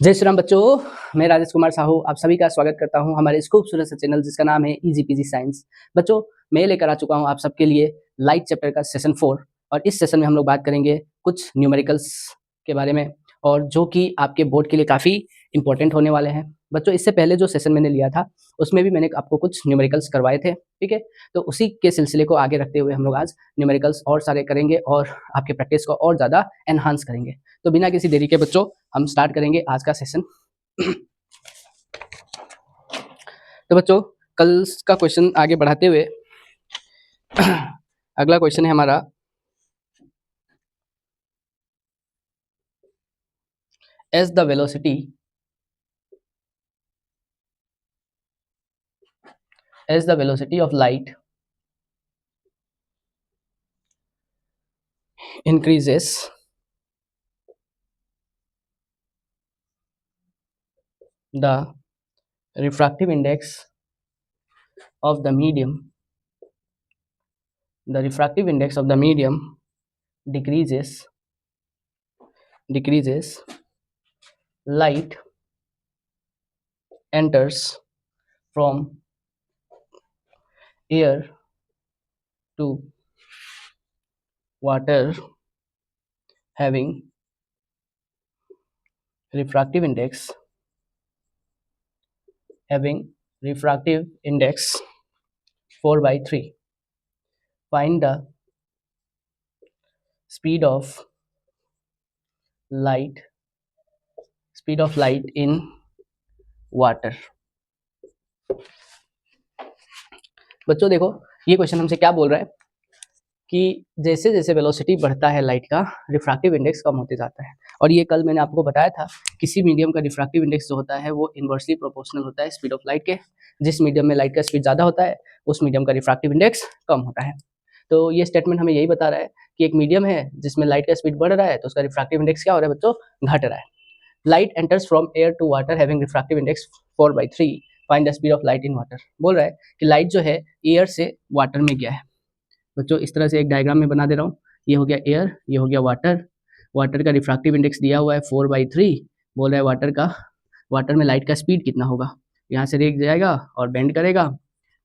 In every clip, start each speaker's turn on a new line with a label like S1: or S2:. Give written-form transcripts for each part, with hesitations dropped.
S1: जय श्री राम बच्चों, मैं राजेश कुमार साहू आप सभी का स्वागत करता हूं हमारे इस खूबसूरत से चैनल जिसका नाम है इजी पीजी साइंस। बच्चों, मैं लेकर आ चुका हूं आप सबके लिए लाइट चैप्टर का सेशन 4 और इस सेशन में हम लोग बात करेंगे कुछ न्यूमेरिकल्स के बारे में और जो कि आपके बोर्ड के लिए काफ़ी इंपॉर्टेंट होने वाले हैं। बच्चों, इससे पहले जो सेशन मैंने लिया था उसमें भी मैंने आपको कुछ न्यूमेरिकल्स करवाए थे, ठीक है। तो उसी के सिलसिले को आगे रखते हुए हम लोग आज न्यूमेरिकल्स और सारे करेंगे और आपके प्रैक्टिस को और ज़्यादा एनहांस करेंगे। तो बिना किसी देरी के बच्चों हम स्टार्ट करेंगे आज का सेशन। तो बच्चों, कल का क्वेश्चन आगे बढ़ाते हुए अगला क्वेश्चन है हमारा, as the velocity of light increases, the refractive index of the medium decreases. Light enters from air to water having refractive index 4/3. Find the speed of light in water. बच्चों देखो, ये question हमसे क्या बोल रहा है कि जैसे जैसे वेलोसिटी बढ़ता है लाइट का, रिफ्रैक्टिव इंडेक्स कम होते जाता है। और ये कल मैंने आपको बताया था, किसी मीडियम का रिफ्रैक्टिव इंडेक्स जो होता है वो इन्वर्सली प्रोपोर्शनल होता है स्पीड ऑफ लाइट के। जिस मीडियम में लाइट का स्पीड ज़्यादा होता है उस मीडियम का रिफ्रैक्टिव इंडेक्स कम होता है। तो ये स्टेटमेंट हमें यही बता रहा है कि एक मीडियम है जिसमें लाइट का स्पीड बढ़ रहा है तो उसका रिफ्रैक्टिव इंडेक्स क्या हो रहा है बच्चों, घट रहा है। Light enters from air to water having refractive index 4/3, find the speed of light in water. बोल रहा है कि लाइट जो है एयर से वाटर में गया है। बच्चों, इस तरह से एक डायग्राम में बना दे रहा हूँ। ये हो गया एयर, ये हो गया वाटर। वाटर का रिफ्रैक्टिव इंडेक्स दिया हुआ है 4/3। बोल रहा है वाटर में लाइट का स्पीड कितना होगा। यहाँ से रेख जाएगा और बेंड करेगा,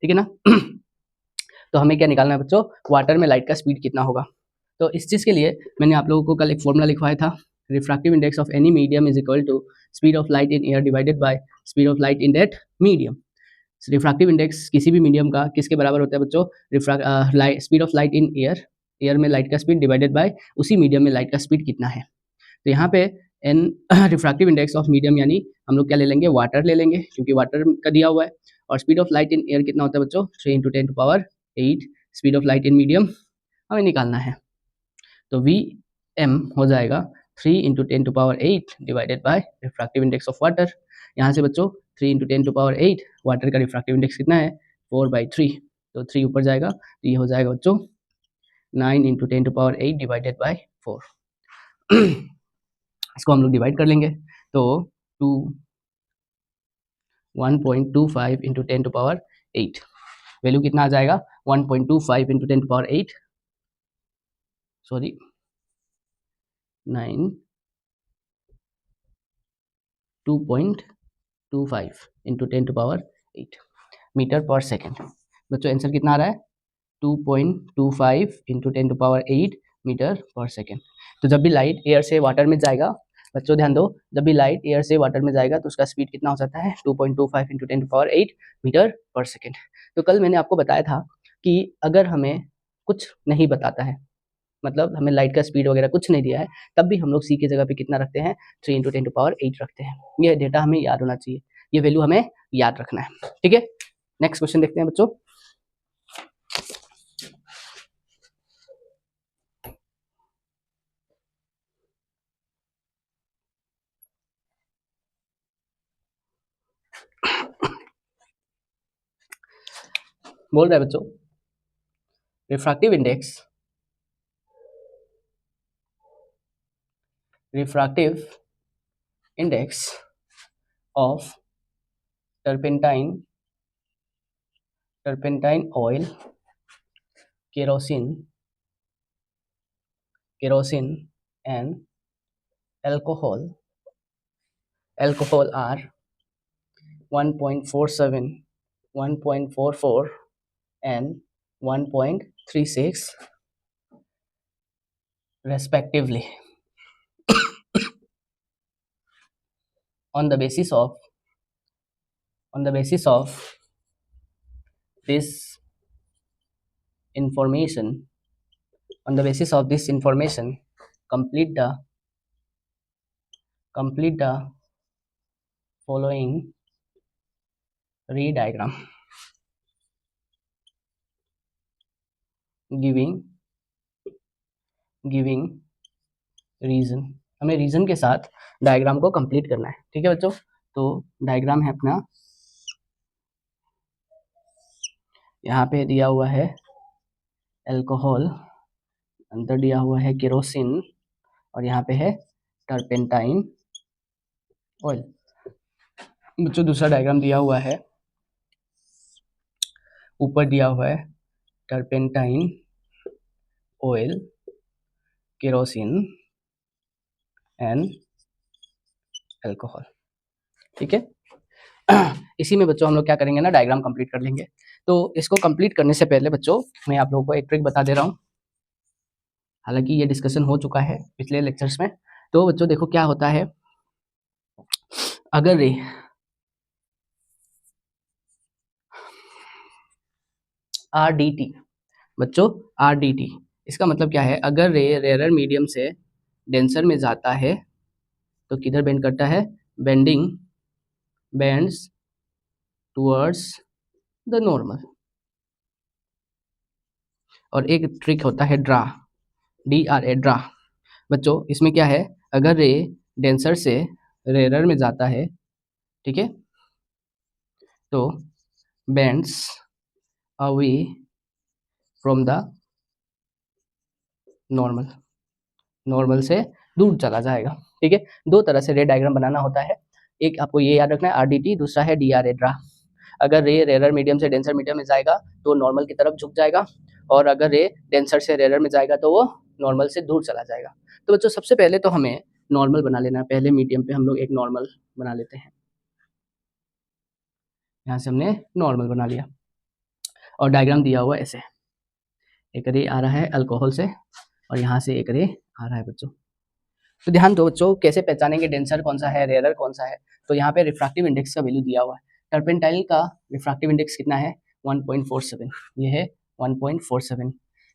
S1: ठीक है ना। तो हमें क्या निकालना है बच्चों, वाटर में लाइट का स्पीड कितना होगा। तो इस चीज़ के लिए मैंने आप लोगों को कल एक फॉर्मूला लिखवाया था, refractive index of any medium is equal to speed of light in air divided by speed of light in that medium. Refractive index किसी भी मीडियम का किसके बराबर होता है बच्चों, speed of light in air, air में लाइट का स्पीड डिवाइडेड बाय उसी मीडियम में लाइट का स्पीड कितना है। तो यहाँ पे n refractive index of medium यानी हम लोग क्या ले लेंगे, वाटर ले लेंगे, क्योंकि वाटर का दिया हुआ है। और speed of light in air कितना होता है बच्चों, 3 × 10⁸ speed of light in medium हमें निकालना है। तो वी एम हो जाएगा 3 × 10⁸ divided by refractive index of water. यहाँ से बच्चों 3 × 10⁸ वाटर का रिफ्रैक्टिव इंडेक्स कितना है, 4/3। तो 3 ऊपर जाएगा तो ये हो जाएगा बच्चों 9 × 10⁸ डिवाइडेड बाय 4। इसको हम लोग डिवाइड कर लेंगे तो 1.25 × 10⁸। वैल्यू कितना आ जाएगा, 1.25 × 10⁸, सॉरी 2.25 × 10⁸ मीटर पर सेकेंड। बच्चों आंसर कितना आ रहा है, 2.25 × 10⁸ मीटर पर सेकेंड। तो जब भी लाइट एयर से वाटर में जाएगा, बच्चों ध्यान दो, जब भी लाइट एयर से वाटर में जाएगा तो उसका स्पीड कितना हो जाता है, 2.25 × 10⁸ मीटर पर सेकेंड। तो कल मैंने आपको बताया था कि अगर हमें कुछ नहीं बताता है, मतलब हमें लाइट का स्पीड वगैरह कुछ नहीं दिया है, तब भी हम लोग सी की जगह पे कितना रखते हैं, 3 × 10⁸ रखते हैं। ये डेटा हमें याद होना चाहिए, ये वैल्यू हमें याद रखना है, ठीक है। नेक्स्ट क्वेश्चन देखते हैं बच्चों। बोल रहा है बच्चों, refractive index of turpentine oil, kerosene and alcohol alcohol are 1.47, 1.44 and 1.36 respectively. On the basis of this information, complete the following ray diagram giving reason. हमें रीजन के साथ डायग्राम को कंप्लीट करना है, ठीक है बच्चों। तो डायग्राम है अपना, यहाँ पे दिया हुआ है अल्कोहल, अंदर दिया हुआ है केरोसिन और यहाँ पे है टर्पेंटाइन ऑयल। बच्चों दूसरा डायग्राम दिया हुआ है, ऊपर दिया हुआ है turpentine oil, kerosene and alcohol, ठीक है। इसी में बच्चों हम लोग क्या करेंगे ना, डायग्राम कंप्लीट कर लेंगे। तो इसको कंप्लीट करने से पहले बच्चों मैं आप लोगों को एक ट्रिक बता दे रहा हूँ, हालांकि ये डिस्कशन हो चुका है पिछले लेक्चर्स में। तो बच्चों देखो क्या होता है, अगर रे RDT, बच्चों RDT इसका मतलब क्या है, अगर रे रेयर मीडियम से डेंसर में जाता है तो किधर बेंड करता है, बेंड्स टुवर्ड्स द नॉर्मल। और एक ट्रिक होता है ड्रा, DRA ड्रा। बच्चों इसमें क्या है, अगर रे डेंसर से रेयर में जाता है, ठीक है, तो bends away from the normal से दूर चला जाएगा, ठीक है। दो तरह से रे डायग्राम बनाना होता है, एक आपको ये याद रखना है RDT, दूसरा है DRA ड्रा। अगर रे रेयर मीडियम से डेंसर मीडियम में जाएगा तो नॉर्मल की तरफ झुक जाएगा, और अगर रे डेंसर से रेयर में जाएगा तो वो नॉर्मल से दूर चला जाएगा। तो बच्चों सबसे पहले तो हमें नॉर्मल बना लेना है, पहले मीडियम पे हम लोग एक नॉर्मल बना लेते हैं। यहाँ से हमने नॉर्मल बना लिया और डायग्राम दिया हुआ ऐसे, एक रे आ रहा है अल्कोहल से और यहाँ से एक रे आ रहा है बच्चों। तो ध्यान दो बच्चों, कैसे पहचानेंगे डेंसर कौन सा है, रेयर कौन सा है। तो यहाँ पे रिफ्रैक्टिव इंडेक्स का वैल्यू दिया हुआ है। टर्पेंटाइल का रिफ्रैक्टिव इंडेक्स कितना है, 1.47, ये है 1.47।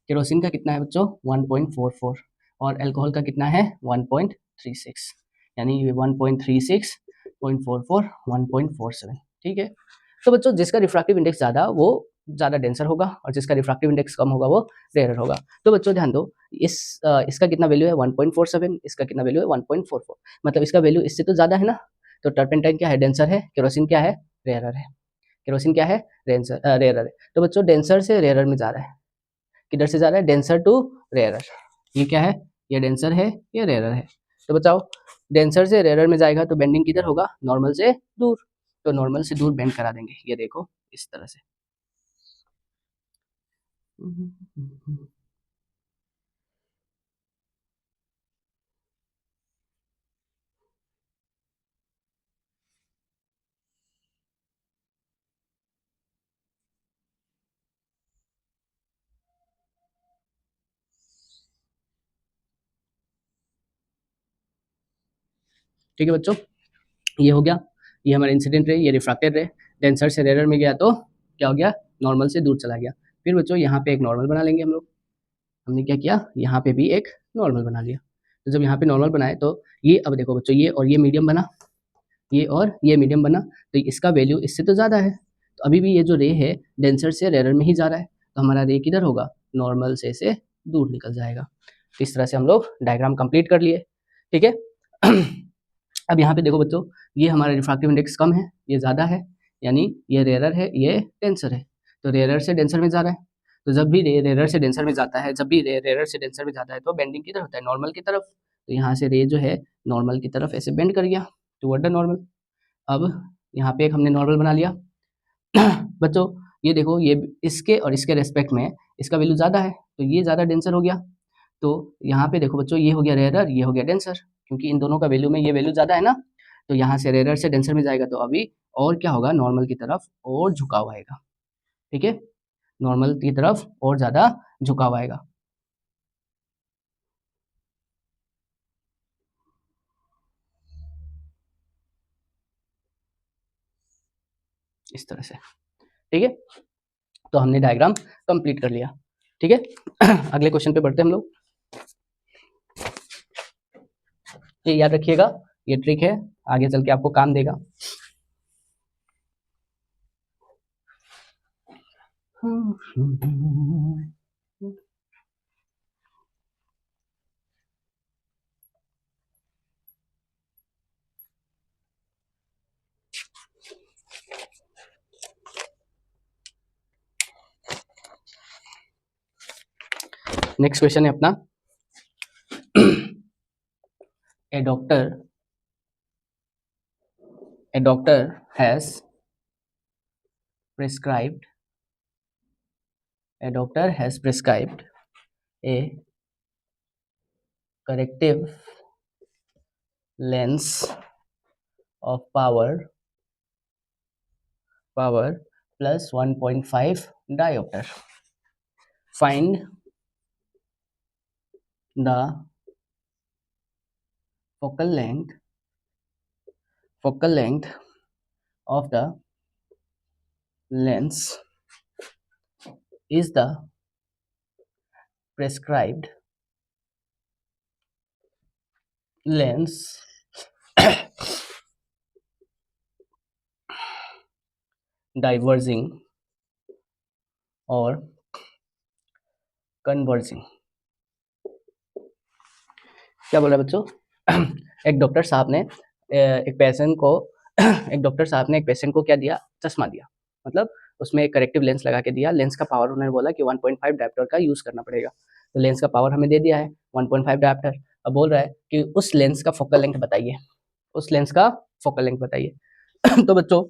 S1: केरोसिन का कितना है बच्चों, 1.44, और अल्कोहल का कितना है 1.36, यानी 1.36, 0.44, 1.47, ठीक है। तो बच्चों जिसका रिफ्रैक्टिव इंडेक्स ज़्यादा वो ज़्यादा डेंसर होगा और जिसका रिफ्रैक्टिव इंडेक्स कम होगा वो रेयर होगा। तो बच्चों ध्यान दो, इसका कितना वैल्यू है 1.47, इसका कितना वैल्यू है 1.44, मतलब इसका वैल्यू इससे तो ज़्यादा है ना। तो टर्पेंटाइन क्या है, डेंसर है, केरोसिन क्या है, रेयर है। केरोसिन क्या है, रेयर है। तो बच्चों डेंसर से रेयर में जा रहा है, किधर से जा रहा है, डेंसर टू रेयर। ये क्या है, ये डेंसर है, ये रेयर है। तो बताओ डेंसर से रेयर में जाएगा तो बेंडिंग किधर होगा, नॉर्मल से दूर। तो नॉर्मल से दूर बेंड करा देंगे, ये देखो इस तरह से। ठीक है बच्चों, ये हो गया, ये हमारा इंसिडेंट रे, ये रिफ्रैक्टेड रे। डेंसर से रेयर में गया तो क्या हो गया, नॉर्मल से दूर चला गया। फिर बच्चों यहाँ पे एक नॉर्मल बना लेंगे हम लोग। हमने क्या किया, यहाँ पे भी एक नॉर्मल बना लिया। तो जब यहाँ पे नॉर्मल बनाए तो ये, अब देखो बच्चों ये और ये मीडियम बना, ये और ये मीडियम बना, तो इसका वैल्यू इससे तो ज़्यादा है। तो अभी भी ये जो रे है डेंसर से रेयर में ही जा रहा है, तो हमारा रे किधर होगा, नॉर्मल से दूर निकल जाएगा। तो इस तरह से हम लोग डायग्राम कंप्लीट कर लिए, ठीक है। अब यहाँ पे देखो बच्चों, ये हमारा रिफ्रैक्टिव इंडेक्स कम है, ये ज़्यादा है, यानी ये रेयर है, ये डेंसर है। तो रेयर से डेंसर में जा रहा है, तो जब भी रे रेयर से डेंसर में जाता है, जब भी रे रेयर से डेंसर में जाता है तो बेंडिंग किधर होता है, नॉर्मल की तरफ। तो यहाँ से रे जो है नॉर्मल की तरफ ऐसे बेंड कर गया टुवर्ड द नॉर्मल। अब यहाँ पे एक हमने नॉर्मल बना लिया। बच्चों ये देखो, ये इसके और इसके रेस्पेक्ट में इसका वैल्यू ज़्यादा है, तो ये ज़्यादा डेंसर हो गया। तो यहाँ पे देखो बच्चों, ये हो गया रेयर, ये हो गया डेंसर, क्योंकि इन दोनों का वैल्यू में ये वैल्यू ज़्यादा है ना। तो यहाँ से रेयर से डेंसर में जाएगा तो अभी और क्या होगा, नॉर्मल की तरफ और झुकाव आएगा। ठीक है, नॉर्मल की तरफ और ज़्यादा झुकाव आएगा। इस तरह से। ठीक है, तो हमने डायग्राम कंप्लीट कर लिया। ठीक है अगले क्वेश्चन पे बढ़ते हैं हम लोग। ये याद रखिएगा, ये ट्रिक है, आगे चल के आपको काम देगा। नेक्स्ट क्वेश्चन है अपना a doctor has prescribed a corrective lens of power plus 1.5 diopter. Find the focal length of the lens is the prescribed lens diverging और कन्वर्जिंग। क्या बोल रहे हैं बच्चों एक डॉक्टर साहब ने एक पेशेंट को क्या दिया, चश्मा दिया, मतलब उसमें एक करेक्टिव लेंस लगा के दिया। लेंस का पावर उन्होंने बोला कि 1.5 डायप्टर का यूज करना पड़ेगा। तो लेंस का पावर हमें दे दिया है 1.5 डायप्टर। अब बोल रहा है कि उस लेंस का फोकल लेंथ बताइए, तो बच्चों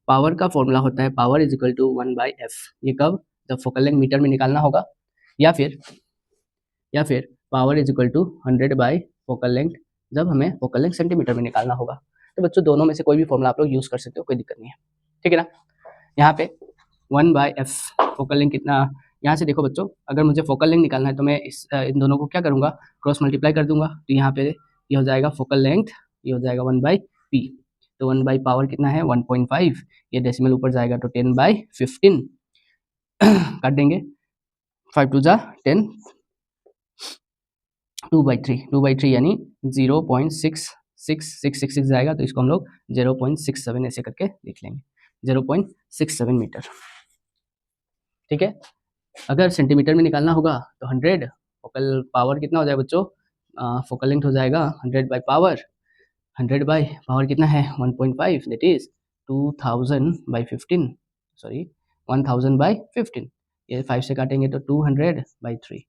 S1: पावर का फॉर्मूला होता है power is equal to 1/f। ये कब, जब फोकल लेंथ मीटर में निकालना होगा, या फिर power is equal to 100 focal length जब हमें फोकल लेंथ सेंटीमीटर में निकालना होगा। तो बच्चों दोनों में से कोई भी फॉर्मूला आप लोग यूज कर सकते हो, कोई दिक्कत नहीं है। ठीक है ना। यहाँ पे 1/f फोकल लेंथ कितना, यहाँ से देखो बच्चों, अगर मुझे फोकल लेंथ निकालना है तो मैं इन दोनों को क्या करूँगा, क्रॉस मल्टीप्लाई कर दूंगा। तो यहाँ पे ये हो जाएगा फोकल लेंथ, ये हो जाएगा 1/p। तो 1 पावर कितना है 1.5, ये डेसिमल ऊपर जाएगा तो 10/15 काट देंगे, 5 2 जा 10, 2/3 यानी 0.6666 जाएगा। तो इसको हम लोग 0.67 ऐसे करके लिख लेंगे, 0.67 मीटर। ठीक है, अगर सेंटीमीटर में निकालना होगा तो 100, फोकल पावर कितना हो जाएगा बच्चों, फोकल लेंथ हो जाएगा 100 पावर कितना है 1.5, दैट इज 2000/15, सॉरी 1000/15। ये 5 से काटेंगे तो 200/3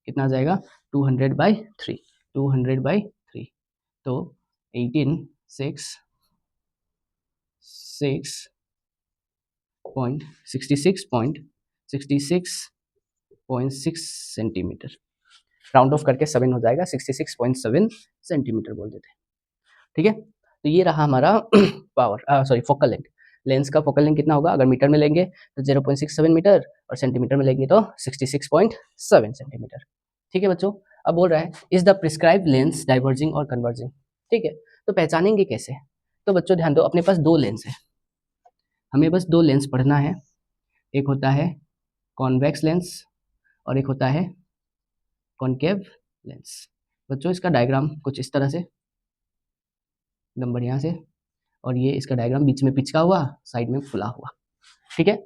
S1: कितना आ जाएगा 200/3, 200/3 तो 66.66 सेंटीमीटर, राउंड ऑफ करके 7 हो जाएगा, 66.7 सेंटीमीटर बोल देते हैं। ठीक है, तो ये रहा हमारा फोकल लेंथ। लेंस का फोकल लेंथ कितना होगा, अगर मीटर में लेंगे तो 0.67 मीटर और सेंटीमीटर में लेंगे तो 66.7 सेंटीमीटर। ठीक है बच्चों, अब बोल रहा है is the prescribe lens diverging और कन्वर्जिंग। ठीक है, तो पहचानेंगे कैसे, तो बच्चों ध्यान दो, अपने पास दो लेंस है, हमें बस दो लेंस पढ़ना है। एक होता है कॉन्वेक्स लेंस और एक होता है कॉनकेव लेंस। बच्चों इसका डायग्राम कुछ इस तरह से, एकदम बढ़िया से, और ये इसका डायग्राम बीच में पिचका हुआ, साइड में फुला हुआ। ठीक है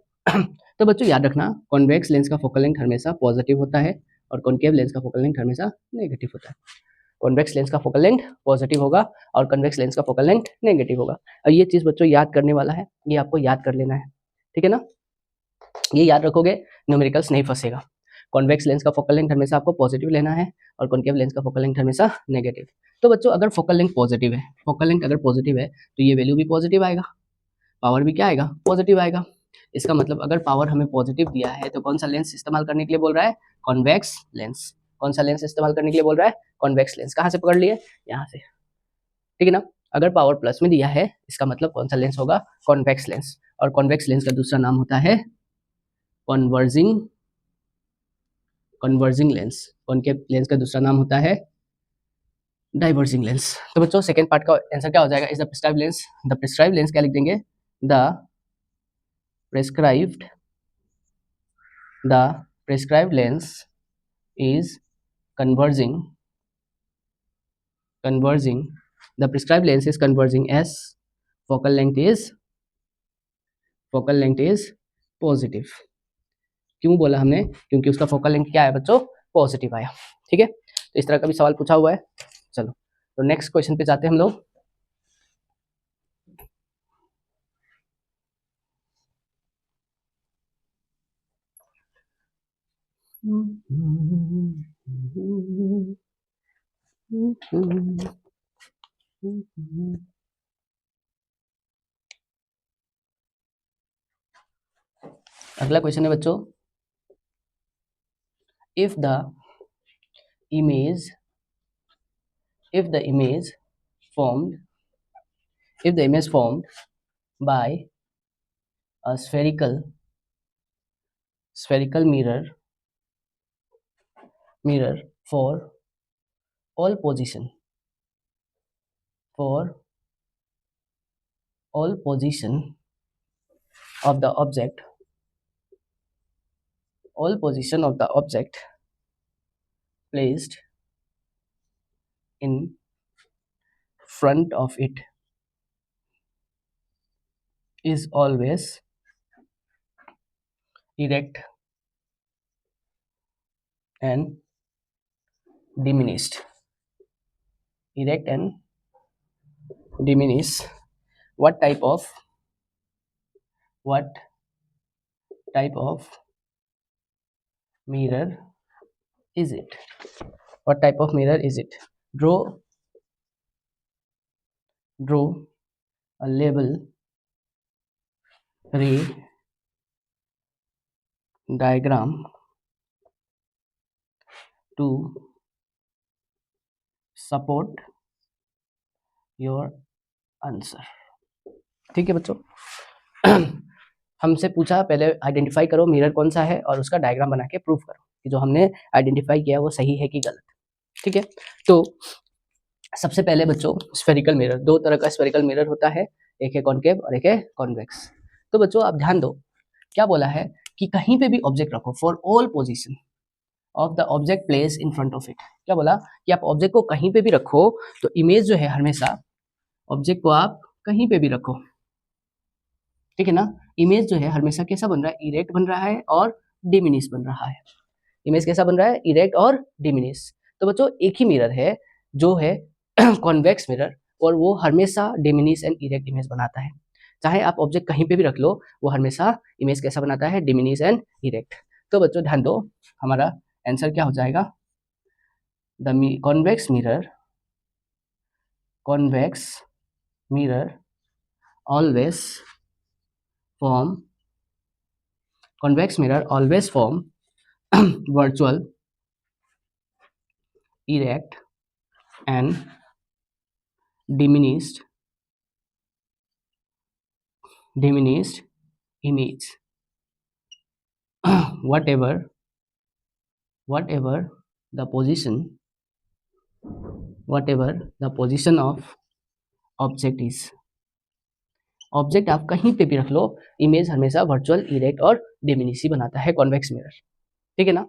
S1: तो बच्चों याद रखना, कॉन्वेक्स लेंस का फोकल लेंथ हमेशा पॉजिटिव होता है और कॉनकेव लेंस का फोकल लेंथ हमेशा नेगेटिव होता है। कॉन्वेक्स लेंस का फोकल लेंथ पॉजिटिव होगा और कन्वेक्स लेंस का फोकल लेंथ नेगेटिव होगा। और ये चीज़ बच्चों याद करने वाला है, ये आपको याद कर लेना है। ठीक है ना, ये याद रखोगे न्यूमेरिकल्स नहीं फंसेगा। कॉन्वेक्स लेंस का फोकल लेंथ हमेशा आपको पॉजिटिव लेना है और कॉनकेव लेंस का फोकल लेंथ हमेशा नेगेटिव। तो बच्चों अगर फोकल लेंथ पॉजिटिव है, तो ये वैल्यू भी पॉजिटिव आएगा, पावर भी क्या आएगा पॉजिटिव आएगा। इसका मतलब अगर पावर हमें पॉजिटिव दिया है तो कौन सा लेंस इस्तेमाल करने के लिए बोल रहा है, कॉन्वेक्स लेंस। कौन सा लेंस इस्तेमाल करने के लिए बोल रहा है, कॉन्वेक्स लेंस। कहाँ से पकड़ लिए, यहाँ से। ठीक है ना। अगर पावर प्लस में दिया है इसका मतलब कौन सा लेंस होगा, कॉन्वेक्स लेंस, और कॉन्वेक्स लेंस का दूसरा नाम होता है converging converging lens, concave lens का दूसरा नाम होता है डाइवर्जिंग लेंस। तो बच्चों सेकंड पार्ट का आंसर क्या हो जाएगा, is the prescribed lens, the prescribed lens क्या लिख देंगे, the prescribed the prescribed lens is converging converging the prescribed lens is converging as focal length is positive। क्यों बोला हमने, क्योंकि उसका फोकल लेंथ क्या है बच्चों, पॉजिटिव आया। ठीक है, तो इस तरह का भी सवाल पूछा हुआ है। चलो तो नेक्स्ट क्वेश्चन पे जाते हैं हम लोग। अगला क्वेश्चन है बच्चों, if the image if the image formed by a spherical mirror for all position of the object placed in front of it is always erect and diminished. What type of mirror is it? What type of mirror is it? Draw a label ray diagram to support your answer। ठीक है बच्चों, हमसे पूछा पहले identify करो mirror कौन सा है और उसका डायग्राम बना के प्रूफ करो कि जो हमने आइडेंटिफाई किया वो सही है कि गलत। ठीक है, तो सबसे पहले बच्चों स्फेरिकल मिरर, दो तरह का स्फेरिकल मिरर होता है, एक है कॉन्केव और एक है कॉन्वेक्स। तो बच्चों आप ध्यान दो, क्या बोला है कि कहीं पे भी ऑब्जेक्ट रखो, for all position of the object place in front of it. क्या बोला कि आप ऑब्जेक्ट को कहीं पे भी रखो तो इमेज जो है हमेशा, ऑब्जेक्ट को आप कहीं पे भी रखो, ठीक है ना, इमेज जो है हमेशा कैसा बन रहा है, इरेक्ट बन रहा है और डिमिनिश बन रहा है। इमेज कैसा बन रहा है, इरेक्ट और डिमिनिश। तो बच्चों एक ही मिरर है जो है कॉन्वेक्स मिरर, और वो हमेशा डिमिनिश एंड इरेक्ट इमेज बनाता है। चाहे आप ऑब्जेक्ट कहीं पे भी रख लो, वो हमेशा इमेज कैसा बनाता है, डिमिनिश एंड इरेक्ट। तो बच्चों ध्यान दो, हमारा आंसर क्या हो जाएगा, the convex mirror always form virtual erect and diminished image whatever the position of object is. Object आप कहीं पे भी रख लो, इमेज हमेशा वर्चुअल इरेक्ट और डिमिनिश ही बनाता है कॉन्वेक्स मिरर। ठीक है ना,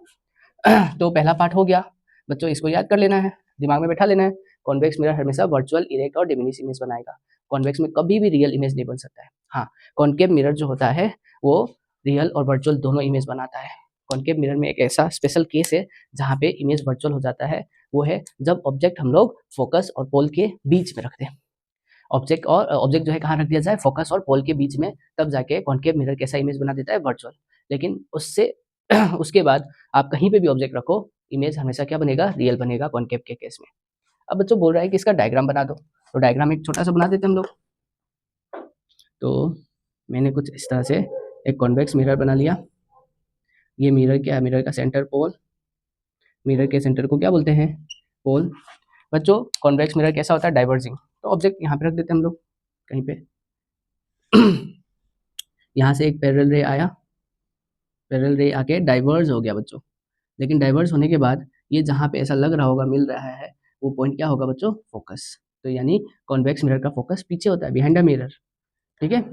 S1: तो पहला पार्ट हो गया बच्चों, इसको याद कर लेना है, दिमाग में बैठा लेना है। कॉन्वेक्स मिरर हमेशा वर्चुअल इरेक्ट और डिमिनिश इमेज बनाएगा। कॉन्वेक्स में कभी भी रियल इमेज नहीं बन सकता है। हाँ, कॉन्केव मिरर जो होता है वो रियल और वर्चुअल दोनों इमेज बनाता है। कॉन्केव मिरर में एक ऐसा स्पेशल केस है जहाँ पे इमेज वर्चुअल हो जाता है, वो है जब ऑब्जेक्ट हम लोग फोकस और पोल के बीच में रखते हैं। ऑब्जेक्ट जो है कहाँ रख दिया जाए, फोकस और पोल के बीच में, तब जाके कॉन्केव मिरर कैसा इमेज बना देता है, वर्चुअल। लेकिन उससे उसके बाद आप कहीं पे भी ऑब्जेक्ट रखो, इमेज हमेशा क्या बनेगा, रियल बनेगा कॉन्केव के केस में। अब बच्चों बोल रहा है कि इसका डायग्राम बना दो, तो डायग्राम एक छोटा सा बना देते हैं हम लोग। तो मैंने कुछ इस तरह से एक कॉन्वेक्स मिरर बना लिया। ये मिरर क्या है, मिरर का सेंटर पोल, मिरर के सेंटर को क्या बोलते हैं, पोल। बच्चों कॉन्वेक्स मिरर कैसा होता है, डाइवर्जिंग। तो ऑब्जेक्ट यहाँ पे रख देते हैं हम लोग कहीं पे। यहाँ से एक पैरेलल रे आया, पैरेलल रे आके डाइवर्ज हो गया बच्चों, लेकिन डाइवर्ज होने के बाद ये जहाँ पे ऐसा लग रहा होगा मिल रहा है वो पॉइंट क्या होगा बच्चों, फोकस। तो यानी कॉन्वेक्स मिरर का फोकस पीछे होता है, बिहाइंड द मिरर, ठीक है।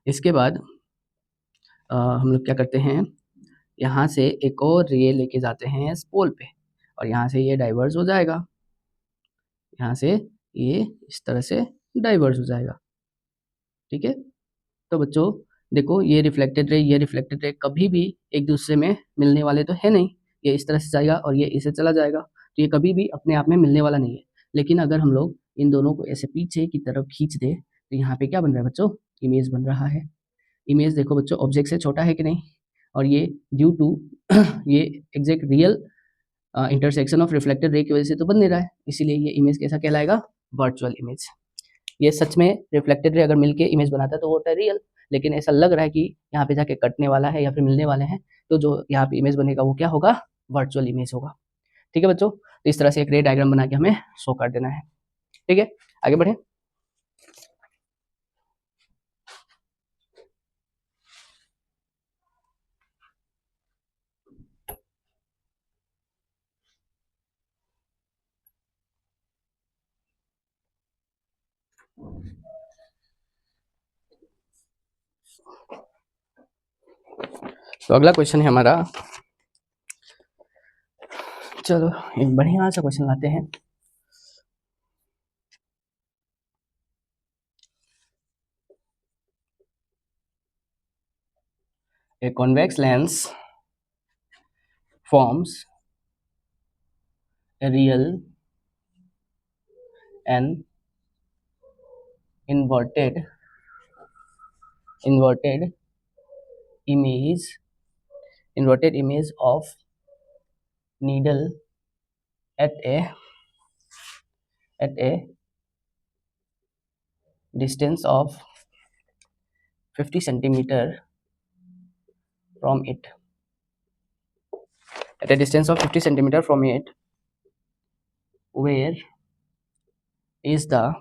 S1: इसके बाद हम लोग क्या करते हैं, यहाँ से एक और रे लेके जाते हैं इस पोल पे, और यहाँ से ये डाइवर्ज हो जाएगा, यहाँ से ये इस तरह से डाइवर्ज हो जाएगा, ठीक है। तो बच्चों देखो ये रिफ्लेक्टेड रे, ये रिफ्लेक्टेड रे कभी भी एक दूसरे में मिलने वाले तो है नहीं, ये इस तरह से जाएगा और ये इसे चला जाएगा, तो ये कभी भी अपने आप में मिलने वाला नहीं है। लेकिन अगर हम लोग इन दोनों को ऐसे पीछे की तरफ खींच दे तो यहाँ पे क्या बन रहा है बच्चों, इमेज बन रहा है। इमेज देखो बच्चों ऑब्जेक्ट से छोटा है कि नहीं, और ये ड्यू टू ये exact real intersection of reflected ray की वजह से तो बन नहीं रहा है, इसीलिए ये इमेज कैसा कहलाएगा, वर्चुअल इमेज। ये सच में रिफ्लेक्टेड रे अगर मिलके इमेज बनाता है तो वो होता है रियल, लेकिन ऐसा लग रहा है कि यहाँ पे जाके कटने वाला है या फिर मिलने वाले हैं, तो जो यहाँ पे इमेज बनेगा वो क्या होगा, वर्चुअल इमेज होगा, ठीक है बच्चों। तो इस तरह से एक रे डायग्राम बना के हमें शो कर देना है, ठीक है। आगे बढ़े। तो अगला क्वेश्चन है हमारा, चलो एक बढ़िया सा क्वेश्चन लाते हैं। A convex lens forms a real and inverted image of needle at a distance of 50 centimeter from it. At a distance of 50 centimeter from it, where is the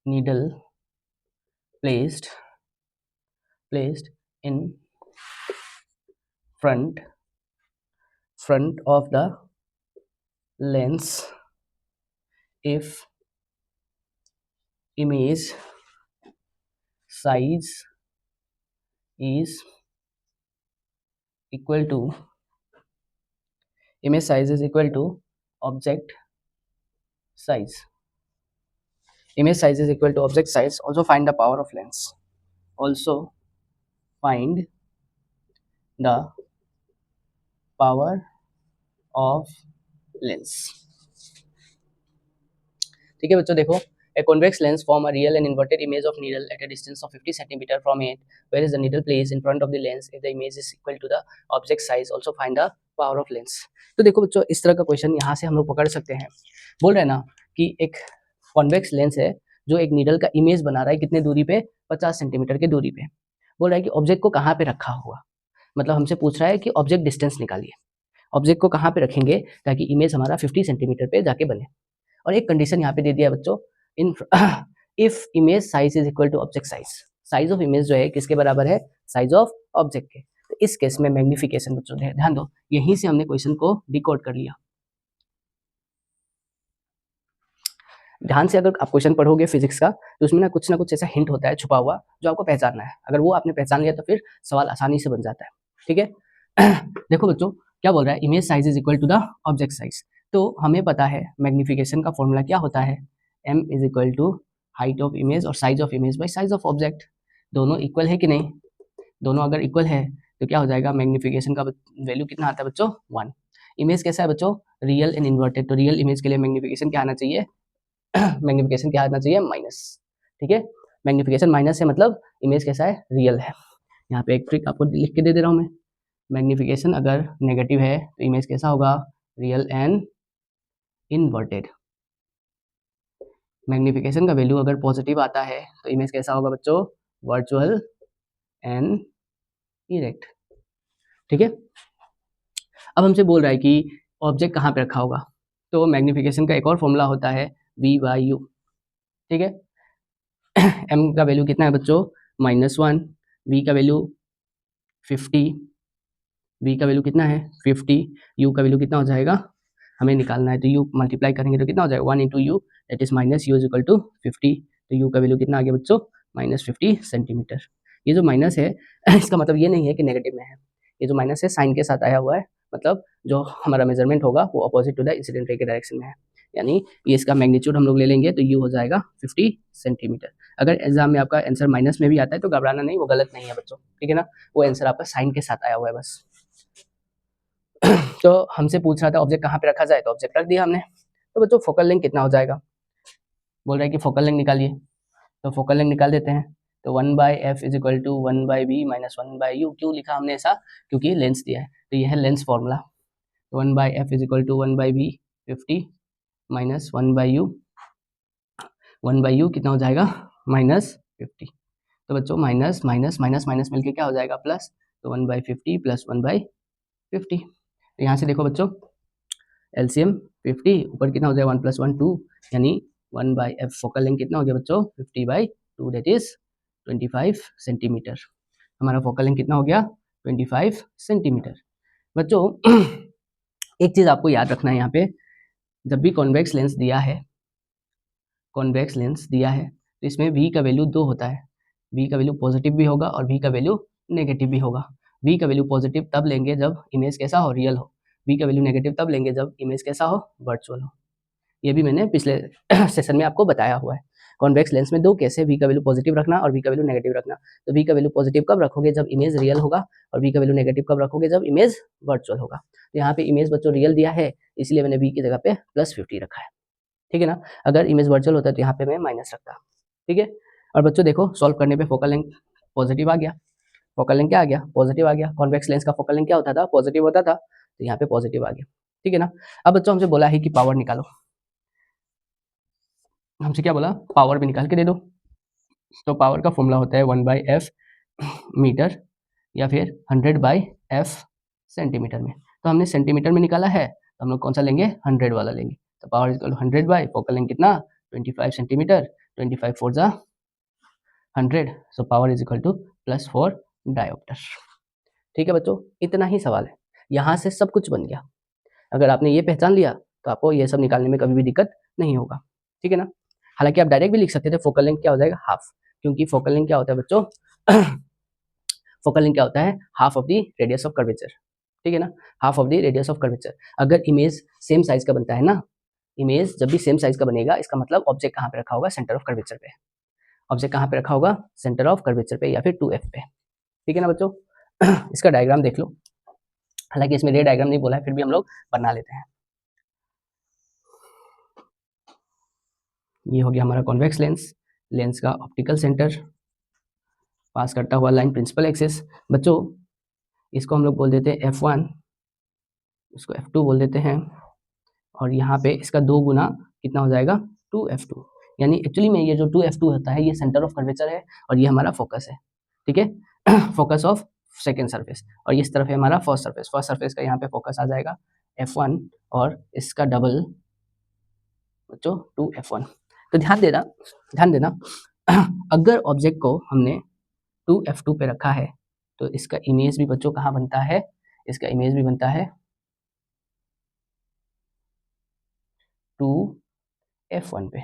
S1: needle placed in front of the lens if image size is equal to object size. Image size is equal to object size. Also find the power of lens. Also find the power of lens. ठीक है बच्चों देखो, a convex lens form a real and inverted image of needle at a distance of 50 centimeter from it, where is the needle placed in front of the lens if the image is equal to the object size. Also find the power of lens. तो देखो बच्चों इस तरह का question यहाँ से हम लोग पकड़ सकते हैं। बोल रहे हैं ना कि एक कॉन्वेक्स लेंस है जो एक नीडल का इमेज बना रहा है, कितने दूरी पे, 50 सेंटीमीटर की दूरी पे। बोल रहा है कि ऑब्जेक्ट को कहाँ पे रखा हुआ, मतलब हमसे पूछ रहा है कि ऑब्जेक्ट डिस्टेंस निकालिए, ऑब्जेक्ट को कहाँ पे रखेंगे ताकि इमेज हमारा 50 सेंटीमीटर पे जाके बने। और एक कंडीशन यहाँ पे दे दिया बच्चों, in if image size is equal to object size, size of image जो है किसके बराबर है, साइज ऑफ ऑब्जेक्ट के। तो इस केस में मैग्निफिकेशन बच्चों ध्यान दो, यहीं से हमने क्वेश्चन को डिकोड कर लिया। ध्यान से अगर आप क्वेश्चन पढ़ोगे फिजिक्स का तो उसमें ना कुछ ऐसा हिंट होता है छुपा हुआ जो आपको पहचानना है, अगर वो आपने पहचान लिया तो फिर सवाल आसानी से बन जाता है, ठीक है। देखो बच्चों क्या बोल रहा है, image size is equal to the object size. तो हमें पता है मैग्निफिकेशन का फॉर्मूला क्या होता है, m is equal to height of image और size of image by size of object. दोनों इक्वल है कि नहीं, दोनों अगर इक्वल है तो क्या हो जाएगा, मैग्निफिकेशन का वैल्यू कितना आता है बच्चों, 1। इमेज कैसा है बच्चों, रियल एंड इन्वर्टेड, तो रियल इमेज के लिए मैग्निफिकेशन क्या आना चाहिए, मैग्निफिकेशन क्या आना चाहिए, माइनस, ठीक है। मैग्निफिकेशन माइनस है मतलब इमेज कैसा है, रियल है। यहाँ पे एक ट्रिक आपको लिख के दे रहा हूँ मैं, मैग्निफिकेशन अगर नेगेटिव है तो इमेज कैसा होगा, रियल एंड इन्वर्टेड। मैग्नीफिकेशन का वैल्यू अगर पॉजिटिव आता है तो इमेज कैसा होगा बच्चों, वर्चुअल एंड इरेक्ट। ठीक है, अब हमसे बोल रहा है कि ऑब्जेक्ट कहाँ पे रखा होगा, तो मैग्नीफिकेशन का एक और फॉर्मूला होता है V/U। ठीक है, m का वैल्यू कितना है बच्चों, -1, v का वैल्यू 50, v का वैल्यू कितना है 50, u का वैल्यू कितना हो जाएगा, हमें निकालना है तो u मल्टीप्लाई करेंगे तो कितना हो जाएगा 1 into u, that is minus u is equal to 50। तो u का वैल्यू कितना आ गया बच्चों, -50 सेंटीमीटर। ये जो माइनस है इसका मतलब ये नहीं है कि नेगेटिव में है, ये जो माइनस है साइन के साथ आया हुआ है, मतलब जो हमारा मेजरमेंट होगा वो opposite to the incident ray के डायरेक्शन में है, यानी ये इसका मैग्नीट्यूड हम लोग ले लेंगे तो u हो जाएगा 50 सेंटीमीटर। अगर एग्जाम में आपका आंसर माइनस में भी आता है तो घबराना नहीं, वो गलत नहीं है बच्चों, ठीक है ना, वो आंसर आपका साइन के साथ आया हुआ है बस। तो हमसे पूछ रहा था ऑब्जेक्ट कहाँ पे रखा जाए, तो ऑब्जेक्ट रख दिया हमने। तो बच्चों फोकल लेंथ कितना हो जाएगा, बोल रहा है कि फोकल लेंथ निकालिए, तो फोकल लेंथ निकाल देते हैं। तो 1/f is equal to 1/b minus 1/u। क्यों लिखा हमने ऐसा, क्योंकि लेंस दिया है, तो ये है lens formula. 1/f is equal to 1/b 50 minus 1/u, 1/u कितना हो जाएगा -50। तो बच्चों माइनस माइनस माइनस माइनस मिलके क्या हो जाएगा प्लस, तो 1/50 प्लस 1/50। तो यहाँ से देखो बच्चों एलसीएम 50, ऊपर कितना हो जाएगा 1 + 1 2, यानी 1/f फोकल लेंथ कितना हो गया बच्चों 50/2, दैट इज 25 सेंटीमीटर। हमारा फोकल लेंथ कितना हो गया 25 सेंटीमीटर। बच्चों एक चीज आपको याद रखना है यहाँ पे, जब भी कॉन्वेक्स लेंस दिया है, कॉन्वेक्स लेंस दिया है तो इसमें v का वैल्यू 2 होता है, v का वैल्यू पॉजिटिव भी होगा और v का वैल्यू नेगेटिव भी होगा। v का वैल्यू पॉजिटिव तब लेंगे जब इमेज कैसा हो, रियल हो। v का वैल्यू नेगेटिव तब लेंगे जब इमेज कैसा हो, वर्चुअल हो। ये भी मैंने पिछले सेशन में आपको बताया हुआ है। कॉन्वेक्स लेंस में दो केस है, v का वैल्यू पॉजिटिव रखना और v का वैल्यू नेगेटिव रखना। तो v का वैल्यू पॉजिटिव कब रखोगे, जब इमेज रियल होगा, और v का वैल्यू नेगेटिव कब रखोगे, जब इमेज वर्चुअल होगा। तो यहाँ पे इमेज बच्चों रियल दिया है, इसलिए मैंने v की जगह पे +50 रखा है, ठीक है ना। अगर इमेज वर्चुअल होता है तो यहाँ पे मैं माइनस रखता, ठीक है। और बच्चों देखो सॉल्व करने पे फोकल लेंथ पॉजिटिव आ गया, फोकल लेंथ क्या आ गया, पॉजिटिव आ गया। कॉन्वेक्स लेंस का फोकल लेंथ क्या होता था, पॉजिटिव होता था, तो यहाँ पे पॉजिटिव आ गया, ठीक है ना। अब बच्चों हमसे बोला है कि पावर निकालो, हमसे क्या बोला, पावर भी निकाल के दे दो। तो पावर का फॉर्मूला होता है 1/f मीटर या फिर 100/f सेंटीमीटर में। तो हमने सेंटीमीटर में निकाला है, तो हम लोग कौन सा लेंगे, 100 वाला लेंगे। तो power is equal to 100 focal length कितना 25 सेंटीमीटर, 25 4 जा 100, so power is equal to +4 dioptre. ठीक है बच्चों, इतना ही सवाल है, यहाँ से सब कुछ बन गया। अगर आपने ये पहचान लिया तो आपको ये सब निकालने में कभी भी दिक्कत नहीं होगा, ठीक है ना। हालांकि आप डायरेक्ट भी लिख सकते थे, फोकल लेंथ क्या हो जाएगा हाफ, क्योंकि फोकल लेंथ क्या होता है बच्चों फोकल लेंथ क्या होता है, half of the radius of curvature, ठीक है ना, half of the radius of curvature. अगर इमेज सेम साइज का बनता है ना, इमेज जब भी सेम साइज का बनेगा, इसका मतलब ऑब्जेक्ट कहाँ पे रखा होगा, सेंटर ऑफ कर्वेचर पे। ऑब्जेक्ट कहाँ पे रखा होगा, सेंटर ऑफ कर्वेचर पे या फिर 2f पे, ठीक है ना बच्चों। इसका डायग्राम देख लो, हालांकि इसमें रे डायग्राम नहीं बोला है, फिर भी हम लोग बना लेते हैं। ये हो गया हमारा कॉन्वेक्स लेंस, लेंस का ऑप्टिकल सेंटर पास करता हुआ लाइन प्रिंसिपल एक्सिस। बच्चों इसको हम लोग बोल देते हैं F1, इसको F2 बोल देते हैं, और यहाँ पे इसका 2 गुना कितना हो जाएगा 2f2, यानी एक्चुअली में ये जो 2f2 होता है ये सेंटर ऑफ कर्वेचर है और ये हमारा फोकस है, ठीक है फोकस ऑफ सेकेंड सरफेस, और इस तरफ है हमारा फर्स्ट सरफेस। फर्स्ट सरफेस का यहाँ पे फोकस आ जाएगा F1 और इसका डबल बच्चों 2f1। तो ध्यान देना अगर ऑब्जेक्ट को हमने 2f2 पे रखा है तो इसका इमेज भी बच्चों कहाँ बनता है, इसका इमेज भी बनता है 2f1 पे।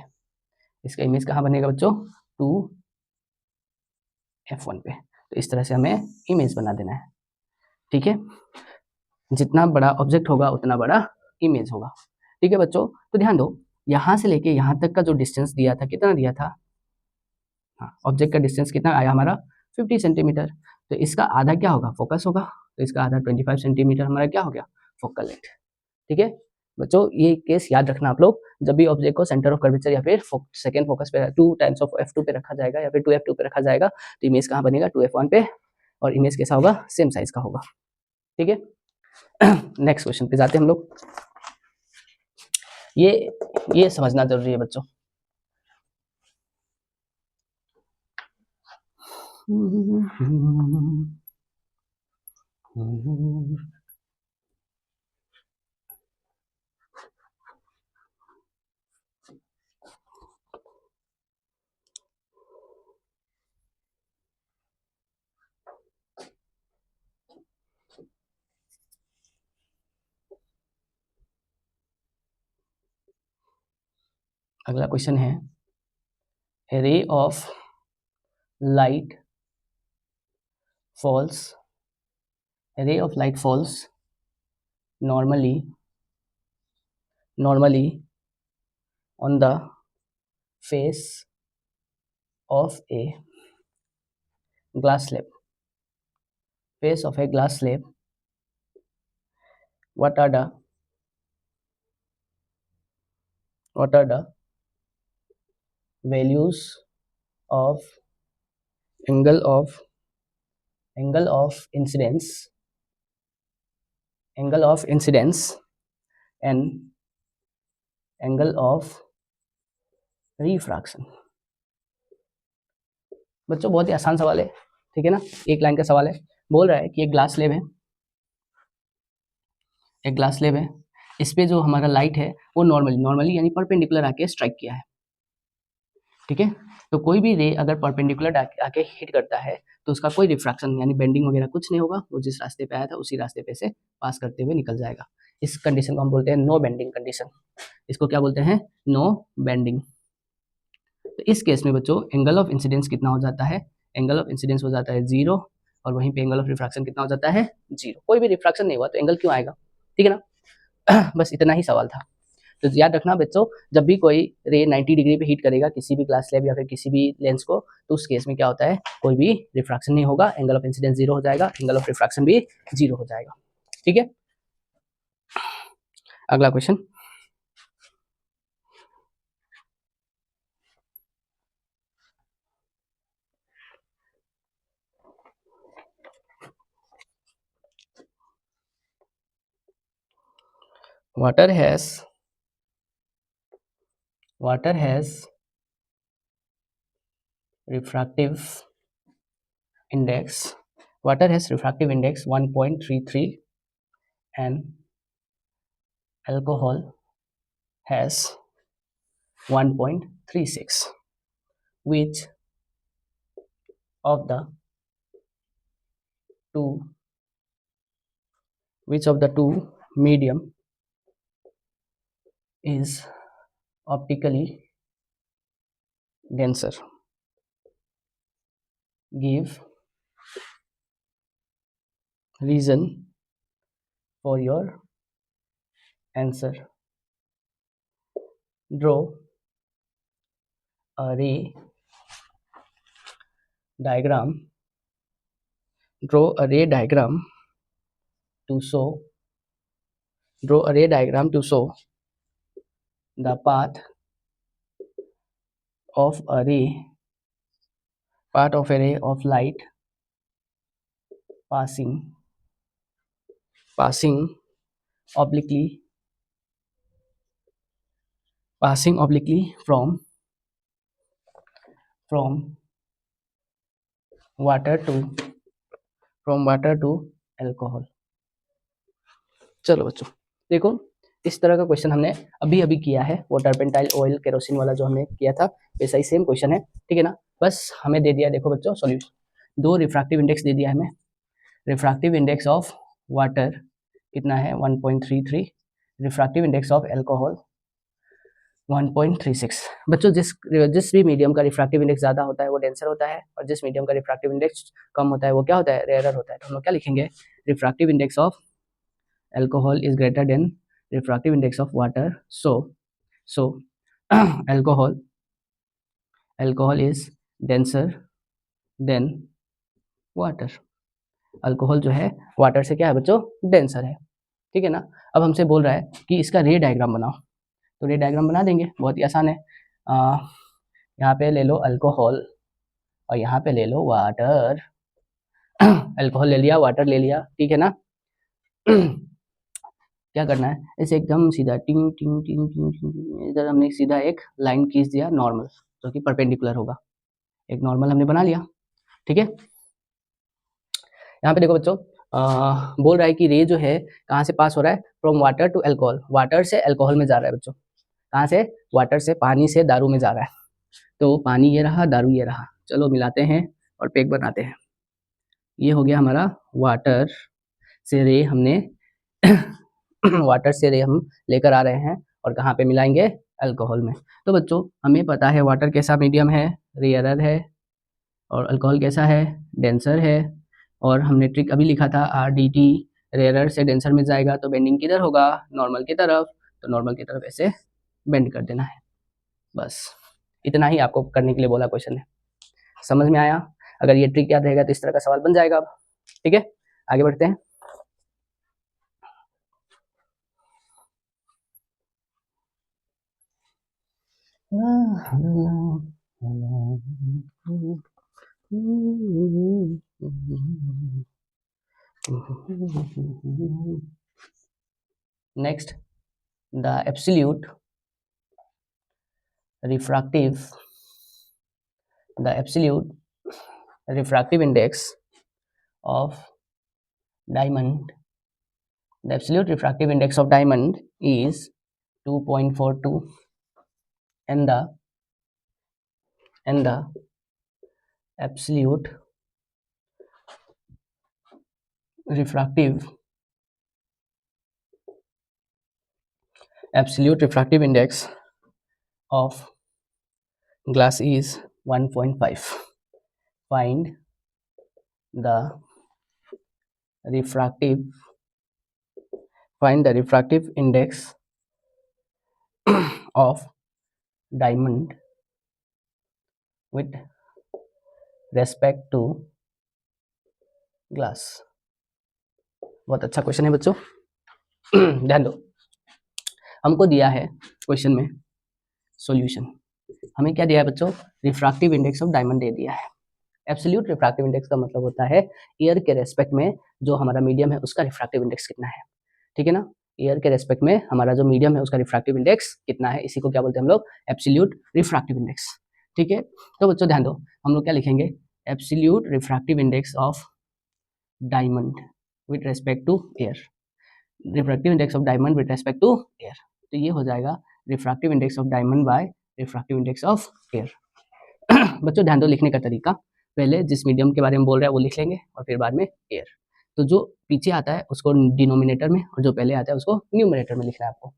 S1: इसका इमेज कहाँ बनेगा बच्चों 2f1 पे। तो इस तरह से हमें इमेज बना देना है, ठीक है। जितना बड़ा ऑब्जेक्ट होगा उतना बड़ा इमेज होगा, ठीक है बच्चों। तो ध्यान दो, यहाँ से लेके यहाँ तक का जो डिस्टेंस दिया था, कितना दिया था, हाँ ऑब्जेक्ट का डिस्टेंस कितना आया हमारा 50 सेंटीमीटर। तो इसका आधा क्या होगा, फोकस होगा, तो इसका आधा 25 सेंटीमीटर हमारा क्या हो गया, फोकल लेंथ, ठीक है बच्चों। ये केस याद रखना आप लोग, जब भी ऑब्जेक्ट को सेंटर ऑफ कर्वेचर या फिर सेकंड फोकस पे 2 टाइम्स ऑफ f2 पे रखा जाएगा या फिर 2f2 पे रखा जाएगा, तो इमेज कहाँ बनेगा 2f1 पे, और इमेज कैसा होगा, सेम साइज का होगा, ठीक है। नेक्स्ट क्वेश्चन पे जाते हैं हम लोग। ये समझना जरूरी है बच्चों, अगला क्वेश्चन है, a ray of light falls normally on the face of a glass slab. What are the values of angle of incidence and angle of refraction? बच्चों बहुत ही आसान सवाल है, ठीक है ना, एक लाइन का सवाल है। बोल रहा है कि एक ग्लास स्लेब है, इस पे जो हमारा लाइट है वो नॉर्मली यानी परपेंडिकुलर आके स्ट्राइक किया है, ठीक है। तो कोई भी रे अगर परपेंडिकुलर आके हिट करता है तो उसका कोई रिफ्रैक्शन यानी बेंडिंग वगैरह कुछ नहीं होगा, वो जिस रास्ते पे आया था उसी रास्ते पे से पास करते हुए निकल जाएगा। इस कंडीशन को हम बोलते हैं नो बेंडिंग कंडीशन। इसको क्या बोलते हैं? No bending. तो इस केस में बच्चों एंगल ऑफ इंसिडेंस कितना हो जाता है? एंगल ऑफ इंसिडेंस हो जाता है 0 और वहीं पे एंगल ऑफ रिफ्रैक्शन कितना हो जाता है? 0। कोई भी रिफ्रैक्शन नहीं हुआ तो एंगल क्यों आएगा, ठीक है ना। बस इतना ही सवाल था। तो याद रखना बच्चों, जब भी कोई रे 90 डिग्री पे हिट करेगा किसी भी ग्लास स्लैब या फिर किसी भी लेंस को, तो उस केस में क्या होता है, कोई भी रिफ्रैक्शन नहीं होगा, एंगल ऑफ इंसिडेंस 0 हो जाएगा, एंगल ऑफ रिफ्रैक्शन भी 0 हो जाएगा, ठीक है। अगला question, water has refractive index 1.33 and alcohol has 1.36. Which of the two medium is optically denser? Give reason for your answer. Draw a ray diagram to show the path of a ray of light passing obliquely from water to alcohol। चलो बच्चों देखो, इस तरह का question हमने अभी किया है, वो टर्पेंटाइल ऑयल केरोसिन वाला जो हमने किया था वैसा ही सेम क्वेश्चन है, ठीक है ना। बस हमें दे दिया, देखो बच्चों सॉल्यूशन, 2 रिफ्रैक्टिव इंडेक्स दे दिया हमें। रिफ्रैक्टिव इंडेक्स ऑफ वाटर कितना है? 1.33। Refractive index of alcohol 1.36। बच्चों जिस भी मीडियम का रिफ्रैक्टिव इंडेक्स ज़्यादा होता है वो डेंसर होता है, और जिस मीडियम का रिफ्रैक्टिव इंडेक्स कम होता है वो क्या होता है? रेयरर होता है। तो हम लोग क्या लिखेंगे? Refractive index of alcohol is greater than refractive index of water, so alcohol is denser than water। Alcohol जो है वाटर से क्या है बच्चों? डेंसर है, ठीक है ना। अब हमसे बोल रहा है कि इसका रे डायग्राम बनाओ, तो रे डायग्राम बना देंगे, बहुत ही आसान है। यहाँ पे ले लो अल्कोहल और यहाँ पे ले लो वाटर। अल्कोहल ले लिया, वाटर ले लिया, ठीक है ना। क्या करना है, ऐसे एकदम सीधा टिंग टिंग टिंग टिंग टिंग, इधर हमने सीधा एक लाइन खींच दिया नॉर्मल, जो कि परपेंडिकुलर होगा। एक नॉर्मल हमने बना लिया, ठीक है। यहाँ पे देखो बच्चों बोल रहा है कि रे जो है कहाँ से पास हो रहा है, from water to alcohol, water से अल्कोहल में जा रहा है बच्चों। कहाँ से, वाटर से, पानी से दारू में जा रहा है। तो पानी ये रहा, दारू ये रहा, चलो मिलाते हैं और पैक बनाते हैं। ये हो गया हमारा वाटर से रे, हमने वाटर से रे हम लेकर आ रहे हैं और कहाँ पे मिलाएंगे, अल्कोहल में। तो बच्चों हमें पता है वाटर कैसा मीडियम है, रेयरर है, और अल्कोहल कैसा है, डेंसर है। और हमने ट्रिक अभी लिखा था RDT, रेयरर से डेंसर में जाएगा तो बेंडिंग किधर होगा, नॉर्मल की तरफ, तो नॉर्मल की तरफ ऐसे बेंड कर देना है। बस इतना ही आपको करने के लिए बोला क्वेश्चन है। समझ में आया? अगर ये ट्रिक याद रहेगा तो इस तरह का सवाल बन जाएगा अब। ठीक है, आगे बढ़ते हैं। Next, the absolute refractive index of diamond, the absolute refractive index of diamond is 2.42, and the absolute refractive index of glass is 1.5. Find the refractive index of diamond with respect to glass। बहुत अच्छा question है बच्चों, ध्यान दो। हमको दिया है question में सॉल्यूशन, हमें क्या दिया है बच्चों, रिफ्रैक्टिव इंडेक्स ऑफ डायमंड दे दिया है। एब्सोल्यूट रिफ्रैक्टिव इंडेक्स का मतलब होता है एयर के रेस्पेक्ट में जो हमारा मीडियम है उसका रिफ्रैक्टिव इंडेक्स कितना है। ठीक है ना, एयर के रेस्पेक्ट में हमारा जो मीडियम है उसका रिफ्रैक्टिव इंडेक्स कितना है, इसी को क्या बोलते हैं हम लोग, एब्सोल्यूट रिफ्रैक्टिव इंडेक्स। ठीक है, तो बच्चों ध्यान दो, हम लोग क्या लिखेंगे, absolute refractive index of diamond with respect to air, refractive index of diamond with respect to air. तो ये हो जाएगा refractive index of diamond by refractive index of air. बच्चों ध्यान दो लिखने का तरीका, पहले जिस मीडियम के बारे में बोल रहा है वो लिख लेंगे और फिर बाद में एयर। तो जो पीछे आता है उसको डिनोमिनेटर में और जो पहले आता है उसको न्यूमरेटर में लिखना है आपको।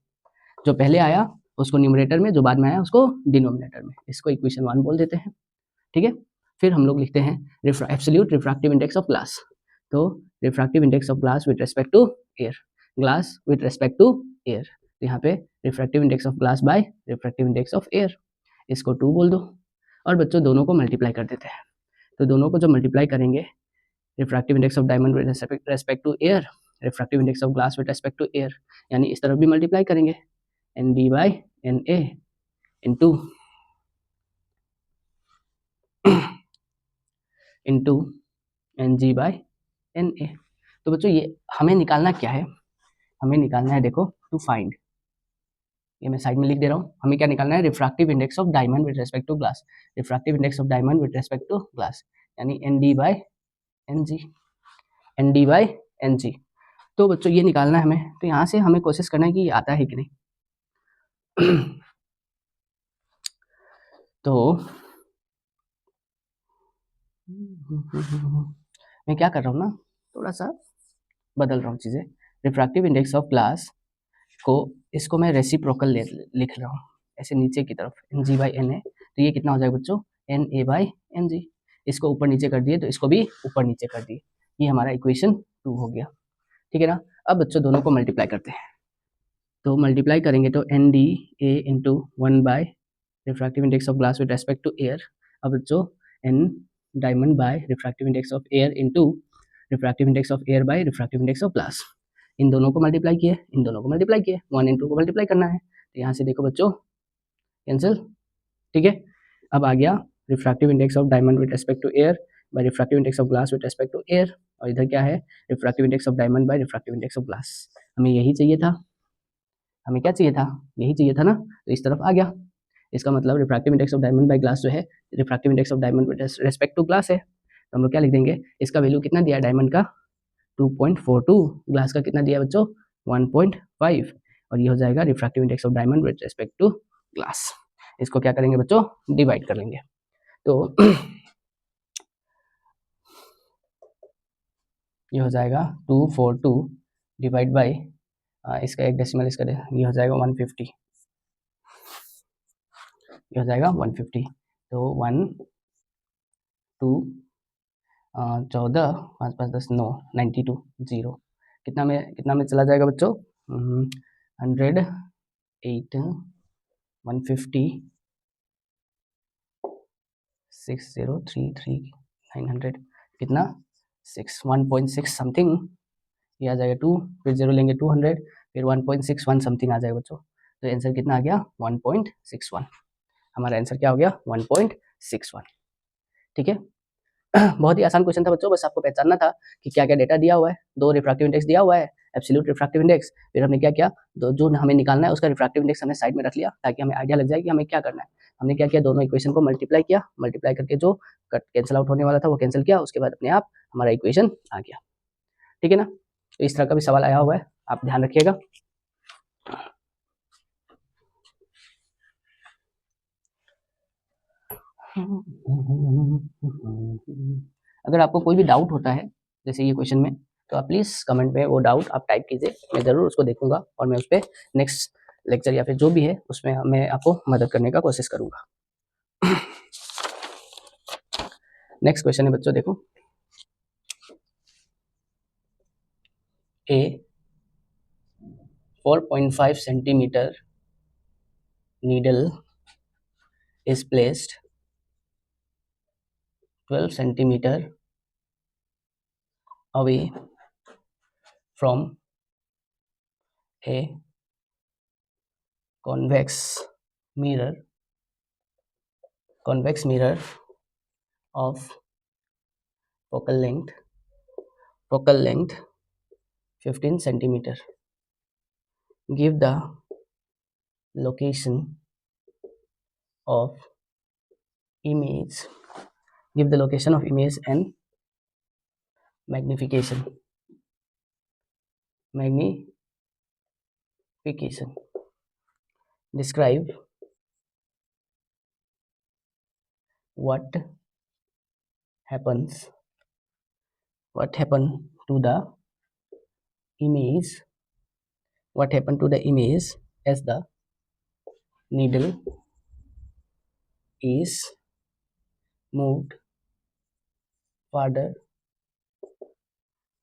S1: जो पहले आया उसको न्यूमरेटर में, जो बाद में आया उसको डिनोमिनेटर में। इसको इक्वेशन 1 बोल देते हैं। ठीक है, फिर हम लोग लिखते हैं absolute refractive index of glass. तो refractive index of glass with respect to air, glass with respect to air, तो यहाँ पे refractive index of glass by refractive index of air, इसको 2 बोल दो। और बच्चों दोनों को मल्टीप्लाई कर देते हैं, तो दोनों को जब मल्टीप्लाई करेंगे, refractive index of diamond with respect to air, refractive index of glass with respect to air, यानी इस तरफ भी मल्टीप्लाई करेंगे, ND by NA into NG by NA। तो बच्चों ये हमें निकालना क्या है, हमें निकालना है देखो टू फाइंड, ये मैं साइड में लिख दे रहा हूँ, हमें क्या निकालना है, refractive index of diamond with respect to glass, refractive index of diamond with respect to glass, यानी ND by NG, ND by NG। तो बच्चों ये निकालना है हमें, तो यहाँ से हमें कोशिश करना है कि ये आता है कि नहीं। तो मैं क्या कर रहा हूँ ना, थोड़ा सा बदल रहा हूँ चीज़ें। रिफ्रैक्टिव इंडेक्स ऑफ ग्लास को, इसको मैं रेसिप्रोकल लिख रहा हूँ ऐसे नीचे की तरफ, NG बाई NA। तो ये कितना हो जाएगा बच्चों, NA बाई NG। इसको ऊपर नीचे कर दिए तो इसको भी ऊपर नीचे कर दिए, ये हमारा इक्वेशन 2 हो गया। ठीक है ना, अब बच्चों दोनों को मल्टीप्लाई करते हैं, तो मल्टीप्लाई करेंगे तो NDA into 1 by refractive index of glass with respect to air. अब बच्चों N diamond by refractive index of air into refractive index of air by refractive index of glass. इन दोनों को मल्टीप्लाई किए, इन दोनों को मल्टीप्लाई किए, 1 and 2 को मल्टीप्लाई करना है, तो यहाँ से देखो बच्चों कैंसिल। ठीक है, अब आ गया refractive index of diamond with respect to air by refractive index of glass with respect to air, और इधर क्या है, refractive index of diamond by refractive index of glass. हमें यही चाहिए था, हमें क्या चाहिए था, यही चाहिए था ना, तो इस तरफ आ गया। इसका मतलब refractive index of diamond by glass जो है refractive index of diamond with respect to glass है, तो हम लोग क्या लिख देंगे, इसका वैल्यू कितना दिया है डायमंड का 2.42, ग्लास का कितना दिया है बच्चों 1.5, और ये हो जाएगा refractive index of diamond with respect to glass. इसको क्या करेंगे बच्चों, डिवाइड कर लेंगे। तो ये हो जाएगा 242 डिवाइड बाई इसका एक डेसिमल इसका ये हो जाएगा 150, ये हो जाएगा 150। तो 1 2 14 5 5 10 9 92 0 कितना में चला जाएगा बच्चों 100 8 150 6033 900 कितना 1.6 समथिंग, ये आ जाएगा 2, फिर 0 लेंगे 200, फिर 1.61 समथिंग आ जाएगा बच्चों। तो आंसर कितना आ गया 1.61, हमारा आंसर क्या हो गया 1.61। ठीक है। बहुत ही आसान क्वेश्चन था बच्चों, बस आपको पहचानना था कि क्या क्या डेटा दिया हुआ है। 2 रिफ्रैक्टिव इंडेक्स दिया हुआ है, एब्सोल्यूट रिफ्रैक्टिव इंडेक्स, फिर हमने क्या किया, जो हमें निकालना है उसका रिफ्रैक्टिव इंडेक्स हमने साइड में रख लिया ताकि हमें आइडिया लग जाए कि हमें क्या करना है। हमने क्या किया, दोनों इक्वेशन को मल्टीप्लाई किया, मल्टीप्लाई करके जो कैंसिल आउट होने वाला था वो कैंसिल किया, उसके बाद अपने आप हमारा इक्वेशन आ गया। ठीक है ना। तो इस तरह का भी सवाल आया हुआ है, आप ध्यान रखिएगा। अगर आपको कोई भी डाउट होता है जैसे ये क्वेश्चन में, तो आप प्लीज़ कमेंट में वो डाउट आप टाइप कीजिए, मैं ज़रूर उसको देखूंगा और मैं उस पर नेक्स्ट लेक्चर या फिर जो भी है उसमें मैं आपको मदद करने का कोशिश करूंगा। नेक्स्ट क्वेश्चन है बच्चों, देखो, ए 4.5 centimeter needle is placed 12 centimeter away from a convex mirror of focal length 15 centimeter. Give the location of image and magnification. Describe what happened to the image as the needle is moved farther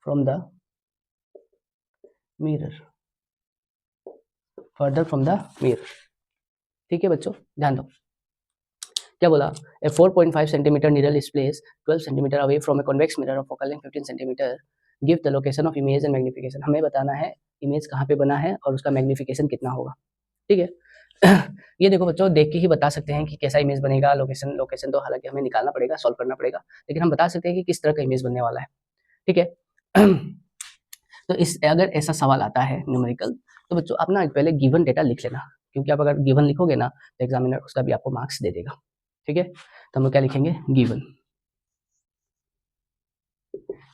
S1: from the mirror. ठीक है बच्चों, ध्यान दो, क्या बोला, ए 4.5 centimetre needle is place 12 centimetre away from a convex mirror of focal length 15 centimetre. Give the location of image and magnification. हमें बताना है इमेज कहाँ पे बना है और उसका मैग्निफिकेशन कितना होगा। ठीक है। ये देखो बच्चों, देख के ही बता सकते हैं कि कैसा इमेज बनेगा। लोकेशन तो हालांकि हमें निकालना पड़ेगा, सॉल्व करना पड़ेगा, लेकिन हम बता सकते हैं कि किस तरह का इमेज बनने वाला है। ठीक है। तो अगर ऐसा सवाल आता है न्यूमेरिकल, तो बच्चों आप ना पहले गिवन डेटा लिख लेना, क्योंकि आप अगर गिवन लिखोगे ना तो एग्जामिनर उसका भी आपको मार्क्स दे देगा। ठीक है। तो हम लोग क्या लिखेंगे, गिवन।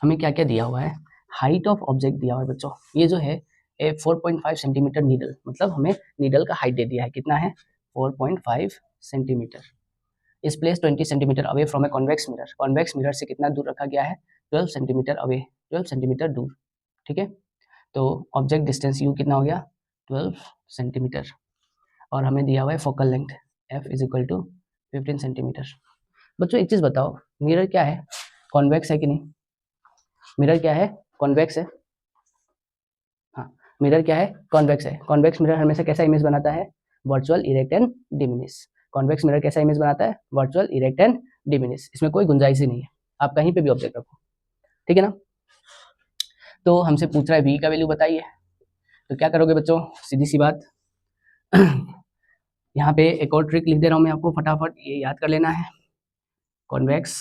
S1: हमें क्या क्या दिया हुआ है, हाइट ऑफ ऑब्जेक्ट दिया हुआ है बच्चों। ये जो है 4.5 सेंटीमीटर नीडल, मतलब हमें नीडल का हाइट दे दिया है, कितना है 4.5 सेंटीमीटर। इस place 20 centimetre away from a convex mirror. Convex mirror से कितना दूर रखा गया है, 12 सेंटीमीटर अवे, 12 सेंटीमीटर दूर। ठीक है। तो ऑब्जेक्ट डिस्टेंस यू कितना हो गया 12 सेंटीमीटर, और हमें दिया हुआ है focal length f is equal to 15 centimetre. बच्चों एक चीज़ बताओ, मिरर क्या है, कॉन्वेक्स है कि नहीं? मिरर क्या है, कॉन्वेक्स है। हाँ, मिरर क्या है, कॉन्वेक्स है। कॉन्वेक्स मिरर हमेशा कैसा इमेज बनाता है, virtual, erect and diminish. Convex mirror कैसा इमेज बनाता है, वर्चुअल, इरेक्ट एंड डिमिनिश। इसमें कोई गुंजाइश ही नहीं है, आप कहीं पे भी ऑब्जेक्ट रखो। ठीक है ना। तो हमसे पूछ रहा है v का वैल्यू बताइए, तो क्या करोगे बच्चों, सीधी सी बात, यहाँ पे एक और ट्रिक लिख दे रहा हूँ मैं आपको, फटाफट ये याद कर लेना है। कॉन्वेक्स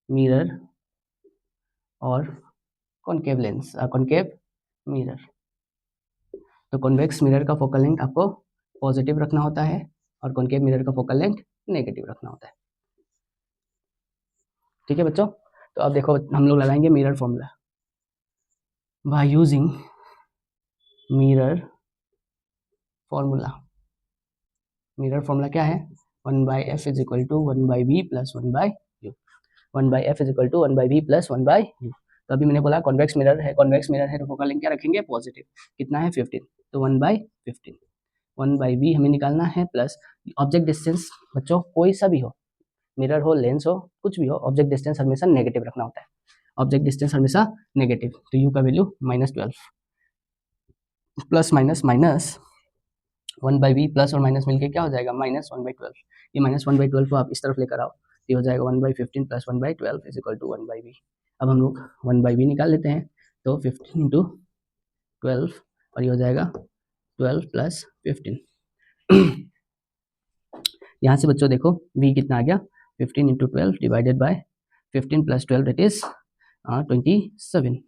S1: मिरर और कॉनकेव लेंस, कॉनकेव मिरर। तो कॉन्वेक्स मिरर का फोकल लेंथ आपको पॉजिटिव रखना होता है और कॉनकेव मिरर का फोकल लेंथ नेगेटिव रखना होता है। ठीक है बच्चों, तो अब देखो हम लोग लगाएंगे mirror formula. By using mirror formula, mirror formula क्या है, 1/f is equal to 1/b plus 1/u, 1/f is equal to 1/b plus 1/u। तो अभी मैंने बोला कॉन्वेक्स मिरर है, कॉन्वेक्स मिरर है तो फोकल लेंथ क्या रखेंगे, पॉजिटिव, कितना है 15, तो 1/15, 1/b हमें निकालना है, प्लस ऑब्जेक्ट डिस्टेंस बच्चों कोई सा भी हो, मिरर हो, लेंस हो, कुछ भी हो, ऑब्जेक्ट डिस्टेंस हमेशा नेगेटिव रखना होता है, ऑब्जेक्ट डिस्टेंस हमेशा नेगेटिव, तो u का value -12 plus minus 1/b plus और माइनस मिलके क्या हो जाएगा -1/12, ये -1/12 को आप इस तरफ लेकर आओ, ये हो जाएगा 1/15 plus 1/12 is equal to 1/b। अब हम लोग 1/b निकाल लेते हैं, तो 15 इंटू 12 और ये हो जाएगा 12 प्लस 15। यहाँ से बच्चों देखो v कितना आ गया, 15 into 12 divided by 15 plus 12 that is 27,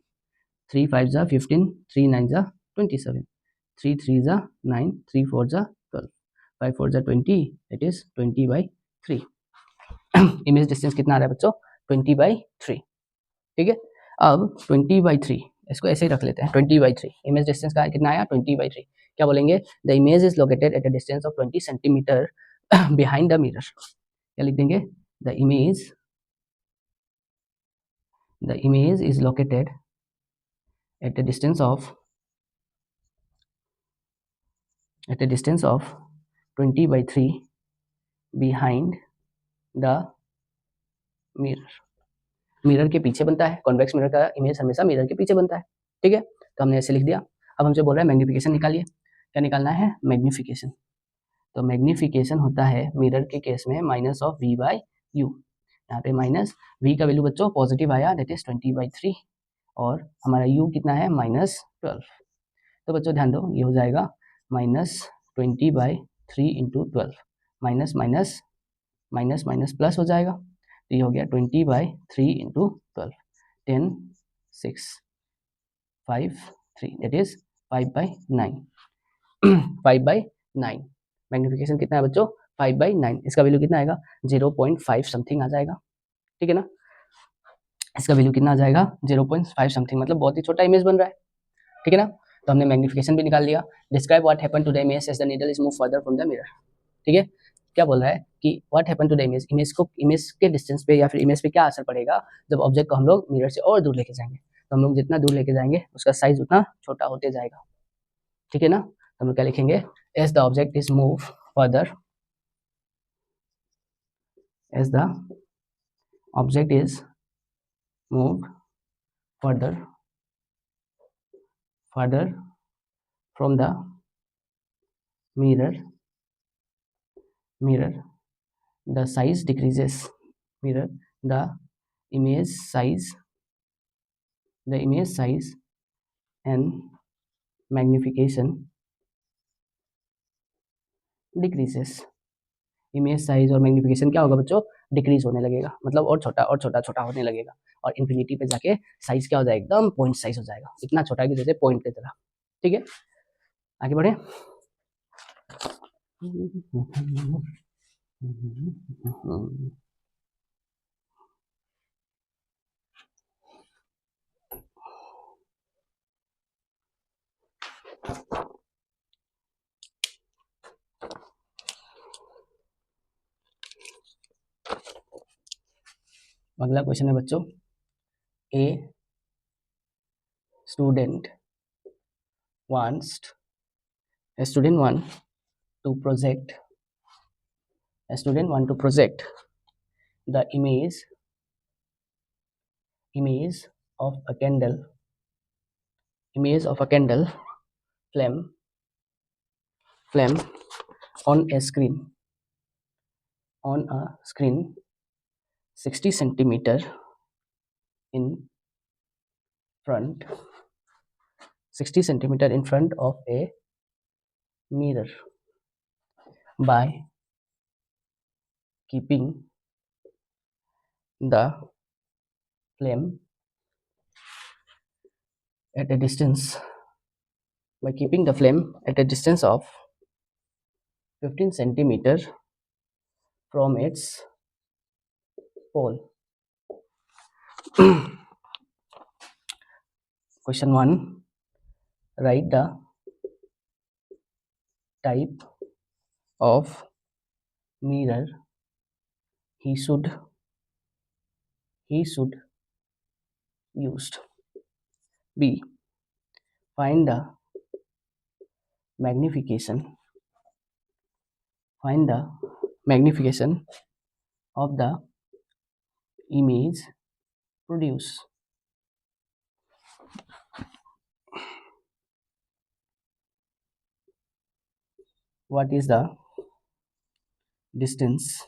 S1: 3 5 जा 15, 3 9 जा 27, 3 3 जा 9, 3 4 जा 12, 5 4 जा 20 दैट इज 20/3। इमेज डिस्टेंस कितना आ रहा है बच्चों, 20/3। ठीक है, अब 20/3 इसको ऐसे ही रख लेते हैं, 20/3 इमेज डिस्टेंस का कितना आया 20/3। क्या बोलेंगे, the image is located at a distance of 20 centimetre behind the mirror. क्या लिख देंगे, the image is located at a distance of 20/3 behind the mirror। Mirror के पीछे बनता है, कॉन्वेक्स मिरर का इमेज हमेशा मिरर के पीछे बनता है। ठीक है, तो हमने ऐसे लिख दिया। अब हमसे बोल रहा है मैग्निफिकेशन निकालिए, क्या निकालना है, मैग्निफिकेशन। तो मैग्निफिकेशन होता है मिरर के केस में -v/u, यहाँ पे -v का वैल्यू बच्चों पॉजिटिव आया दैट इज 20/3 और हमारा u कितना है -12। तो बच्चों ध्यान दो, ये हो जाएगा -20/3 into 12, minus minus minus minus plus हो जाएगा, तो ये हो गया 20/3 इंटू 12, 10 6 5 3 दैट इज 5/9। 5/9 मैग्निफिकेशन कितना है बच्चों 5/9, इसका वैल्यू कितना आएगा 0.5 समथिंग आ जाएगा। ठीक है ना, इसका वैल्यू कितना आ जाएगा 0.5 समथिंग, मतलब बहुत ही छोटा इमेज बन रहा है। ठीक है ना, तो हमने मैग्निफिकेशन भी निकाल लिया। Describe what happened to the image as the needle is move further from the mirror. ठीक है, क्या बोल रहा है कि what happened to the image, image के डिस्टेंस पे या फिर इमेज पे क्या असर पड़ेगा जब ऑब्जेक्ट को हम लोग मिरर से और दूर लेके जाएंगे। तो हम लोग जितना दूर लेके जाएंगे उसका साइज उतना छोटा होते जाएगा। ठीक है ना, तो हम लोग क्या लिखेंगे, as the object is move further, as the object is move further from the mirror, the size decreases, mirror, the image size and magnification decreases। Image size और मैग्निफिकेशन क्या होगा बच्चों, डिक्रीज होने लगेगा, मतलब और छोटा और छोटा छोटा होने लगेगा, और इन्फिनिटी पे जाके साइज क्या हो जाएगा, एकदम पॉइंट साइज हो जाएगा, इतना छोटा कि जैसे पॉइंट की तरह। ठीक है, आगे बढ़े। अगला क्वेश्चन है बच्चों, a student wants to project the image of a candle flame on a screen 60 centimeter in front of a mirror by keeping the flame at a distance of 15 centimeter from its pole। Question 1, right the type of mirror he should used. B, find the magnification of the image produced. What is the distance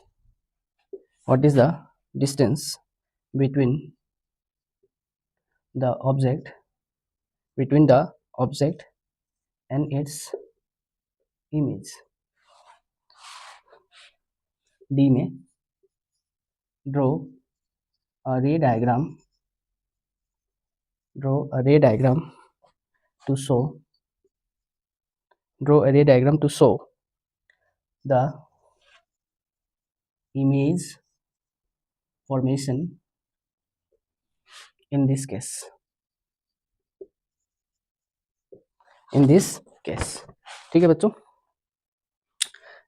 S1: between the object and its image? D में draw a ray diagram to show the image formation in this case. ठीक है बच्चों,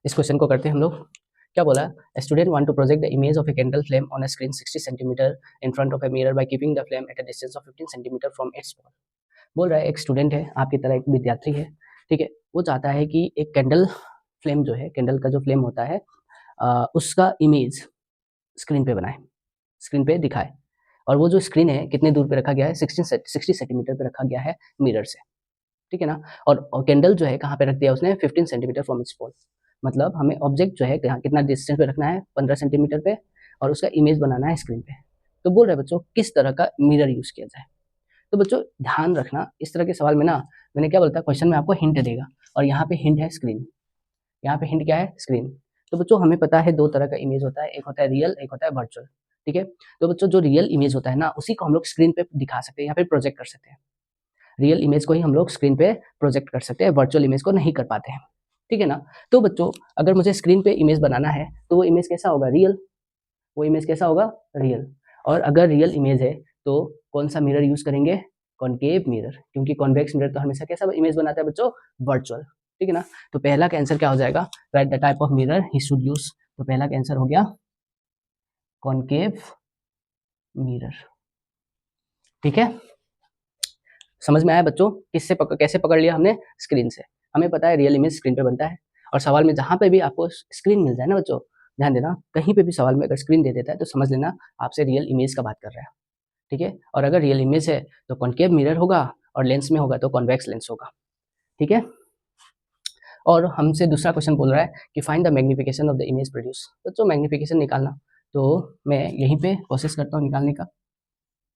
S1: इस question को करते हैं हम लोग। क्या बोला? Student want to project the image of a candle flame on a screen 60 centimeter in front of a mirror by keeping the flame at a distance of 15 centimeter from its point. बोल रहा है एक student है, आपकी तरह एक विद्यार्थी है, ठीक है, वो चाहता है कि एक कैंडल फ्लेम जो है, कैंडल का जो फ्लेम होता है उसका इमेज स्क्रीन पे बनाए, स्क्रीन पे दिखाए। और वो जो स्क्रीन है कितने दूर पे रखा गया है? 60 सेंटीमीटर पे रखा गया है मिरर से, ठीक है ना। और कैंडल जो है कहाँ पे रख दिया उसने? 15 सेंटीमीटर फ्रॉम इट्स पोल। मतलब हमें ऑब्जेक्ट जो है कितना डिस्टेंस पे रखना है? 15 सेंटीमीटर पे, और उसका इमेज बनाना है स्क्रीन पे। तो बोल रहे बच्चों किस तरह का मिरर यूज किया जाए। तो बच्चों ध्यान रखना, इस तरह के सवाल में ना मैंने क्या बोलता, क्वेश्चन में आपको हिंट देगा, और यहाँ पे हिंट है स्क्रीन। यहाँ पे हिंट क्या है? स्क्रीन। तो बच्चों हमें पता है दो तरह का इमेज होता है, एक होता है रियल, एक होता है वर्चुअल, ठीक है। तो बच्चों जो रियल इमेज होता है ना, उसी को हम लोग स्क्रीन पे दिखा सकते हैं, यहाँ पे प्रोजेक्ट कर सकते हैं। रियल इमेज को ही हम लोग स्क्रीन पे प्रोजेक्ट कर सकते हैं, वर्चुअल इमेज को नहीं कर पाते हैं, ठीक है ना। तो बच्चों अगर मुझे स्क्रीन पे इमेज बनाना है तो वो इमेज कैसा होगा? रियल। वो इमेज कैसा होगा? रियल। और अगर रियल इमेज है तो कौन सा मिरर यूज करेंगे? कॉनकेव मिरर, क्योंकि कॉन्वेक्स मिरर तो हमेशा कैसा इमेज बनाता है बच्चों? वर्चुअल, ठीक है ना। तो पहला का आंसर क्या हो जाएगा? Right the type of mirror he should use. तो पहला का आंसर हो गया कॉनकेव मिरर, ठीक है। समझ में आया बच्चों? कैसे पकड़ लिया हमने? स्क्रीन से। हमें पता है रियल इमेज स्क्रीन पे बनता है, और सवाल में जहां पे भी आपको स्क्रीन मिल जाए ना बच्चों, ध्यान देना, कहीं पे भी सवाल में अगर स्क्रीन दे देता है तो समझ लेना आपसे रियल इमेज का बात कर रहा है, ठीक है। और अगर रियल इमेज है तो कॉनकेव मिरर होगा, और लेंस में होगा तो कॉन्वेक्स लेंस होगा, ठीक है। और हमसे दूसरा क्वेश्चन बोल रहा है कि find the magnification of the image produce. बच्चों मैग्निफिकेशन निकालना, तो मैं यहीं पे कोशिश करता हूँ निकालने का।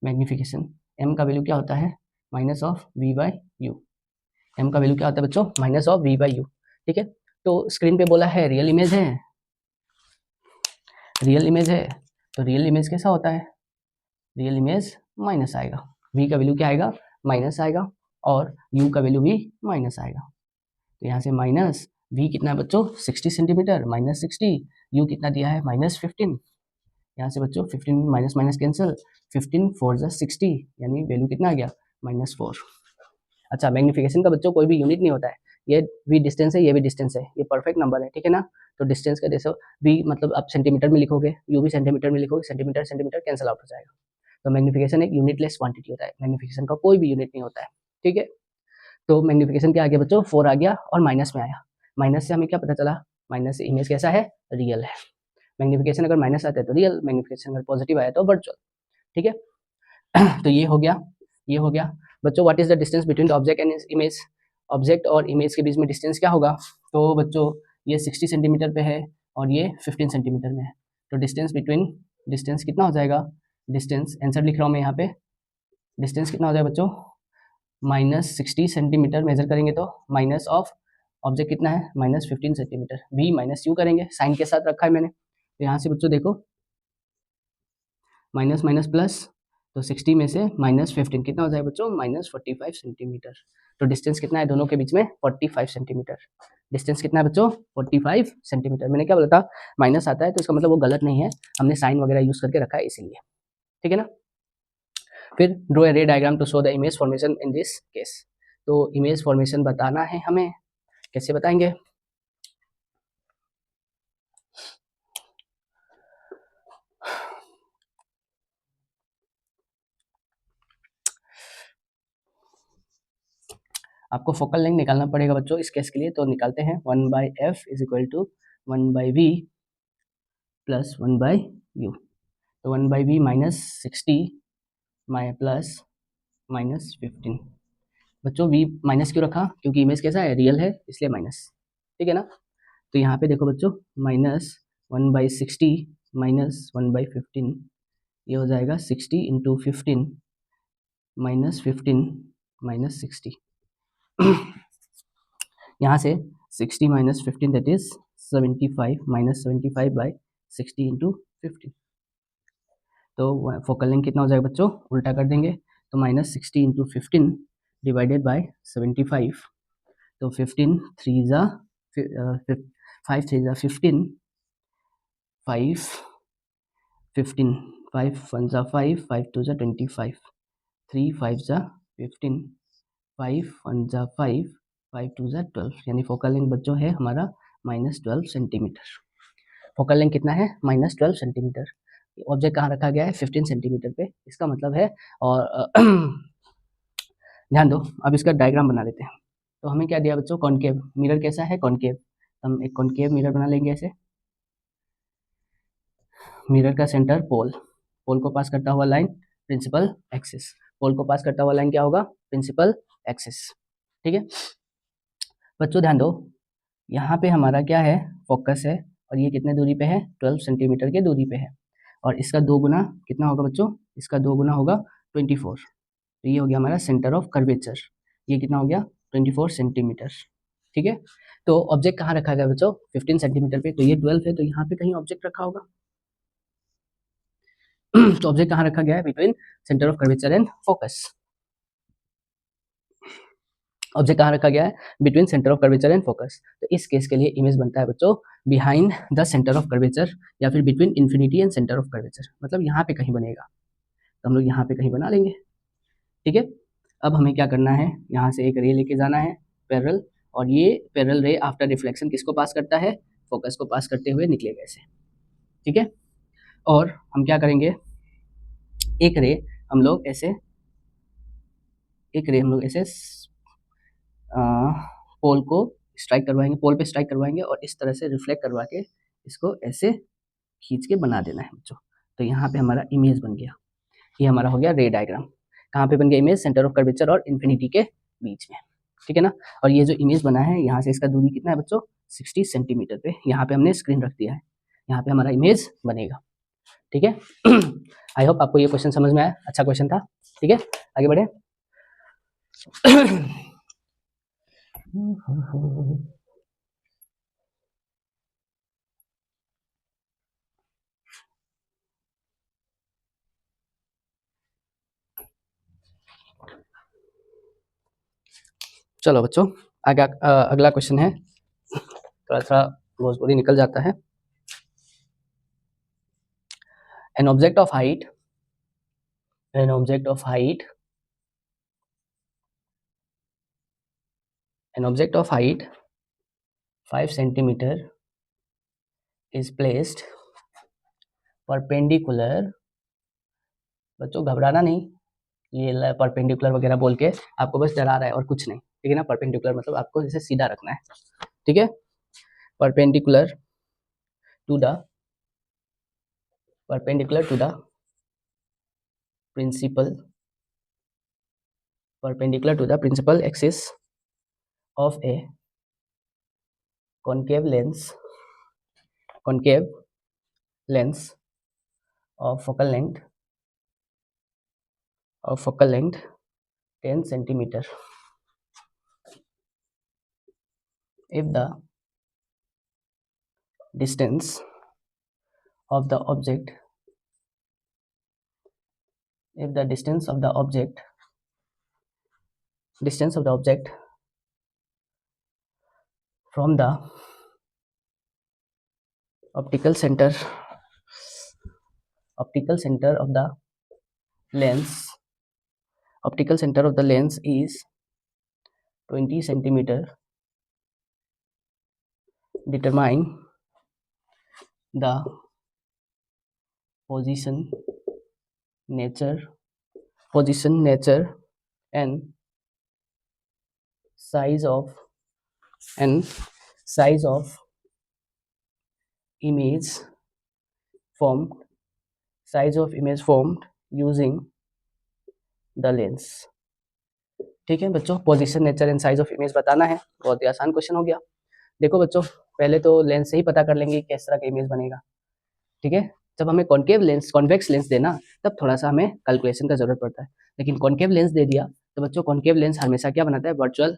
S1: मैग्निफिकेशन, एम का वैल्यू क्या होता है? Minus of v by u. M का वैल्यू क्या होता है बच्चों? Minus of v by u, ठीक है। तो स्क्रीन पे बोला है रियल इमेज है, तो रियल इमेज कैसा होता है? रियल इमेज माइनस आएगा, वी का वैल्यू क्या आएगा? माइनस आएगा, और यू का वैल्यू भी माइनस आएगा। तो यहाँ से माइनस वी कितना है बच्चों? 60 सेंटीमीटर, माइनस 60, यू कितना दिया है? माइनस 15। यहाँ से बच्चों 15 माइनस माइनस कैंसिल, 15 4 जा 60, यानी वैल्यू कितना आ गया? -4। अच्छा, मैग्निफिकेशन का बच्चों कोई भी यूनिट नहीं होता है, ये भी डिस्टेंस है, ये भी डिस्टेंस है, ये परफेक्ट नंबर है, ठीक है ना। तो डिस्टेंस का जैसे भी मतलब आप सेंटीमीटर में लिखोगे, यू भी सेंटीमीटर में लिखोगे, सेंटीमीटर सेंटीमीटर कैंसिल आउट हो जाएगा। तो मैग्निफिकेशन एक यूनिटलेस क्वांटिटी होता है, मैग्निफिकेशन का कोई भी यूनिट नहीं होता है, ठीक है। तो मैग्निफिकेशन क्या आ गया बच्चों? 4 आ गया, और माइनस में आया। माइनस से हमें क्या पता चला? माइनस से इमेज कैसा है? रियल है। मैग्निफिकेशन अगर माइनस आता है तो रियल, मैग्निफिकेशन अगर पॉजिटिव आया तो वर्चुअल, ठीक है। तो ये हो गया बच्चों। What is the distance between the object and image? Object और इमेज के बीच में डिस्टेंस क्या होगा? तो बच्चों ये 60 सेंटीमीटर पे है, और ये 15 सेंटीमीटर में है। तो डिस्टेंस कितना हो जाएगा? डिस्टेंस आंसर लिख रहा हूँ मैं यहाँ पे। डिस्टेंस कितना हो जाएगा बच्चों? -60 सेंटीमीटर मेजर करेंगे तो माइनस ऑफ ऑब्जेक्ट कितना है? -15 सेंटीमीटर। वी माइनस यू करेंगे, साइन के साथ रखा है मैंने। तो यहाँ से बच्चों देखो माइनस माइनस प्लस, तो 60 में से -15 कितना हो जाएगा बच्चों? -45 सेंटीमीटर। तो डिस्टेंस कितना है दोनों के बीच में? 45 सेंटीमीटर। डिस्टेंस कितना है बच्चों? 45 सेंटीमीटर। मैंने क्या बोला था? माइनस आता है तो इसका मतलब वो गलत नहीं है, हमने साइन वगैरह यूज करके रखा है इसीलिए, ठीक है ना। फिर draw a ray diagram to show the image formation in this case. तो इमेज फॉर्मेशन बताना है हमें, कैसे बताएंगे? आपको फोकल लेंथ निकालना पड़ेगा बच्चों इस केस के लिए, तो निकालते हैं 1/f is equal to 1/v plus 1/u। तो 1/v माइनस 60 प्लस माइनस 15। बच्चों v माइनस क्यों रखा? क्योंकि इमेज कैसा है, रियल है, इसलिए माइनस, ठीक है ना। तो यहाँ पे देखो बच्चों माइनस 1/60 माइनस 1/15, ये हो जाएगा 60 इंटू 15 माइनस 15 माइनस 60। यहाँ से 60 minus 15 that is 75 minus 75/60 into 15। तो फोकल लेंथ कितना हो जाएगा बच्चों, उल्टा कर देंगे, तो माइनस 60 इंटू 15 डिवाइडेड बाय 75। तो 15 3 ज़ा 5 3 ज़ा 15, 5 15, 5 1 ज़ा 5, 5 2 ज़ा 25, 3 5 ज़ा 15, 5 1 ज़ा 5, 5 2 ज़ा 12, यानी फोकल लेंथ बच्चों है हमारा माइनस 12 सेंटीमीटर। फोकल लेंथ कितना है, माइनस 12 सेंटीमीटर। ऑब्जेक्ट कहाँ रखा गया है, 15 सेंटीमीटर पे, इसका मतलब है। और ध्यान दो, अब इसका डायग्राम बना लेते हैं। तो हमें क्या दिया बच्चों, कॉनकेव मिरर कैसा है, कॉनकेव। हम एक कॉनकेव मिरर बना लेंगे ऐसे। मिरर का सेंटर पोल, पोल को पास करता हुआ लाइन प्रिंसिपल एक्सिस, पोल को पास करता हुआ लाइन क्या होगा, प्रिंसिपल एक्सिस, ठीक है। बच्चों ध्यान दो, यहाँ पे हमारा क्या है, फोकस है, और ये कितने दूरी पे है, 12 सेंटीमीटर के दूरी पे है, और इसका 2 गुना कितना होगा बच्चों, इसका 2 गुना होगा 24। तो ये हो गया हमारा सेंटर ऑफ कर्वेचर, ये कितना हो गया 24 सेंटीमीटर, ठीक है। तो ऑब्जेक्ट कहाँ रखा गया बच्चों, 15 सेंटीमीटर पे, तो ये 12 है, तो यहाँ पे कहीं ऑब्जेक्ट रखा होगा। तो ऑब्जेक्ट कहाँ रखा गया है, between centre of curvature and focus. Object कहाँ रखा गया है, between centre of curvature and focus. तो इस केस के लिए इमेज बनता है बच्चों behind the centre of curvature, या फिर between infinity and centre of curvature, मतलब यहाँ पे कहीं बनेगा, तो हम लोग यहाँ पे कहीं बना लेंगे, ठीक है। अब हमें क्या करना है, यहाँ से एक रे लेके जाना है पैरेलल, और ये पैरेलल रे आफ्टर रिफ्लेक्शन किसको पास करता है, फोकस को पास करते हुए निकलेगा ऐसे, ठीक है। और हम क्या करेंगे, एक रे हम लोग ऐसे, एक रे हम लोग ऐसे पोल को स्ट्राइक करवाएंगे, पोल पे स्ट्राइक करवाएंगे, और इस तरह से रिफ्लेक्ट करवा के इसको ऐसे खींच के बना देना है बच्चों। तो यहाँ पे हमारा इमेज बन गया, ये हमारा हो गया रे डायग्राम। कहाँ पे बन गया इमेज, सेंटर ऑफ कर्वेचर और इन्फिनिटी के बीच में, ठीक है ना। और ये जो इमेज बना है, यहाँ से इसका दूरी कितना है बच्चों, 60 सेंटीमीटर पे, यहाँ पे हमने स्क्रीन रख दिया है, यहाँ पे हमारा इमेज बनेगा, ठीक है। आई होप आपको ये क्वेश्चन समझ में आया, अच्छा क्वेश्चन था, ठीक है। आगे बढ़े। चलो बच्चों आगे अगला क्वेश्चन है, थोड़ा सा भोजपुरी निकल जाता है। An object of height, an object of height, an object of height 5 centimeter is placed perpendicular, बच्चों घबराना नहीं, ये परपेंडिकुलर वगैरह बोल के आपको बस डरा रहा है और कुछ नहीं, ठीक है ना। परपेंडिकुलर मतलब आपको जैसे सीधा रखना है, ठीक है। Perpendicular to the, perpendicular to the principal, perpendicular to the principal axis of a concave lens, concave lens of focal length, of focal length 10 centimeter, if the distance of the object, if the distance of the object, distance of the object from the optical center, optical center of the lens optical centre of the lens is 20 centimetre, determine the position, nature and size of image formed using the lens। ठीक है बच्चों, position, nature and size of image बताना है। बहुत ही आसान question हो गया। देखो बच्चों, पहले तो लेंस से ही पता कर लेंगे किस तरह का इमेज बनेगा। ठीक है, जब हमें कॉन्केव लेंस, कॉन्वेक्स लेंस देना, तब थोड़ा सा हमें कैलकुलेशन का जरूरत पड़ता है। लेकिन कॉन्केव लेंस दे दिया तो बच्चों, कॉन्केव लेंस हमेशा क्या बनाता है? Virtual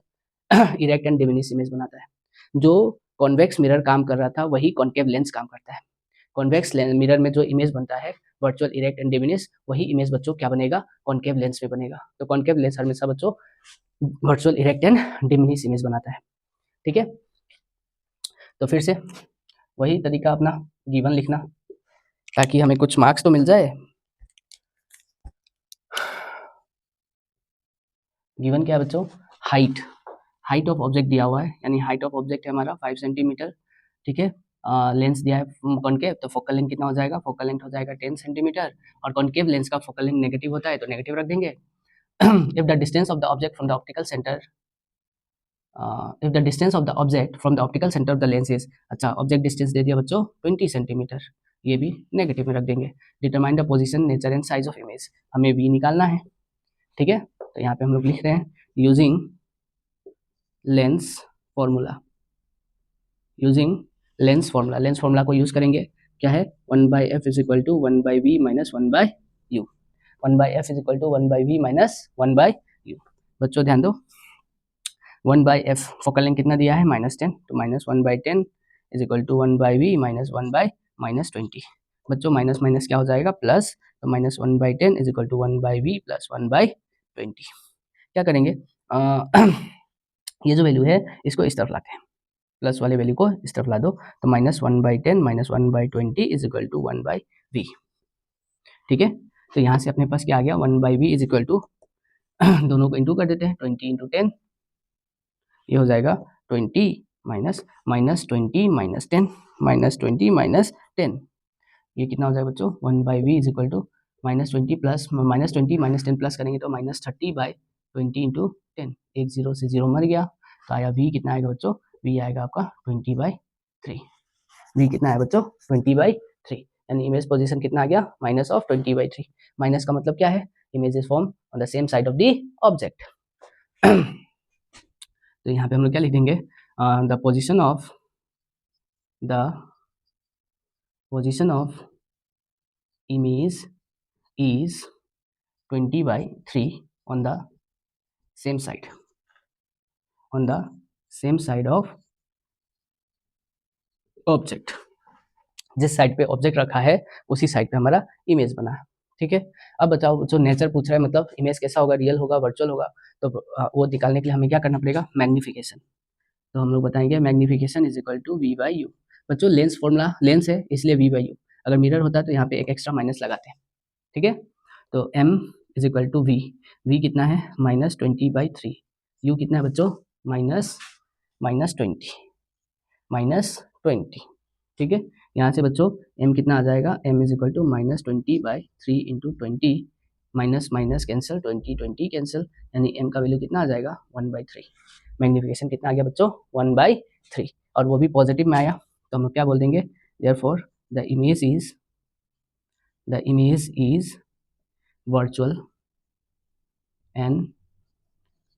S1: erect and diminish image बनाता है। जो कॉन्वेक्स मिरर काम कर रहा था वही कॉन्केव लेंस काम करता है। कॉन्वेक्स मिरर में जो इमेज बनता है वर्चुअल इरेक्ट एंड डिमिनिश, वही इमेज बच्चों क्या बनेगा? कॉन्केव लेंस में बनेगा। तो कॉन्केव लेंस हमेशा बच्चों virtual erect and diminish image बनाता है। ठीक है, तो फिर से वही तरीका अपना, गिवन लिखना, ताकि हमें कुछ मार्क्स तो मिल जाए। गिवन क्या है बच्चों? हाइट ऑफ ऑब्जेक्ट दिया हुआ है, यानी हाइट ऑफ ऑब्जेक्ट है हमारा 5 सेंटीमीटर। ठीक है, लेंस दिया है कॉन्केव, तो फोकल लेंथ कितना हो जाएगा? फोकल लेंथ हो जाएगा 10 सेंटीमीटर। और कॉन्केव लेंस का फोकल लेंथ नेगेटिव होता है तो नेगेटिव रख देंगे। If the distance of the object from the optical centre if the distance of the object from the optical centre of the lens is, अच्छा object distance दे दिया बच्चों 20 centimetre, ये भी नेगेटिव में रख देंगे। Determine the position, nature and size of image, हमें we निकालना है। ठीक है, तो यहाँ पे हम लोग लिख रहे हैं using lens formula. Lens formula को यूज करेंगे। क्या है? 1/f is equal to 1/v minus 1/u। 1/f is equal to 1/v minus 1/u। बच्चों ध्यान दो, 1/f फोकल लेंथ कितना दिया है? -10, तो -1/10 is equal to 1/v minus 1/-20। बच्चों माइनस माइनस क्या हो जाएगा? प्लस, तो -1/10 is equal to 1/v plus 1/20। क्या करेंगे? ये जो वैल्यू है इसको इस तरफ लाते हैं, प्लस वाले वैल्यू को इस तरफ ला दो, तो -1/10 minus 1/20 is equal to 1/v। ठीक है, तो यहाँ से अपने पास क्या आ गया? 1/v इज इक्वल टू दोनों को इंटू कर देते हैं, 20 × 10, ये हो जाएगा 20 माइनस -20 माइनस 10 -20 माइनस 10, ये कितना हो जाएगा बच्चों? 1/v is equal to -20 plus -20 minus 10 plus करेंगे तो -30/20 × 10, एक जीरो से जीरो मर गया, तो आया v कितना आएगा बच्चों? v आएगा आपका 20/3। v कितना है बच्चों? 20/3, यानी इमेज पोजीशन कितना आ गया? -20/3। माइनस का मतलब क्या है? Image is form on the same side of the object. तो यहाँ पे हम लोग क्या लिख देंगे? The position of image is 20/3 on the same side of object. जिस साइड पे ऑब्जेक्ट रखा है उसी साइड पे हमारा इमेज बना है। ठीक है, अब बताओ, जो नेचर पूछ रहा है मतलब इमेज कैसा होगा? रियल होगा, वर्चुअल होगा? तो वो निकालने के लिए हमें क्या करना पड़ेगा? मैग्निफिकेशन। तो हम लोग बताएंगे magnification is equal to v/u। बच्चों लेंस फॉर्मूला, लेंस है इसलिए v/u, अगर मिरर होता तो यहाँ पे एक एक्स्ट्रा माइनस लगाते हैं। ठीक है, तो m is equal to v कितना है? -20/3, u कितना है बच्चों? -20। ठीक है, यहाँ से बच्चों m कितना आ जाएगा? m is equal to -20/3 into 20, minus minus cancel, 20 cancel, यानी m का वैल्यू कितना आ जाएगा? 1/3। मैग्निफिकेशन कितना आ गया बच्चों? 1/3, और वो भी पॉजिटिव में आया, तो हम क्या बोल देंगे? Therefore the image is virtual and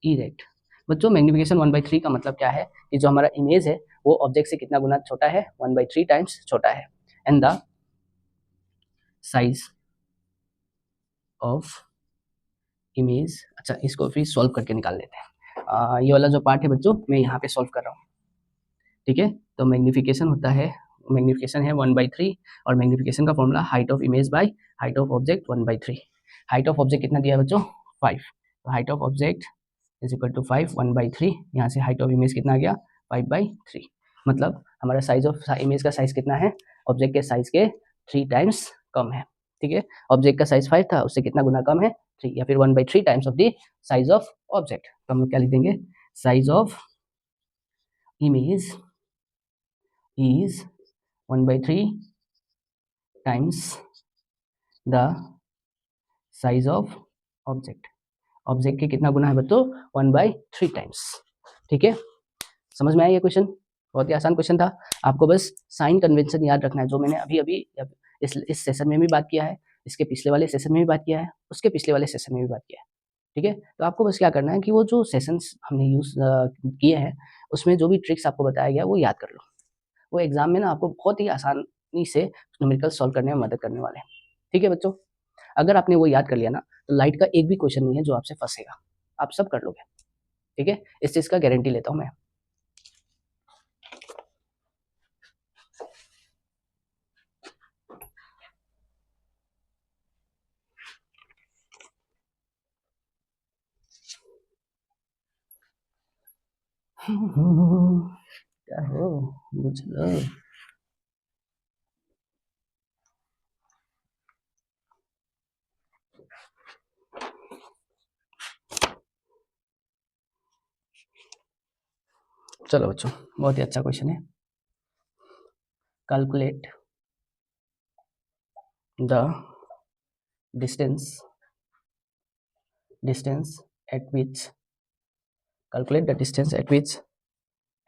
S1: erect. बच्चों मैग्निफिकेशन 1/3 का मतलब क्या है? कि जो हमारा इमेज है वो ऑब्जेक्ट से कितना गुना छोटा है? 1/3 टाइम्स छोटा है। And the size of image, अच्छा इसको फिर सॉल्व करके निकाल लेते हैं। ये वाला जो पार्ट है बच्चों मैं यहाँ पे सॉल्व कर रहा हूँ। ठीक है, तो मैग्निफिकेशन होता है, मैग्निफिकेशन है 1/3, और मैग्निफिकेशन का formula height of image by height of object 1/3। Height of object कितना दिया है बच्चों? 5, तो height of object is equal to 5, 1/3, यहाँ से हाइट ऑफ इमेज कितना आ गया? 5/3। मतलब हमारा साइज ऑफ इमेज का साइज कितना है? ऑब्जेक्ट के साइज के 3 टाइम्स कम है। ठीक है, ऑब्जेक्ट का साइज 5 था, उससे कितना गुना कम है 3, या फिर 1/3 times of the size of object. तो हम लोग क्या लिख देंगे, size of image is 1/3 times the size of object. Object के कितना गुना है बच्चों, 1/3 टाइम्स। ठीक है, समझ में आया ये क्वेश्चन? बहुत ही आसान क्वेश्चन था, आपको बस साइन कन्वेंशन याद रखना है, जो मैंने अभी अभी इस सेशन में भी बात किया है, इसके पिछले वाले सेशन में भी बात किया है, उसके पिछले वाले सेशन में भी बात किया है। ठीक है, तो आपको बस क्या करना है कि वो जो सेशंस हमने यूज किए हैं उसमें जो भी ट्रिक्स आपको बताया गया वो याद कर लो, वो एग्जाम में ना आपको बहुत ही आसानी से न्यूमेरिकल सॉल्व करने में मदद करने वाले हैं। ठीक है बच्चों, अगर आपने वो याद कर लिया ना तो लाइट का एक भी क्वेश्चन नहीं है जो आपसे फंसेगा, आप सब कर लोगे। ठीक है, इस चीज का गारंटी लेता हूं मैं। क्या हो बुझ लो। चलो बच्चों, बहुत ही अच्छा क्वेश्चन है। Calculate the distance at which calculate the distance at which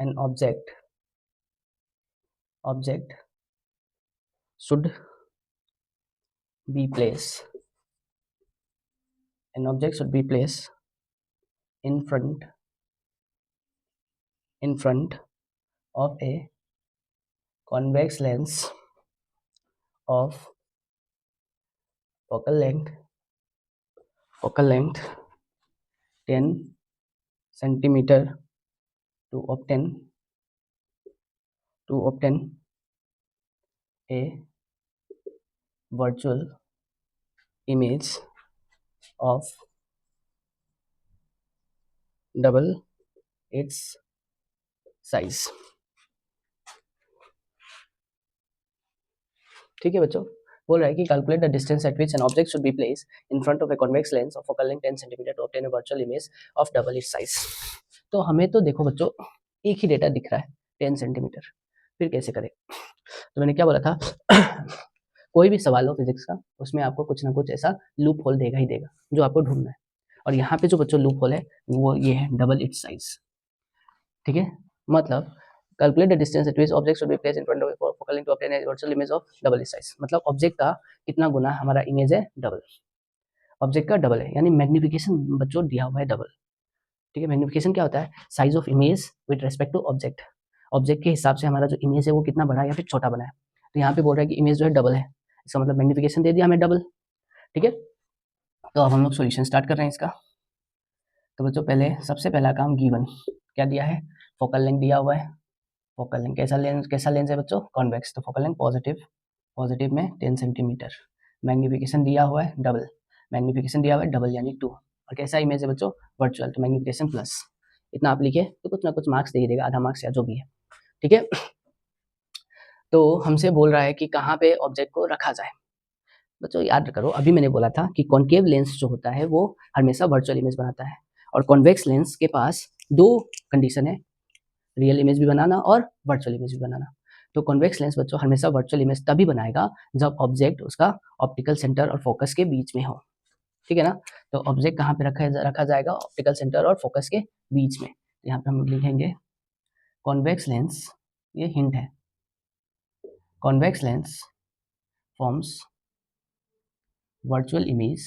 S1: an object should be placed, an object should be placed in front of a convex lens of focal length 10 centimeter to obtain a virtual image of double its size। ठीक है बच्चों, बोल रहा है कि calculate the distance at which an object should be place in front of a convex lens of focal length 10 centimeter to obtain a virtual image of double its size. तो हमें तो देखो बच्चों एक ही डेटा दिख रहा है 10 सेंटीमीटर, फिर कैसे करें? तो मैंने क्या बोला था कोई भी सवाल हो फिजिक्स का उसमें आपको कुछ ना कुछ ऐसा लूप होल देगा ही देगा जो आपको ढूंढना है, और यहाँ पे जो बच्चों लूप होल है वो ये है डबल इट्स साइज। ठीक है, मतलब calculate the distance at which object should be placed in front of focal length to obtain a virtual image of double its size. मतलब ऑब्जेक्ट का कितना गुना हमारा इमेज है, डबल। ऑब्जेक्ट का डबल है, यानी मैग्निफिकेशन बच्चों दिया हुआ है डबल। ठीक है, मैग्निफिकेशन क्या होता है, size of image with respect to object. Object के हिसाब से हमारा जो इमेज है वो कितना बड़ा है या फिर छोटा बना है। तो यहाँ पे बोल रहा है कि इमेज जो है डबल है, इसका मतलब मैग्निफिकेशन दे दिया हमें डबल। ठीक है, तो अब हम लोग सॉल्यूशन स्टार्ट कर रहे हैं इसका। तो बच्चों पहले सबसे पहला काम गिवन क्या दिया है, फोकल लेंथ दिया हुआ है। फोकल लेंथ कैसा लेंस है बच्चों, कॉन्वेक्स, तो फोकल लेंथ पॉजिटिव में 10 सेंटीमीटर। मैग्निफिकेशन दिया हुआ है डबल, मैग्निफिकेशन दिया हुआ है डबल यानी 2। और कैसा इमेज है बच्चों, वर्चुअल, तो मैग्निफिकेशन प्लस। इतना आप लिखे तो कुछ ना कुछ मार्क्स दे ही देगा, आधा मार्क्स या जो भी है। ठीक है, तो हमसे बोल रहा है कि कहाँ पे ऑब्जेक्ट को रखा जाए। बच्चों याद करो, अभी मैंने बोला था कि कॉन्केव लेंस जो होता है वो हमेशा वर्चुअल इमेज बनाता है, और कॉन्वेक्स लेंस के पास दो कंडीशन है, रियल इमेज भी बनाना और वर्चुअल इमेज भी बनाना। तो कॉन्वेक्स लेंस बच्चों हमेशा वर्चुअल इमेज तभी बनाएगा जब ऑब्जेक्ट उसका ऑप्टिकल सेंटर और फोकस के बीच में हो। ठीक है ना, तो ऑब्जेक्ट कहाँ पे रखा जाएगा, ऑप्टिकल सेंटर और फोकस के बीच में। यहाँ पे हम लिखेंगे कॉन्वेक्स लेंस, ये हिंट है, convex lens forms virtual image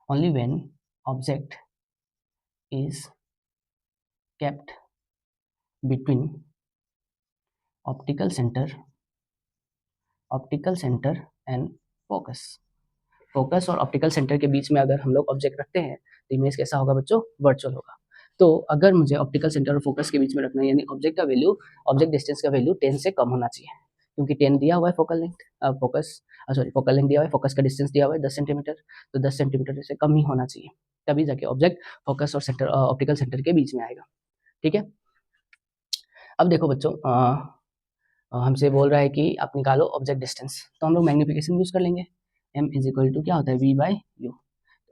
S1: only when object is kept between optical center and focus। Focus और ऑप्टिकल सेंटर के बीच में अगर हम लोग ऑब्जेक्ट रखते हैं तो इमेज कैसा होगा बच्चों, वर्चुअल होगा। तो अगर मुझे ऑप्टिकल सेंटर और फोकस के बीच में रखना है, यानी ऑब्जेक्ट का वैल्यू, ऑब्जेक्ट डिस्टेंस का वैल्यू 10 से कम होना चाहिए, क्योंकि 10 दिया हुआ है फोकल लेंथ, फोकल लेंथ दिया हुआ है, फोकस का डिस्टेंस दिया हुआ है 10 सेंटीमीटर, तो 10 सेंटीमीटर से कम ही होना चाहिए, तभी जाके ऑब्जेक्ट फोकस और सेंटर ऑप्टिकल सेंटर के बीच में आएगा। ठीक है, अब देखो बच्चों, हमसे बोल रहा है कि आप निकालो ऑब्जेक्ट डिस्टेंस, तो हम लोग मैग्नीफिकेशन यूज कर लेंगे। m इज इक्वल टू क्या होता है, v बाई यू।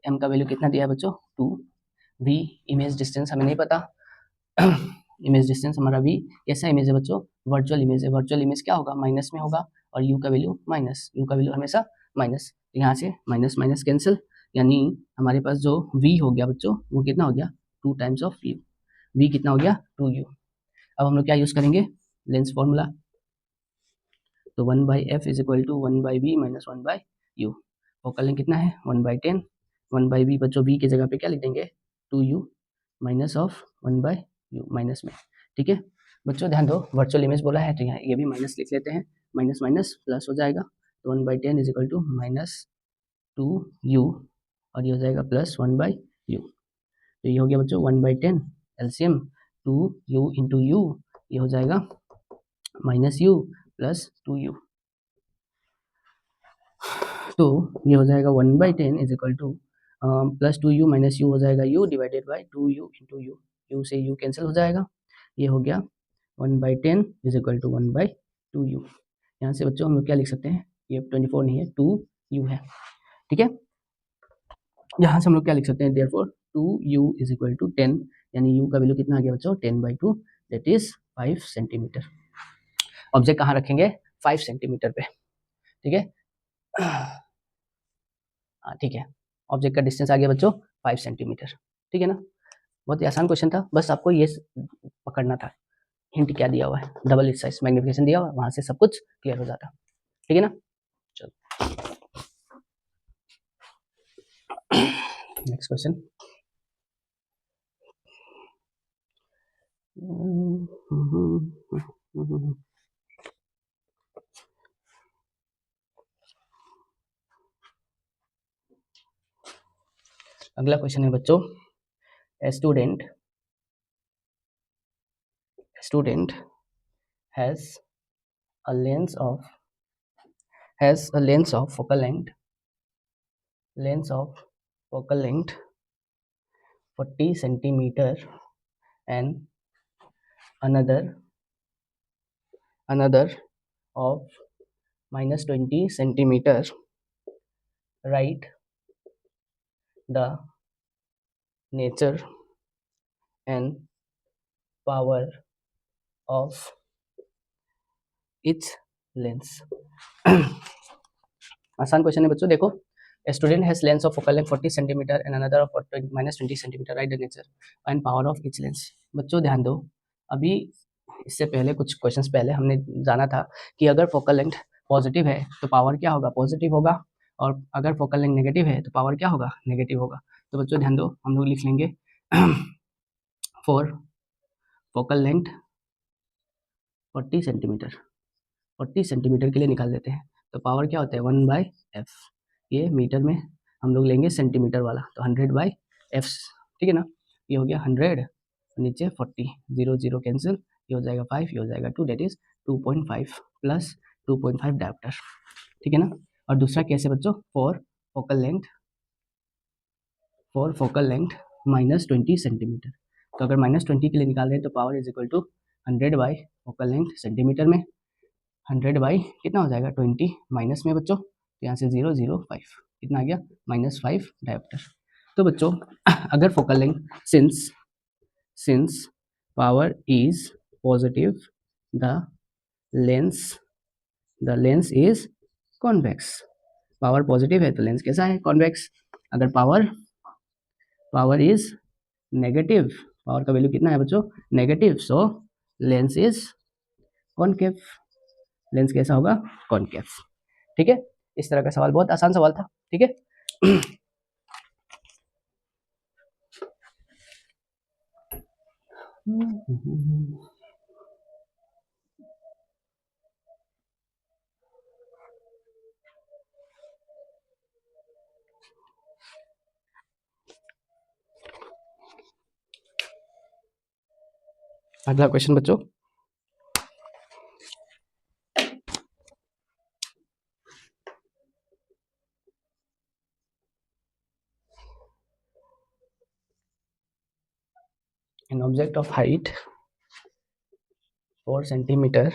S1: m का वैल्यू कितना दिया है बच्चों, 2। v इमेज डिस्टेंस हमें नहीं पता। इमेज डिस्टेंस हमारा v कैसा इमेज है बच्चों, वर्चुअल इमेज है। वर्चुअल इमेज क्या होगा, माइनस में होगा, और u का वैल्यू माइनस, u का वैल्यू हमेशा माइनस। यहाँ से माइनस माइनस कैंसिल, यानी हमारे पास जो v हो गया बच्चों, वो कितना हो गया, 2 टाइम्स ऑफ u। v कितना हो गया, 2u। अब हम लोग क्या यूज करेंगे, लेंस फॉर्मूला। तो 1/f is equal to 1/v minus 1/u। Focal length कितना है, 1/10। 1/v बच्चों, v की जगह पे क्या लिख देंगे, 2u minus of 1/u, minus में। ठीक है बच्चों, ध्यान दो, वर्चुअल इमेज बोला है तो यहाँ ये भी माइनस लिख लेते हैं, माइनस माइनस प्लस हो जाएगा। तो 1/10 is equal to minus 2u, और ये हो जाएगा प्लस 1/u। तो ये हो गया बच्चों 1/10, एलसीएम 2u इंटू यू, ये हो जाएगा माइनस u प्लस 2u। तो ये हो जाएगा 1/10 is equal two plus 2u minus u हो जाएगा u divided by 2u into you. You से u कैंसिल हो जाएगा, ये हो गया 1/10 इज इक्वल टू 1/2u। यहाँ से बच्चों हम लोग क्या लिख सकते हैं, ये 24 नहीं है, 2u है। ठीक है, यहाँ से हम लोग क्या लिख सकते हैं, therefore 2u is equal to 10, यानी u का वैल्यू कितना आ गया बच्चों, 10/2, दैट इज 5 सेंटीमीटर। ऑब्जेक्ट कहाँ रखेंगे, 5 सेंटीमीटर पे। ठीक है, हाँ ठीक है, ऑब्जेक्ट का डिस्टेंस आ गया बच्चों 5 सेंटीमीटर। ठीक है ना, बहुत ही आसान क्वेश्चन था, बस आपको ये पकड़ना था। हिंट क्या दिया हुआ है, डबल साइज मैग्निफिकेशन दिया हुआ है, वहां से सब कुछ क्लियर हो जाता। ठीक है ना, चलो नेक्स्ट क्वेश्चन। अगला क्वेश्चन है बच्चों, student has a length of focal length 40 centimeter, and another of minus 20 centimeter. Write the nature and power of each lens. आसान क्वेश्चन है बच्चों, देखो, student has lens of focal length 40 centimetre and another of minus 20 centimetre, right the nature and power of each lens. बच्चों ध्यान दो, अभी इससे पहले कुछ क्वेश्चंस पहले हमने जाना था कि अगर फोकल लेंथ पॉजिटिव है तो पावर क्या होगा, पॉजिटिव होगा, और अगर फोकल लेंथ नेगेटिव है तो पावर क्या होगा, नेगेटिव होगा। तो बच्चों ध्यान दो, हम लोग लिख लेंगे for focal length 40 centimetre, 40 centimetre के लिए निकाल देते हैं, तो पावर क्या होता है, 1/f। ये मीटर में हम लोग लेंगे सेंटीमीटर वाला, तो 100/f। ठीक है ना, ये हो गया 100, नीचे 40, 0 0 कैंसिल, ये हो जाएगा 5, ये हो जाएगा 2, डेट इज 2.5 प्लस 2.5 डायप्टर। ठीक है ना, और दूसरा कैसे बच्चों, for focal length minus 20 centimetre. तो अगर माइनस 20 के लिए निकाल रहे हैं तो power is equal to 100 focal length centimeter में, 100 कितना हो जाएगा 20 माइनस में बच्चों, तो यहाँ से 0 0 5, कितना आ गया -5 डायप्टर। तो बच्चों अगर focal length since power is positive, the lens is convex. Power positive है तो लेंस कैसा है, कॉन्वेक्स। अगर पावर इज नेगेटिव, पावर का वैल्यू कितना है बच्चों, negative, so lens is concave. Lens कैसा होगा, कॉनकेव। ठीक है, इस तरह का सवाल, बहुत आसान सवाल था। ठीक है, अगला क्वेश्चन बच्चों, an object of height 4 centimeter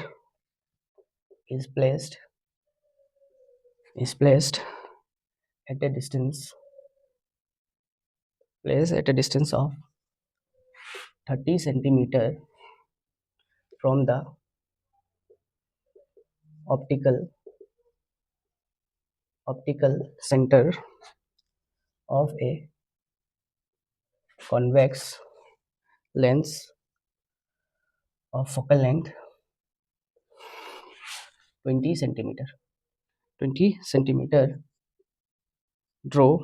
S1: is placed at a distance of 30 centimeter from the optical center of a convex lens of focal length 20 centimeter. Draw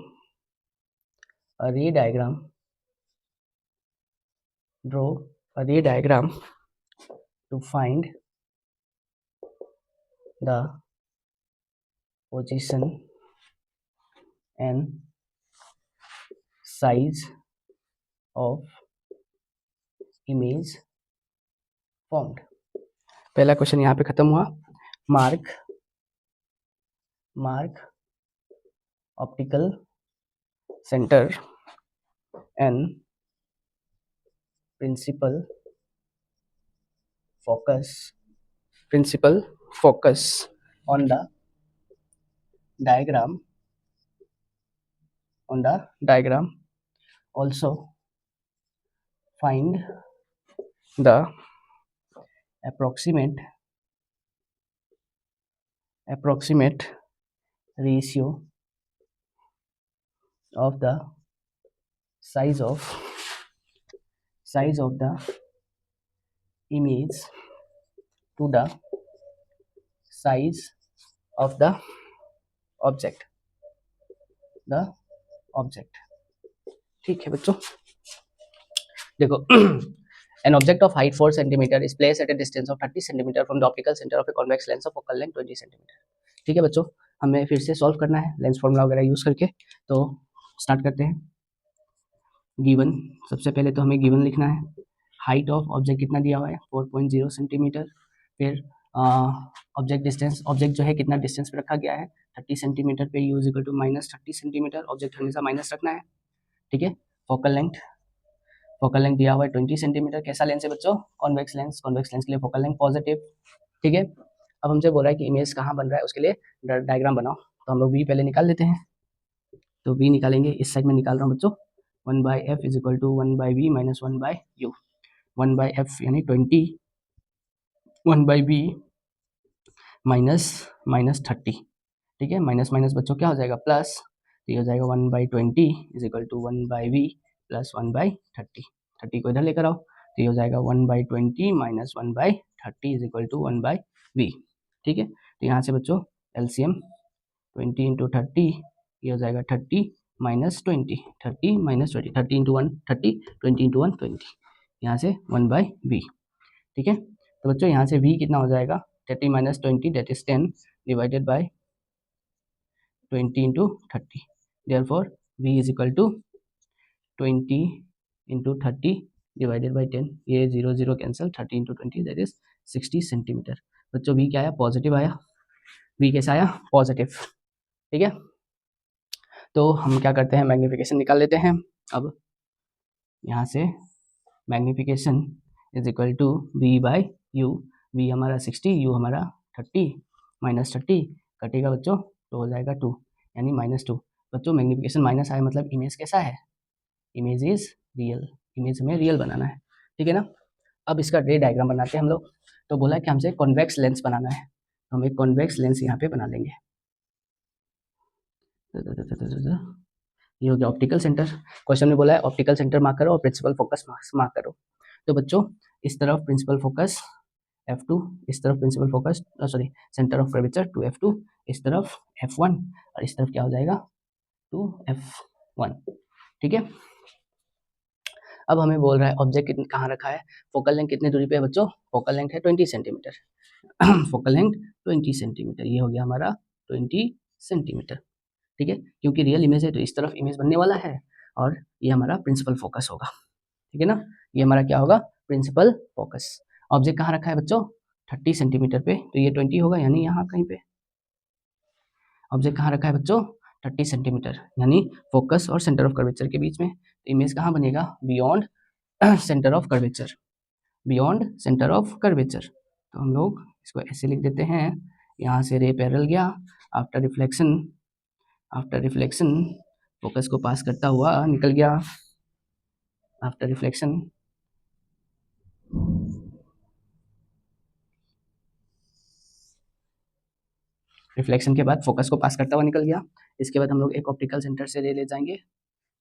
S1: a ray diagram to find the position and size of image formed. पहला question यहाँ पे खत्म हुआ. Mark optical centre and principal focus on the diagram. Also find the approximate ratio of the size of the image to the size of the object. ठीक है बच्चों, देखो an object of height 4 cm is placed at a distance of 30 cm from the optical center of a convex lens of focal length 20 cm. ठीक है बच्चों, हमें फिर से सॉल्व करना है लेंस फॉर्मूला वगैरह यूज करके. तो स्टार्ट करते हैं. गिवन, सबसे पहले तो हमें गिवन लिखना है. हाइट ऑफ ऑब्जेक्ट कितना दिया हुआ है 4.0 सेंटीमीटर. फिर ऑब्जेक्ट डिस्टेंस, ऑब्जेक्ट जो है कितना डिस्टेंस पे रखा गया है 30 सेंटीमीटर पे, U equal to -30 centimetre. Object हमेशा माइनस रखना है. ठीक है. फोकल लेंथ दिया हुआ है 20 सेंटीमीटर. कैसा लेंस है बच्चों? Convex lens. कॉन्वेक्स लेंस के लिए फोकल लेंथ पॉजिटिव. ठीक है. अब हमसे बोल रहा है कि इमेज कहाँ बन रहा है, उसके लिए डायग्राम बनाओ. तो हम लोग वी पहले निकाल लेते हैं. तो वी निकालेंगे, इस साइड में निकाल रहा हूँ बच्चों. 1/f is equal to 1/v minus 1/u. 1/f यानी 20, 1/v माइनस 30. ठीक है. माइनस माइनस बच्चों क्या हो जाएगा? प्लस. तो ये हो जाएगा 1/20 is equal to 1/v plus 1/30. 30 को इधर लेकर आओ. तो ये हो जाएगा 1/20 minus 1/30 is equal to 1/v. ठीक है. तो यहाँ से बच्चों एलसीएम 20 इंटू 30, ये हो जाएगा 30 माइनस 20, 30 माइनस 20, 30 इंटू 1 30, 20 इंटू 1 20. यहाँ से 1/v. ठीक है. तो बच्चों यहाँ से v कितना हो जाएगा? 30 minus 20 that is 10 divided by 20 into 30. Therefore v is equal to 20 into 30 divided by 10. ये 0 0 cancel. 30 into 20 that is 60 centimeter. बच्चों v क्या आया? पॉजिटिव आया. v कैसा आया? पॉजिटिव. ठीक है. तो हम क्या करते हैं, मैग्नीफिकेशन निकाल लेते हैं. अब यहाँ से magnification is equal to v by u. v हमारा 60, u हमारा 30, माइनस 30 कटेगा बच्चों तो हो जाएगा 2 यानी -2. बच्चों मैग्नीफिकेशन माइनस आया मतलब इमेज कैसा है? Image is real. इमेज हमें रियल बनाना है. ठीक है ना. अब इसका रे डायग्राम बनाते हैं हम लोग. तो बोला कि हमसे कॉन्वेक्स लेंस बनाना है, तो हम एक कॉन्वेक्स लेंस यहाँ पे बना लेंगे. ये हो गया ऑप्टिकल सेंटर. क्वेश्चन में बोला है ऑप्टिकल सेंटर मार्क करो और प्रिंसिपल फोकस मार्क करो. तो बच्चों इस तरफ प्रिंसिपल फोकस f2, इस तरफ principal focus centre of curvature 2f2, इस तरफ f1 और इस तरफ क्या हो जाएगा 2f1. ठीक है. अब हमें बोल रहा है ऑब्जेक्ट कहाँ रखा है, फोकल लेंथ कितनी दूरी पे है बच्चों? फोकल लेंथ है 20 सेंटीमीटर. Focal length 20 centimetre. ये हो गया हमारा 20 सेंटीमीटर. ठीक है. क्योंकि रियल इमेज है तो इस तरफ इमेज बनने वाला है और ये हमारा प्रिंसिपल फोकस होगा. ठीक है ना. ये हमारा क्या होगा? Principal focus. ऑब्जेक्ट कहाँ रखा है बच्चों? 30 सेंटीमीटर पे, तो ये 20 होगा यानी यहाँ कहीं पे. ऑब्जेक्ट कहाँ रखा है बच्चों? 30 सेंटीमीटर यानी फोकस और सेंटर ऑफ कर्वेचर के बीच में. तो इमेज कहाँ बनेगा? Beyond centre of curvature. Beyond centre of curvature. तो हम लोग इसको ऐसे लिख देते हैं, यहाँ से रे पैरेलल गया, आफ्टर रिफ्लेक्शन फोकस को पास करता हुआ निकल गया, आफ्टर रिफ्लेक्शन के बाद फोकस को पास करता हुआ निकल गया। इसके बाद हम लोग एक ऑप्टिकल सेंटर से रे ले जाएंगे,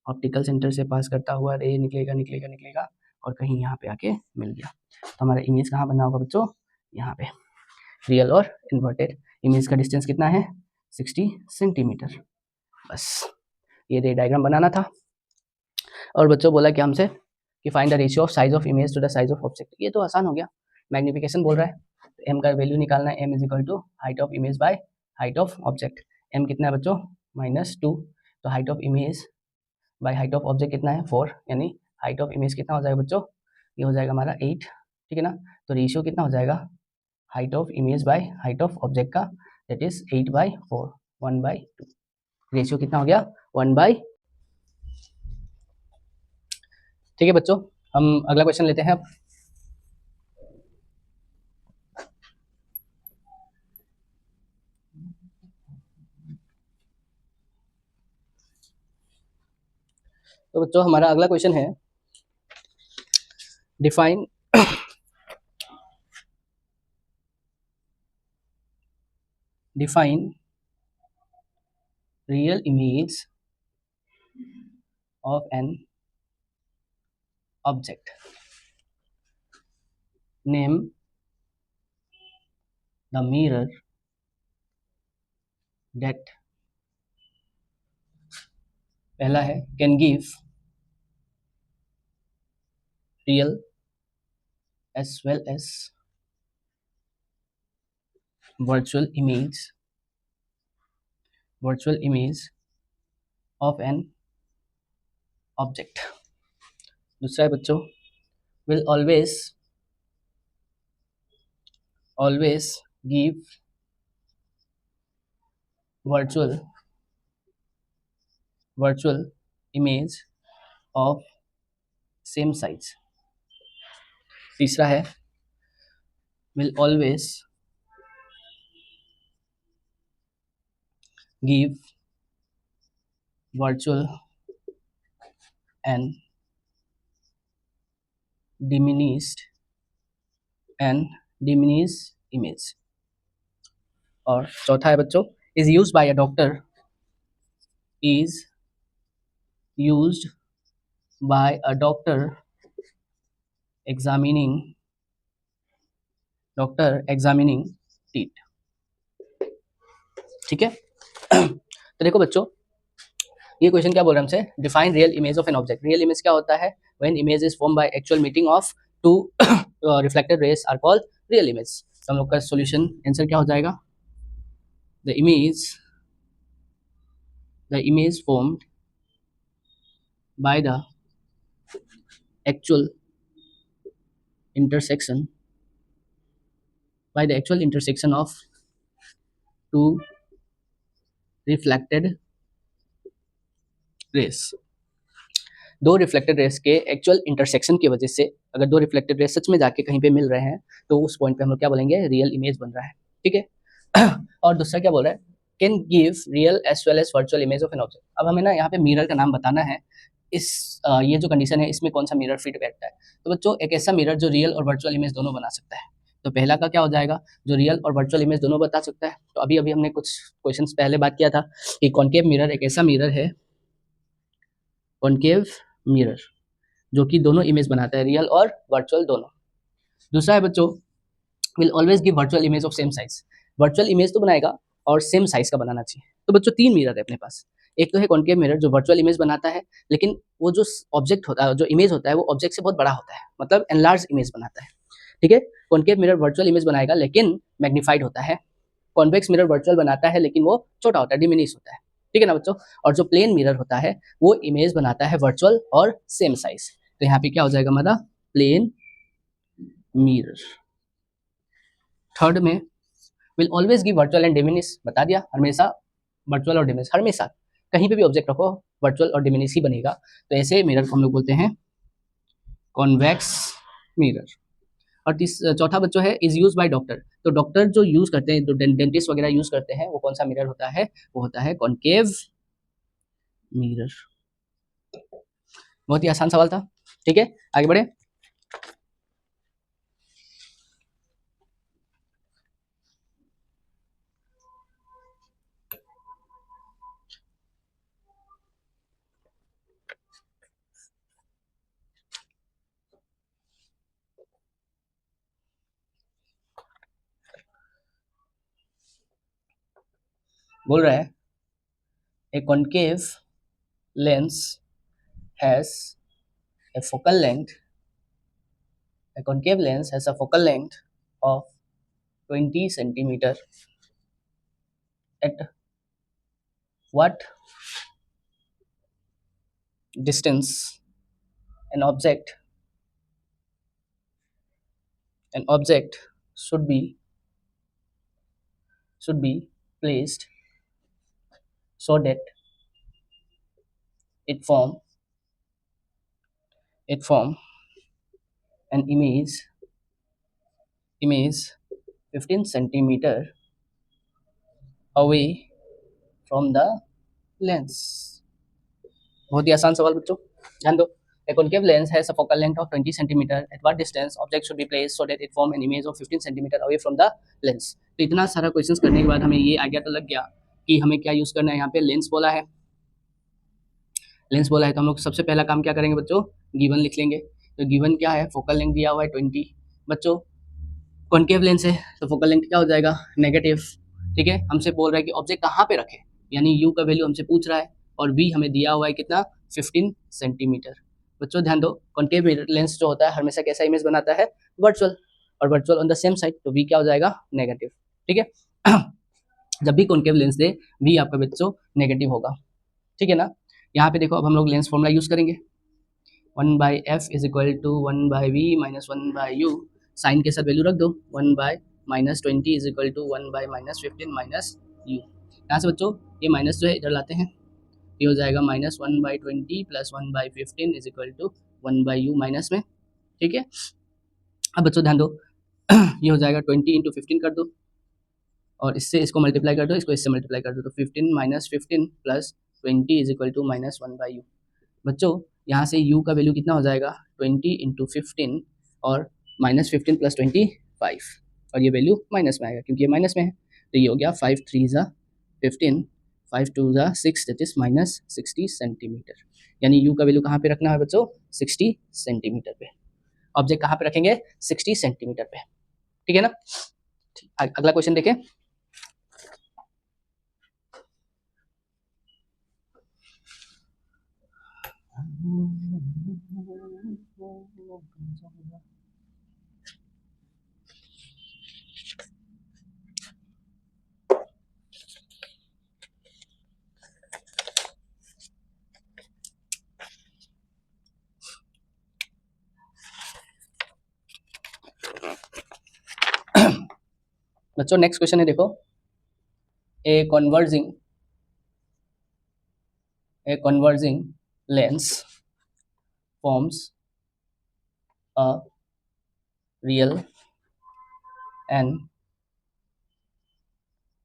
S1: ऑप्टिकल सेंटर से पास करता हुआ रे निकलेगा और कहीं यहाँ पे आके मिल गया। तो हमारा इमेज कहाँ बना होगा बच्चों, यहाँ पे। रियल और इन्वर्टेड इमेज का डिस्टेंस कितना है, 60 सेंटीमीटर। बस ये रे डायग्राम बनाना था। और बच्चों बोला कि हमसे कि find the ratio of size of image to the size of object. ये तो आसान हो गया, मैग्निफिकेशन बोल रहा है, तो एम का वैल्यू निकालना है, m is equal to height of image by height of object. M कितना है बच्चों, -2, तो height of image by height of object कितना है, 4, यानी हाइट ऑफ इमेज कितना हो जाएगा बच्चों, ये हो जाएगा हमारा 8, ठीक है ना। तो रेशियो कितना हो जाएगा, height of image by height of object का, दैट इज 8/4, 1/2। रेशियो कितना हो गया, 1/। ठीक है बच्चों, हम अगला क्वेश्चन लेते हैं अब। तो बच्चों हमारा अगला क्वेश्चन है, define real image of an object, name the mirror that, पहला है can give real as well as virtual image of an object। दूसरा है बच्चों, will always give virtual image of same size। तीसरा है will always give virtual and diminished image। और चौथा है बच्चों, is used by a doctor examining teeth। ठीक है। तो देखो बच्चों, ये क्वेश्चन क्या बोल रहा है हमसे, define real image of an object. Real image क्या होता है, when image is form by actual meeting of two reflected rays are called real image. तो हम लोग का सॉल्यूशन आंसर क्या हो जाएगा, the image formed by the actual intersection of two reflected rays। दो रिफ्लेक्टेड रेस के एक्चुअल इंटरसेक्शन की वजह से, अगर दो रिफ्लेक्टेड रेस सच में जाके कहीं पे मिल रहे हैं, तो उस पॉइंट पे हम लोग क्या बोलेंगे, रियल इमेज बन रहा है। ठीक है। और दूसरा क्या बोल रहा है, can give real as well as virtual image of an object. अब हमें ना यहाँ पे मिरर का नाम बताना है, ये जो कंडीशन है इसमें कौन सा मिरर फिट बैठता है। तो बच्चों एक ऐसा मिरर जो रियल और वर्चुअल इमेज दोनों बना सकता है। तो पहला का क्या हो जाएगा, जो रियल और वर्चुअल इमेज दोनों बता सकता है। तो अभी हमने कुछ क्वेश्चंस पहले बात किया था कि कॉनकेव मिरर एक ऐसा मिरर है, कॉनकेव मिरर जो कि दोनों इमेज बनाता है, रियल और वर्चुअल दोनों। दूसरा है बच्चों, will always give virtual image of same size. Virtual image तो बनाएगा और सेम साइज का बनाना चाहिए। तो बच्चों तीन मिरर है अपने पास, एक तो है कॉनकेव मिरर जो वर्चुअल इमेज बनाता है, लेकिन वो जो ऑब्जेक्ट होता है, जो इमेज होता है, वो ऑब्जेक्ट से बहुत बड़ा होता है, मतलब एनलार्ज इमेज बनाता है। ठीक है, कॉनकेव मिरर वर्चुअल इमेज बनाएगा लेकिन मैग्नीफाइड होता है। कॉन्वेक्स मिरर वर्चुअल बनाता है लेकिन वो छोटा होता है, डिमिनिश होता है। ठीक है ना बच्चों। और जो प्लेन मिरर होता है वो इमेज बनाता है वर्चुअल और सेम साइज। तो यहाँ पे क्या हो जाएगा हमारा, प्लेन मिरर। थर्ड में will always give virtual and diminish, बता दिया, हमेशा वर्चुअल और डिमिनिश, हमेशा कहीं पे भी ऑब्जेक्ट रखो वर्चुअल और डिमिनिश ही बनेगा। तो ऐसे मिरर को हम लोग बोलते हैं कॉन्वेक्स मिरर। और चौथा बच्चों है इज यूज बाय डॉक्टर। तो डॉक्टर जो यूज करते हैं, जो डेंटिस्ट वगैरह यूज करते हैं, वो कौन सा मिरर होता है? वो होता है कॉनकेव मिरर। बहुत ही आसान सवाल था। ठीक है, आगे बढ़े। बोल रहा है ए concave lens has a focal length a concave lens has a focal length of 20 centimeter at what distance an object an object should be placed so that it form an image 15 centimeter away from the lens। बहुत ही आसान सवाल बच्चों, ध्यान दो। A concave lens has a focal length of 20 centimeter. At what distance object should be placed so that it form an image of 15 centimeter away from the lens? तो इतना सारा questions करने के बाद हमें ये आइडिया तो लग गया कि हमें क्या यूज करना है। यहाँ पे लेंस बोला है, लेंस बोला है तो हम लोग सबसे पहला काम क्या करेंगे बच्चों? गिवन लिख लेंगे। तो गिवन क्या है? फोकल लेंथ दिया हुआ है 20। बच्चों कॉनकेव लेंस है तो फोकल लेंथ क्या हो जाएगा? नेगेटिव। ठीक है, हमसे बोल रहा है कि ऑब्जेक्ट कहाँ पे रखे, यानी यू का वैल्यू हमसे पूछ रहा है, और वी हमें दिया हुआ है कितना? 15 सेंटीमीटर। बच्चों ध्यान दो, कॉनकेव लेंस जो होता है हमेशा कैसा इमेज बनाता है? वर्चुअल, और virtual on the same side, तो वी क्या हो जाएगा? नेगेटिव। ठीक है जब भी कॉनकेव लेंस दे, वी आपका बच्चों नेगेटिव होगा। ठीक है ना। यहाँ पे देखो, अब हम लोग लेंस फॉर्मूला यूज करेंगे। 1/f is equal to 1/v minus 1/u। Sign के साथ वैल्यू रख दो। 1/-20 is equal to 1/-15 minus u। यहाँ से बच्चों ये माइनस जो है इधर लाते हैं, ये हो जाएगा -1/20 plus 1/15 is equal to 1/u minus में। ठीक है, अब बच्चों ध्यान दो ये हो जाएगा 20 इंटू 15 कर दो, और इससे इसको मल्टीप्लाई कर दो, इसको इससे मल्टीप्लाई कर दो, तो 15 minus 15 plus 20 is equal to -1/u। बच्चों यहाँ से u का वैल्यू कितना हो जाएगा? 20 इंटू 15 और -15 प्लस 25, और ये वैल्यू माइनस में आएगा क्योंकि ये माइनस में है। तो ये हो गया 5 3 ज़ा 15, 5 2 ज़ा 6, दैट इज -60 सेंटीमीटर। यानी u का वैल्यू कहाँ पे रखना है बच्चों? 60 सेंटीमीटर पे। ऑब्जेक्ट कहाँ पे रखेंगे? 60 सेंटीमीटर पे। ठीक है ना। अगला क्वेश्चन देखें। बच्चों नेक्स्ट क्वेश्चन है, देखो। ए converging lens forms a real and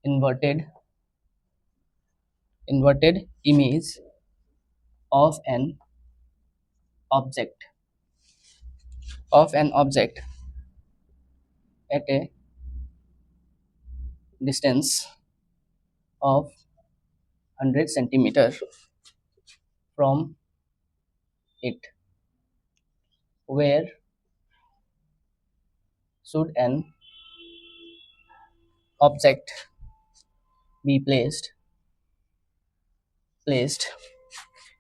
S1: inverted image of an object at a distance of 100 centimeter from it. Where should an object be placed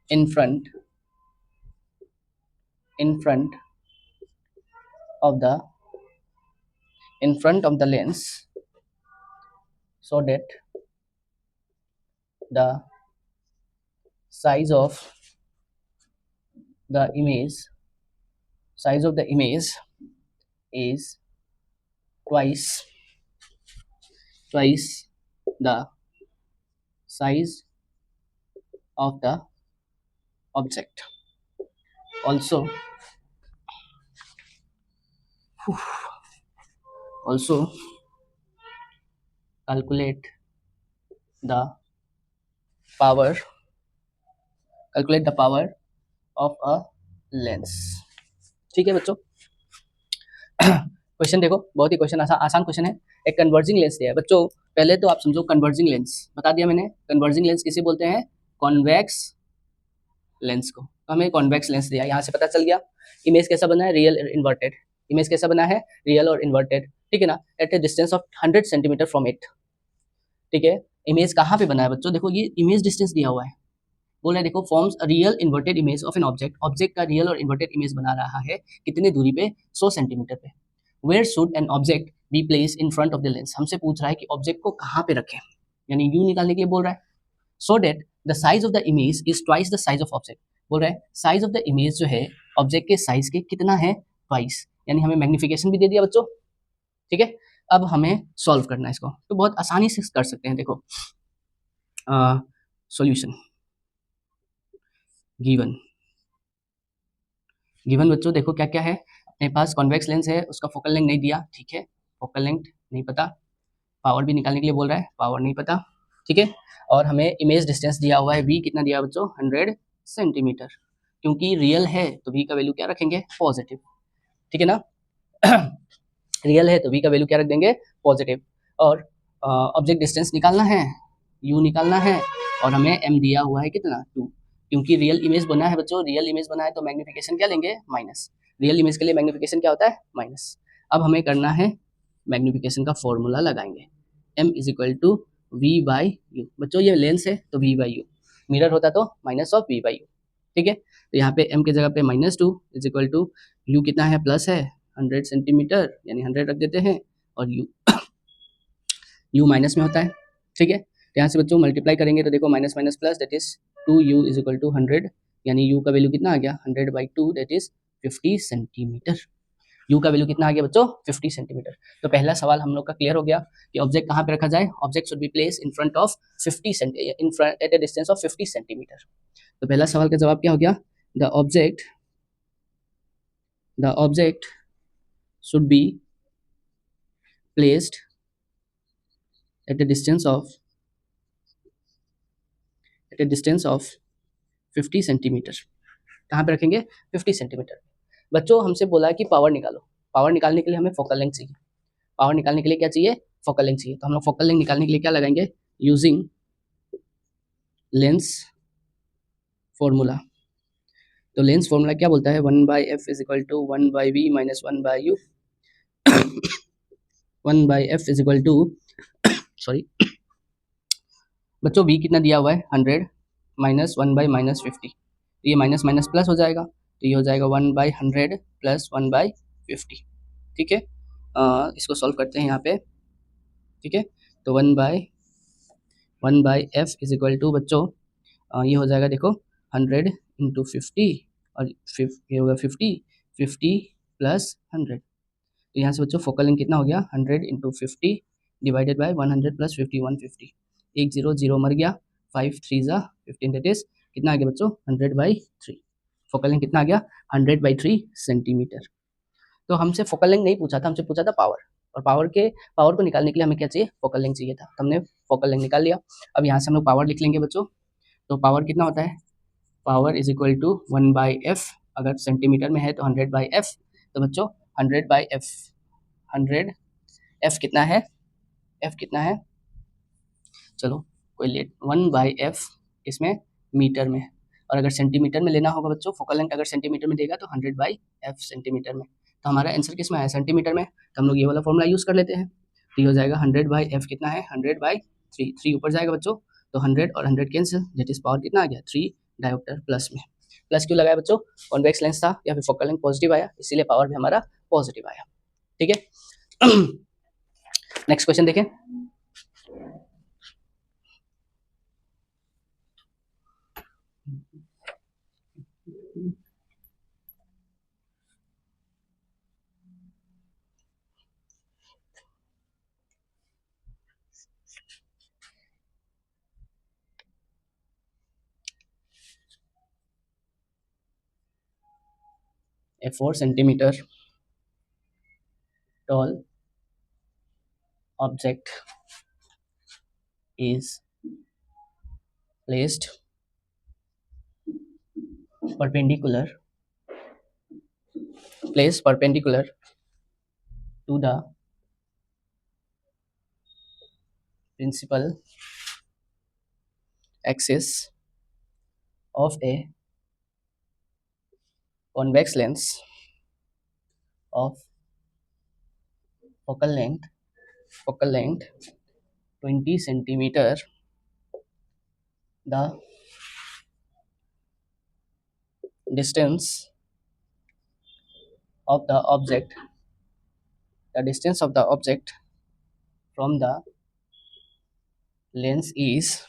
S1: in front of the lens so that the size of the image is twice the size of the object. Also Also calculate the power calculate the power of a lens. ठीक है बच्चों, question देखो, बहुत ही question आसान question है। एक converging lens दिया है बच्चों, पहले तो आप समझो कन्वर्जिंग लेंस बता दिया मैंने। कन्वर्जिंग लेंस किसे बोलते हैं? कॉन्वेक्स लेंस को। तो हमें कॉन्वेक्स लेंस दिया, यहाँ से पता चल गया इमेज कैसा बना है, रियल इन्वर्टेड। इमेज कैसा बना है, रियल और इन्वर्टेड, ठीक है ना, at a distance of 100 centimeter from it. ठीक है, इमेज कहाँ पे बना है बच्चों, देखो ये इमेज डिस्टेंस दिया हुआ है, बोल रहा है देखो forms a real inverted image of an object. Object का रियल और इन्वर्टेड इमेज बना रहा है कितने दूरी पे, 100 सेंटीमीटर पे। Where should an object be place in front of the lens, हमसे पूछ रहा है कि ऑब्जेक्ट को कहाँ पे रखें, यानी यू निकालने के लिए बोल रहा है। So that the size of the image is twice the size of object, बोल रहा है साइज ऑफ द इमेज जो है ऑब्जेक्ट के साइज के कितना है, ट्वाइस, यानी हमें मैग्निफिकेशन भी दे दिया बच्चों। ठीक है, अब हमें सॉल्व करना है इसको, तो बहुत आसानी से कर सकते हैं। देखो सॉल्यूशन गिवन गिवन बच्चों, देखो क्या क्या है अपने पास। कॉन्वेक्स लेंस है, उसका फोकल लेंथ नहीं दिया, ठीक है, फोकल लेंथ नहीं पता। पावर भी निकालने के लिए बोल रहा है, पावर नहीं पता, ठीक है। और हमें इमेज डिस्टेंस दिया हुआ है, वी कितना दिया बच्चों, 100 सेंटीमीटर। क्योंकि रियल है तो वी का वैल्यू क्या रखेंगे, पॉजिटिव, ठीक है ना। रियल है तो वी का वैल्यू क्या रख देंगे, पॉजिटिव। और ऑब्जेक्ट डिस्टेंस निकालना है, यू निकालना है, और हमें एम दिया हुआ है कितना, 2। क्योंकि रियल इमेज बना है बच्चों, रियल इमेज बना है तो मैग्निफिकेशन क्या लेंगे, माइनस। रियल इमेज के लिए मैग्निफिकेशन क्या होता है, माइनस। अब हमें करना है मैग्निफिकेशन का फॉर्मूला लगाएंगे, m is equal to v by u. बच्चों ये लेंस है तो v बाई यू, मिरर होता तो minus of v by u, ठीक है। तो यहाँ पे m की जगह पे -2 इज इक्वल टू यू कितना है, प्लस है 100 सेंटीमीटर, यानी 100 रख देते हैं, और यू माइनस में होता है, ठीक है। तो यहाँ से बच्चों मल्टीप्लाई करेंगे तो देखो minus minus plus, that is 2u is equal to 100, यानी u का वैल्यू कितना आ गया, 100/2, दैट इज 50 सेंटीमीटर। u का वैल्यू कितना आ गया बच्चों, 50 सेंटीमीटर। तो पहला सवाल हम लोग का क्लियर हो गया कि ऑब्जेक्ट कहाँ पे रखा जाए, object should be place in front of 50 in front at a distance of 50 centimeter. तो पहला सवाल का जवाब क्या हो गया, the object should be placed at a distance of 50 centimeter. कहाँ पे रखेंगे, 50 सेंटीमीटर। बच्चों हमसे बोला है कि पावर निकालो, पावर निकालने के लिए हमें फोकल लेंथ चाहिए। पावर निकालने के लिए क्या चाहिए, फोकल लेंथ चाहिए। तो हम लोग फोकल लेंथ निकालने के लिए क्या लगाएंगे, यूजिंग लेंस फॉर्मूला। तो लेंस फॉर्मूला क्या बोलता है, 1/f is equal to 1/v minus 1/u। 1/f is equal to, sorry बच्चों v कितना दिया हुआ है, 100 माइनस 1/-50, तो ये माइनस माइनस प्लस हो जाएगा, तो ये हो जाएगा 1/100 प्लस 1/50, ठीक है। इसको सॉल्व करते हैं यहाँ पे, ठीक है। तो 1/f इज इक्वल टू बच्चों ये हो जाएगा देखो 100 इंटू 50, और ये होगा 50 प्लस 100। तो यहाँ से बच्चों फोकल लेंथ कितना हो गया, 100 इंटू 50 डिवाइडेड बाई 100 प्लस 50, 150। 1 0 0 मर गया, 5 3 ज़ा 15, दैट इज कितना आ गया बच्चों, 100/3। फोकल लेंथ कितना आ गया, 100/3 सेंटीमीटर। तो हमसे फोकल लेंथ नहीं पूछा था, हमसे पूछा था पावर, और पावर को निकालने के लिए हमें क्या चाहिए, फोकल लेंथ चाहिए था, तो हमने फोकल लेंथ निकाल लिया। अब यहाँ से हम लोग पावर लिख लेंगे बच्चों। तो पावर कितना होता है, power is equal to 1/f, अगर सेंटीमीटर में है तो 100/f। तो बच्चों 100/f, 100 f कितना है, f कितना है, चलो कोई लेट, 1/f इसमें मीटर में, और अगर सेंटीमीटर में लेना होगा बच्चों, फोकल लेंथ अगर सेंटीमीटर में देगा तो 100/f सेंटीमीटर में। तो हमारा आंसर किस में आया, सेंटीमीटर में, तो हम लोग ये वाला फॉर्मूला यूज़ कर लेते हैं। तो ये हो जाएगा 100/f कितना है, 100/3, 3 ऊपर जाएगा बच्चों, तो 100 और 100 कैंसिल, दैट इज पावर कितना आ गया, 3 डायोप्टर प्लस में। प्लस क्यों लगाया बच्चों, कॉन्वेक्स लेंस था या फिर फोकल लेंथ पॉजिटिव आया, इसीलिए पावर भी हमारा पॉजिटिव आया, ठीक है। नेक्स्ट क्वेश्चन देखें। A 4 centimetre tall object is placed perpendicular to the principal axis of a convex lens of focal length 20 centimeter. The distance of the object from the lens is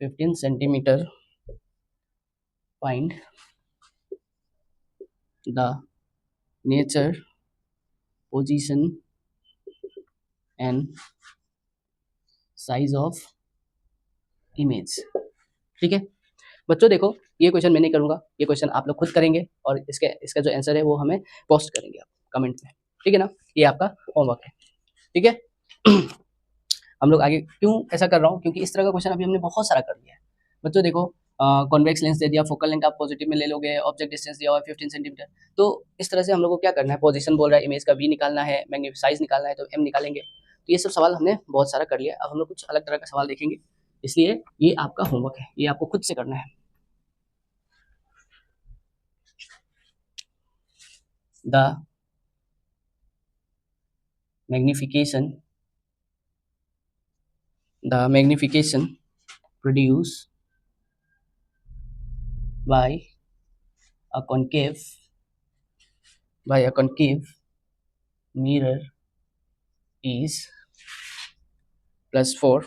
S1: 15 centimeter. Find the nature, position and size of image. ठीक है बच्चों, देखो ये question मैं नहीं करूंगा, ये question आप लोग खुद करेंगे और इसका जो आंसर है वो हमें पोस्ट करेंगे आप कमेंट में, ठीक है ना। ये आपका होमवर्क है, ठीक है। हम लोग आगे क्यों ऐसा कर रहा हूँ, क्योंकि इस तरह का क्वेश्चन अभी हमने बहुत सारा कर लिया है बच्चों। देखो कॉन्वेक्स लेंस दे दिया, फोकल लेंथ आप पॉजिटिव में ले लोगे, ऑब्जेक्ट डिस्टेंस दिया हुआ है 15 सेंटीमीटर। तो इस तरह से हम लोग को क्या करना है, पोजीशन बोल रहा है, इमेज का वी निकालना है, मैग्नीफिक साइज निकालना है तो एम निकालेंगे। तो ये सब सवाल हमने बहुत सारा कर लिया। अब हम लोग कुछ अलग तरह का सवाल देखेंगे, इसलिए ये आपका होमवर्क है, ये आपको खुद से करना है। The magnification produced by a concave mirror is +4.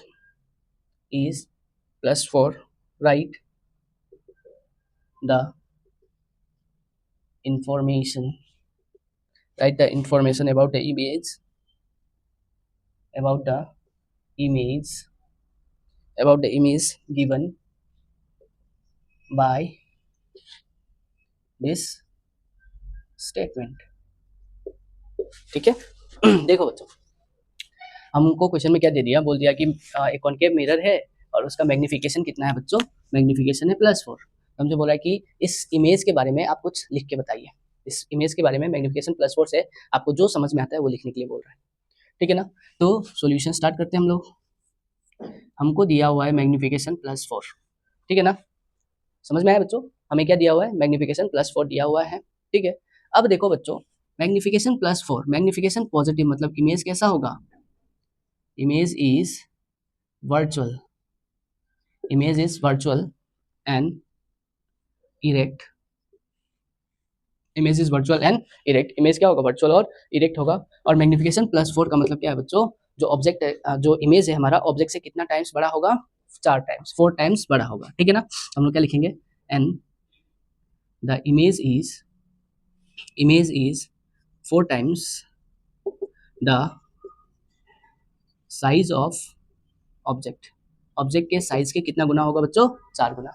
S1: Write the information about the image given by this statement। ठीक है। देखो बच्चों, हमको क्वेश्चन में क्या दे दिया, बोल दिया कि एक कॉनकेव मिरर है और उसका मैग्नीफिकेशन कितना है बच्चों, मैग्नीफिकेशन है +4। हमसे बोला है कि इस इमेज के बारे में आप कुछ लिख के बताइए, इस इमेज के बारे में मैग्नीफिकेशन +4 से आपको जो समझ में आता है वो लिखने के लिए बोल रहा है, ठीक है ना। तो सॉल्यूशन स्टार्ट करते हैं हम लोग। हमको दिया हुआ है मैग्नीफिकेशन +4, ठीक है ना, समझ में आया बच्चों। हमें क्या दिया हुआ है, मैग्नीफिकेशन +4 दिया हुआ है, ठीक है। अब देखो बच्चों, मैग्नीफिकेशन +4, मैग्नीफिकेशन पॉजिटिव मतलब इमेज कैसा होगा, image is virtual and erect. Image image क्या होगा, वर्चुअल और इरेक्ट होगा। और मैग्नीफिकेशन +4 का मतलब क्या है बच्चों, जो ऑब्जेक्ट है, जो इमेज है हमारा, ऑब्जेक्ट से कितना टाइम्स बड़ा होगा, 4 टाइम्स बड़ा होगा, ठीक है ना। हम लोग क्या लिखेंगे, and the image is 4 times the size of object के साइज के कितना गुना होगा बच्चों, 4 गुना।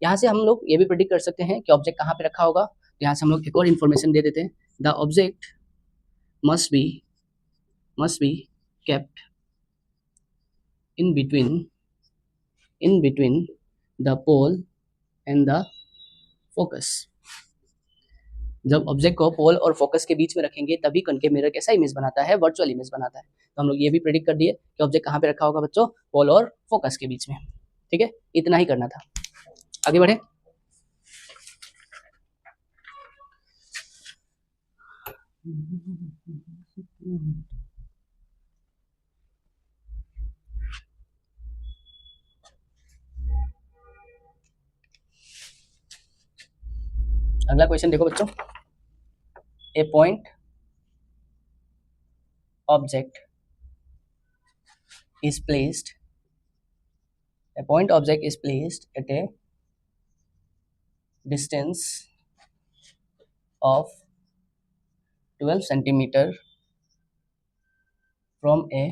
S1: यहाँ से हम लोग ये भी प्रेडिक्ट कर सकते हैं कि ऑब्जेक्ट कहाँ पे रखा होगा। तो यहाँ से हम लोग एक और इन्फॉर्मेशन दे देते हैं, the object must be kept in between the pole and the focus. जब ऑब्जेक्ट को पोल और फोकस के बीच में रखेंगे तभी कॉनकेव मिरर कैसा इमेज बनाता है, वर्चुअल इमेज बनाता है। तो हम लोग ये भी प्रेडिक्ट कर दिए कि ऑब्जेक्ट कहाँ पे रखा होगा बच्चों, पोल और फोकस के बीच में, ठीक है। इतना ही करना था, आगे बढ़े। अगला क्वेश्चन देखो बच्चों, a point object is placed at a distance of 12 centimeter from a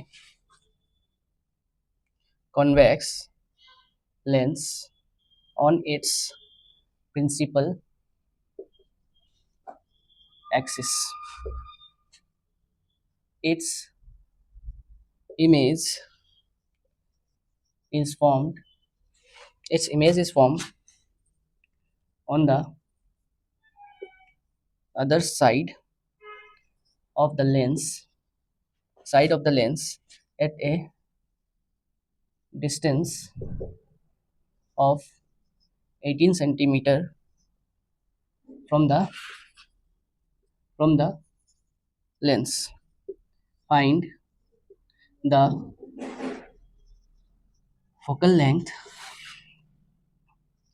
S1: convex lens on its principal axis। its image is formed on the other of the lens side of the lens at a distance of 18 centimeter from the lens. Find the focal length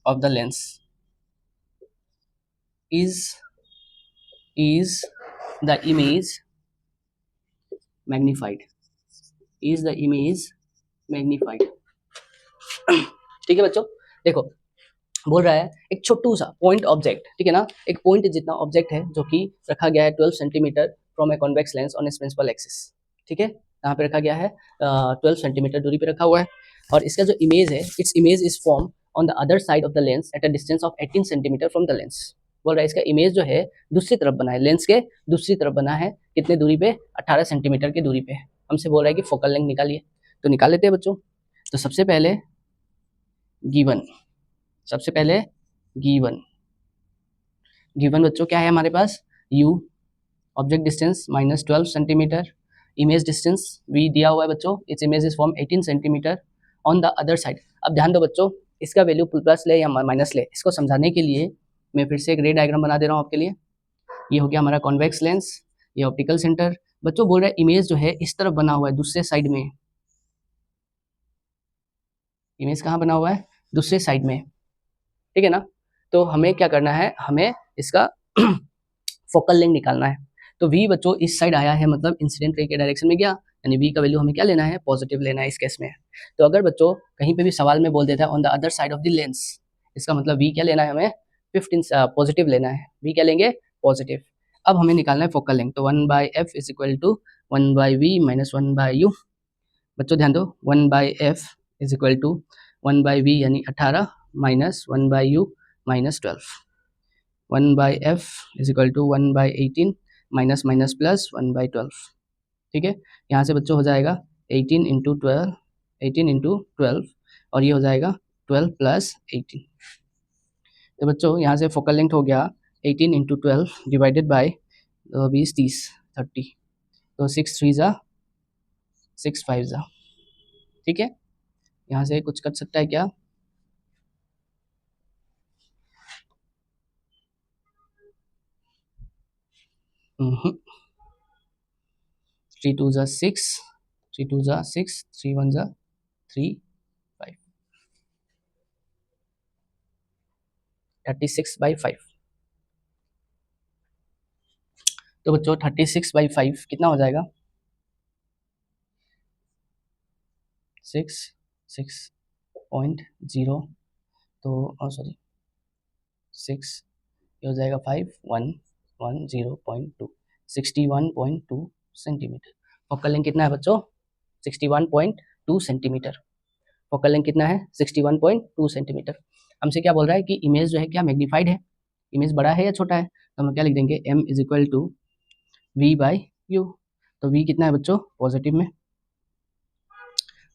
S1: of the lens. Is the image magnified? Is the image magnified? ठीक है बच्चों, देखो बोल रहा है एक छोटू सा point object, ठीक है ना, एक पॉइंट जितना ऑब्जेक्ट है जो कि रखा गया है 12 centimeter from a convex lens on its principal axis, ठीक है, यहाँ पे रखा गया है 12 सेंटीमीटर दूरी पे रखा हुआ है, और इसका जो इमेज है, its image is form on the other side of the lens eight a distance of 18 centimetre from the lens. बोल रहा है इसका इमेज जो है दूसरी तरफ बना है, लेंस के दूसरी तरफ बना है, कितने दूरी पे, 18 सेंटीमीटर की दूरी पे। हमसे बोल रहा है कि फोकल लेंथ निकालिए, तो निकाल लेते हैं बच्चों। तो सबसे पहले गिवन बच्चों क्या है हमारे पास, u object distance minus 12 centimetre, image distance v दिया हुआ है बच्चों, its image is form 18 centimetre on the other side. अब ध्यान दो बच्चों, इसका वैल्यू प्लस ले या माइनस ले, इसको समझाने के लिए मैं फिर से एक रे डायग्राम बना दे रहा हूँ आपके लिए। ये हो गया हमारा कॉन्वेक्स लेंस, ये ऑप्टिकल सेंटर। बच्चों बोल रहा है इमेज जो है इस तरफ बना हुआ है, दूसरे साइड में, इमेज कहाँ बना हुआ है, दूसरे साइड में, ठीक है ना। तो हमें क्या करना है, हमें इसका फोकल लेंथ निकालना है। तो v बच्चों इस साइड आया है, मतलब इंसिडेंट रे के डायरेक्शन में गया, यानी v का वैल्यू हमें क्या लेना है, पॉजिटिव लेना है इस केस में। तो अगर बच्चों कहीं पे भी सवाल में बोल देता है on the other side of the lens, इसका मतलब v क्या लेना है, हमें 15 पॉजिटिव लेना है, v क्या लेंगे, पॉजिटिव। अब हमें निकालना है फोकल लेंथ, तो 1/f is equal to 1/v minus 1/u। बच्चों ध्यान दो, 1/f is equal to 1/v यानी 18 minus 1/u minus 12, 1/f is equal to 1/18 minus minus plus 1/12, ठीक है। यहाँ से बच्चों हो जाएगा 18 इंटू 12 और ये हो जाएगा 12 प्लस 18। तो बच्चों यहाँ से फोकल लेंथ हो गया 18 इंटू 12 डिवाइडेड बाई 20 30 30, तो 6 3 ज़ा 6 5 ज़ा, ठीक है। यहाँ से कुछ कर सकता है क्या, 3 2 ज़ा 6 3 2 ज़ा 6 3 1 ज़ा 3 5, 36/5। तो बच्चों 36/5 कितना हो जाएगा, 6.0, तो सॉरी 6, ये हो जाएगा 5110.2, 61.2 सेंटीमीटर। फोकल लेंथ कितना है बच्चों, 61.2 सेंटीमीटर। फोकल लेंथ कितना है, 61.2 सेंटीमीटर। हमसे क्या बोल रहा है कि इमेज जो है क्या मैग्नीफाइड है, इमेज बड़ा है या छोटा है, तो हम क्या लिख देंगे, m is equal to v/u। तो v कितना है बच्चों, पॉजिटिव में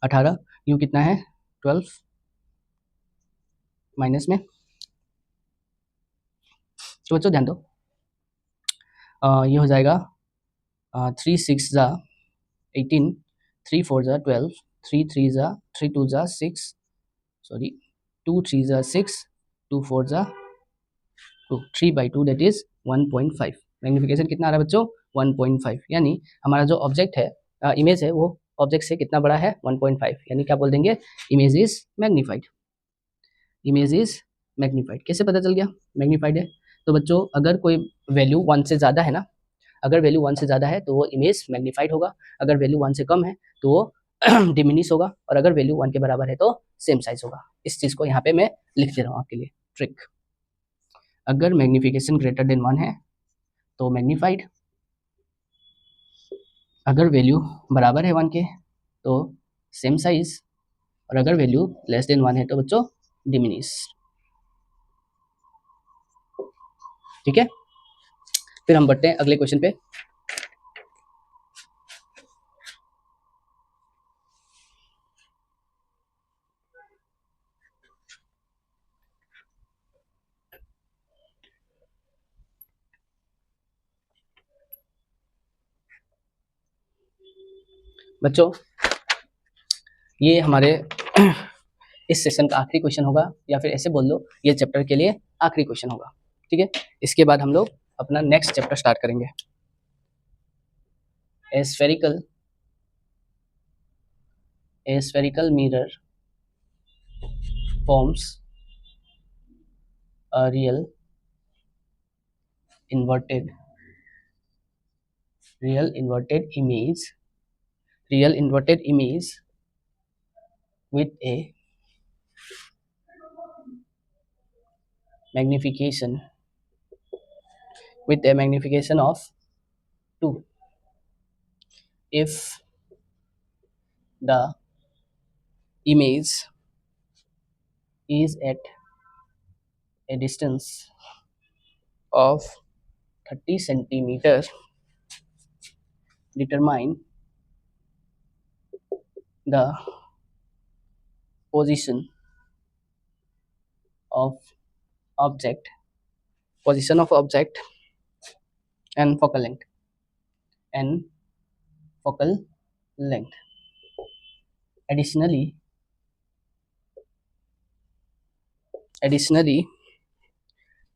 S1: 18, u कितना है 12 माइनस में। तो बच्चों ध्यान दो, ये हो जाएगा 3 6 ज़ा 18, 3 4 ज़ा 12, 3 3 ज़ा 3 2 ज़ा 6, सॉरी 2 3 ज़ा 6, 2 4 ज़ा 2, 3/2 दैट इज 1.5। मैग्निफिकेशन कितना आ रहा है बच्चों, 1.5, यानी हमारा जो ऑब्जेक्ट है, इमेज है, वो ऑब्जेक्ट से कितना बड़ा है, 1.5, यानी क्या बोल देंगे, image is magnified. Image is magnified कैसे पता चल गया, मैग्नीफाइड है। तो बच्चों अगर कोई वैल्यू 1 से ज़्यादा है ना, अगर वैल्यू 1 से ज़्यादा है तो वो इमेज मैग्नीफाइड होगा, अगर वैल्यू 1 से कम है तो वो डिमिनिश होगा, और अगर वैल्यू 1 के बराबर है तो सेम साइज होगा। इस चीज़ को यहाँ पे मैं लिख दे रहा हूँ आपके लिए ट्रिक। अगर मैग्निफिकेशन ग्रेटर देन 1 है तो मैग्नीफाइड, अगर वैल्यू बराबर है 1 के तो सेम साइज, और अगर वैल्यू लेस देन 1 है तो बच्चों डिमिनिश, ठीक है। फिर हम बढ़ते हैं अगले क्वेश्चन पे। बच्चों ये हमारे इस सेशन का आखिरी क्वेश्चन होगा, या फिर ऐसे बोल लो ये चैप्टर के लिए आखिरी क्वेश्चन होगा, ठीक है। इसके बाद हम लोग अपना नेक्स्ट चैप्टर स्टार्ट करेंगे। ए spherical mirror forms a real inverted image with a magnification of 2 if the image is at a distance of 30 centimeters. Determine the position of object and focal length. Additionally,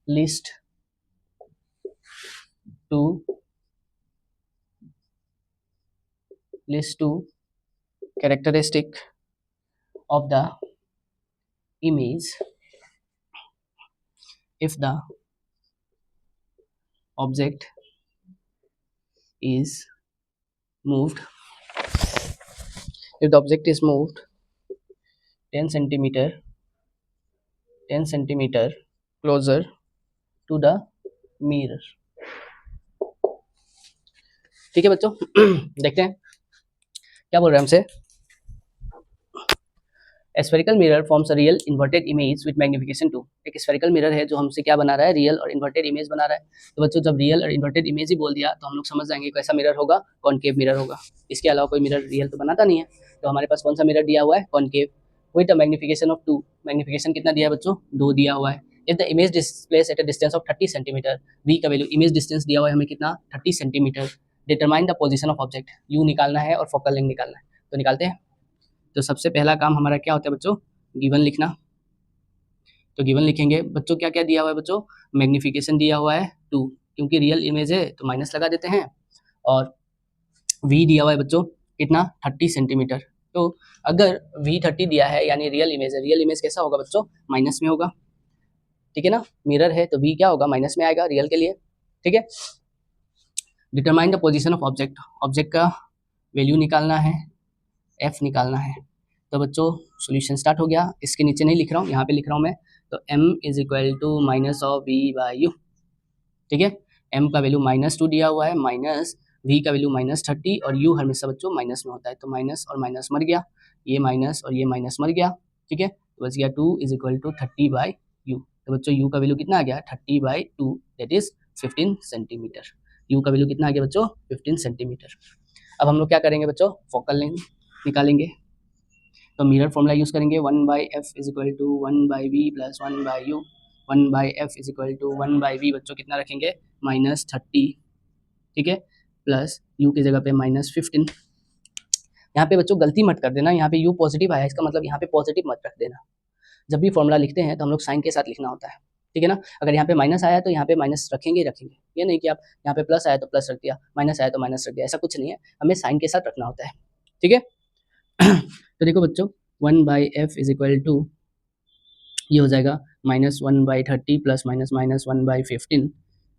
S1: list two characteristic of the image. If the object is moved 10 centimeter closer to the mirror, ठीक है बच्चों। देखते हैं क्या बोल रहे हैं हमसे। Spherical mirror forms a real inverted image with magnification 2। एक स्फेरिकल मिरर है जो हमसे क्या बना रहा है, रियल और इन्वर्टेड इमेज बना रहा है। तो बच्चों जब रियल और इन्वर्टेड इमेज ही बोल दिया तो हम लोग समझ जाएंगे कैसा मिरर होगा, कॉनकेव मिरर होगा। इसके अलावा कोई मिरर रियल तो बनाता नहीं है। तो हमारे पास कौन सा मिरर दिया हुआ है, concave, with the magnification of 2। Magnification कितना दिया है बच्चों, 2 दिया हुआ है। If the image displace at a distance of 30 centimeter, v का वैल्यू, इमेज डिस्टेंस दिया हुआ है हमें कितना, 30 centimeter. Determine the position of object, u निकालना है और फोकल लेंथ निकालना है। तो निकालते हैं। तो सबसे पहला काम हमारा क्या होता है बच्चों, गिवन लिखना। तो गिवन लिखेंगे बच्चों, क्या क्या दिया हुआ है बच्चों, मैग्निफिकेशन दिया हुआ है 2, क्योंकि रियल इमेज है तो माइनस लगा देते हैं। और वी दिया हुआ है बच्चों कितना, 30 सेंटीमीटर। तो अगर वी 30 दिया है यानी रियल इमेज है, रियल इमेज कैसा होगा बच्चों, माइनस में होगा, ठीक है ना। मिरर है तो वी क्या होगा, माइनस में आएगा रियल के लिए, ठीक है। Determine the position of object, object का वैल्यू निकालना है, एफ निकालना है। तो बच्चों सॉल्यूशन स्टार्ट हो गया। इसके नीचे नहीं लिख रहा हूँ, यहाँ पे लिख रहा हूँ मैं। तो m is equal to minus of v by u, ठीक है। m का वैल्यू -2 दिया हुआ है, माइनस v का वैल्यू -30, और u हमेशा बच्चों माइनस में होता है। तो माइनस और माइनस मर गया, ये माइनस और ये माइनस मर गया, ठीक है। तो बच गया 2 is equal to 30 by u. तो बच्चों u का वैल्यू कितना आ गया, 30 by 2, that is 15 centimeter. u का वैल्यू कितना आ गया बच्चों, 15 सेंटीमीटर। अब हम लोग क्या करेंगे बच्चों, फोकल लेंथ निकालेंगे। तो मिरर फॉर्मूला यूज करेंगे, 1 by f is equal to 1 by v plus 1 by u. 1 by f is equal to 1 by v बच्चों कितना रखेंगे, -30, ठीक है, प्लस यू की जगह पे -15। यहाँ पे बच्चों गलती मत कर देना, यहाँ पे यू पॉजिटिव आया, इसका मतलब यहाँ पे पॉजिटिव मत रख देना। जब भी फॉर्मूला लिखते हैं तो हम लोग साइन के साथ लिखना होता है, ठीक है ना। अगर यहाँ पे माइनस आया तो यहाँ पे माइनस रखेंगे ही रखेंगे, ये नहीं कि आप यहाँ पे प्लस आया तो प्लस रख दिया, माइनस आया तो माइनस रख दिया, ऐसा कुछ नहीं है, हमें साइन के साथ रखना होता है, ठीक है। तो देखो बच्चों 1 by f is equal to, ये हो जाएगा -1 by 30 plus -1 by 15।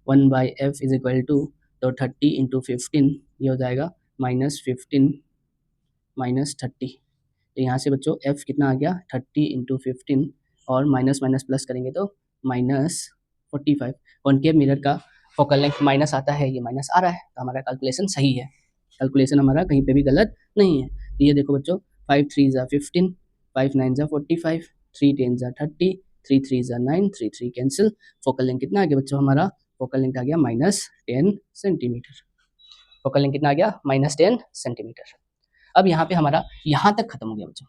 S1: 1 by f is equal to, तो 30 इंटू 15 ये हो जाएगा -15 -30। तो यहाँ से बच्चों f कितना आ गया, 30 इंटू 15, और माइनस माइनस प्लस करेंगे तो -45। कॉनकेव मिरर का फोकल लेंथ माइनस आता है, ये माइनस आ रहा है, तो हमारा कैलकुलेशन सही है, कैलकुलेशन हमारा कहीं पे भी गलत नहीं है। तो ये देखो बच्चों 5 3 ज़ा 15, 5 9 ज़ा 45, 3 10 ज़ा 30, 3 3 ज़ा 9, 3 3 कैंसिल। फोकल लेंथ कितना आ गया बच्चों, हमारा फोकल लेंथ आ गया -10 सेंटीमीटर। फोकल लेंथ कितना आ गया, -10 सेंटीमीटर। अब यहाँ पे हमारा यहाँ तक खत्म हो गया बच्चों।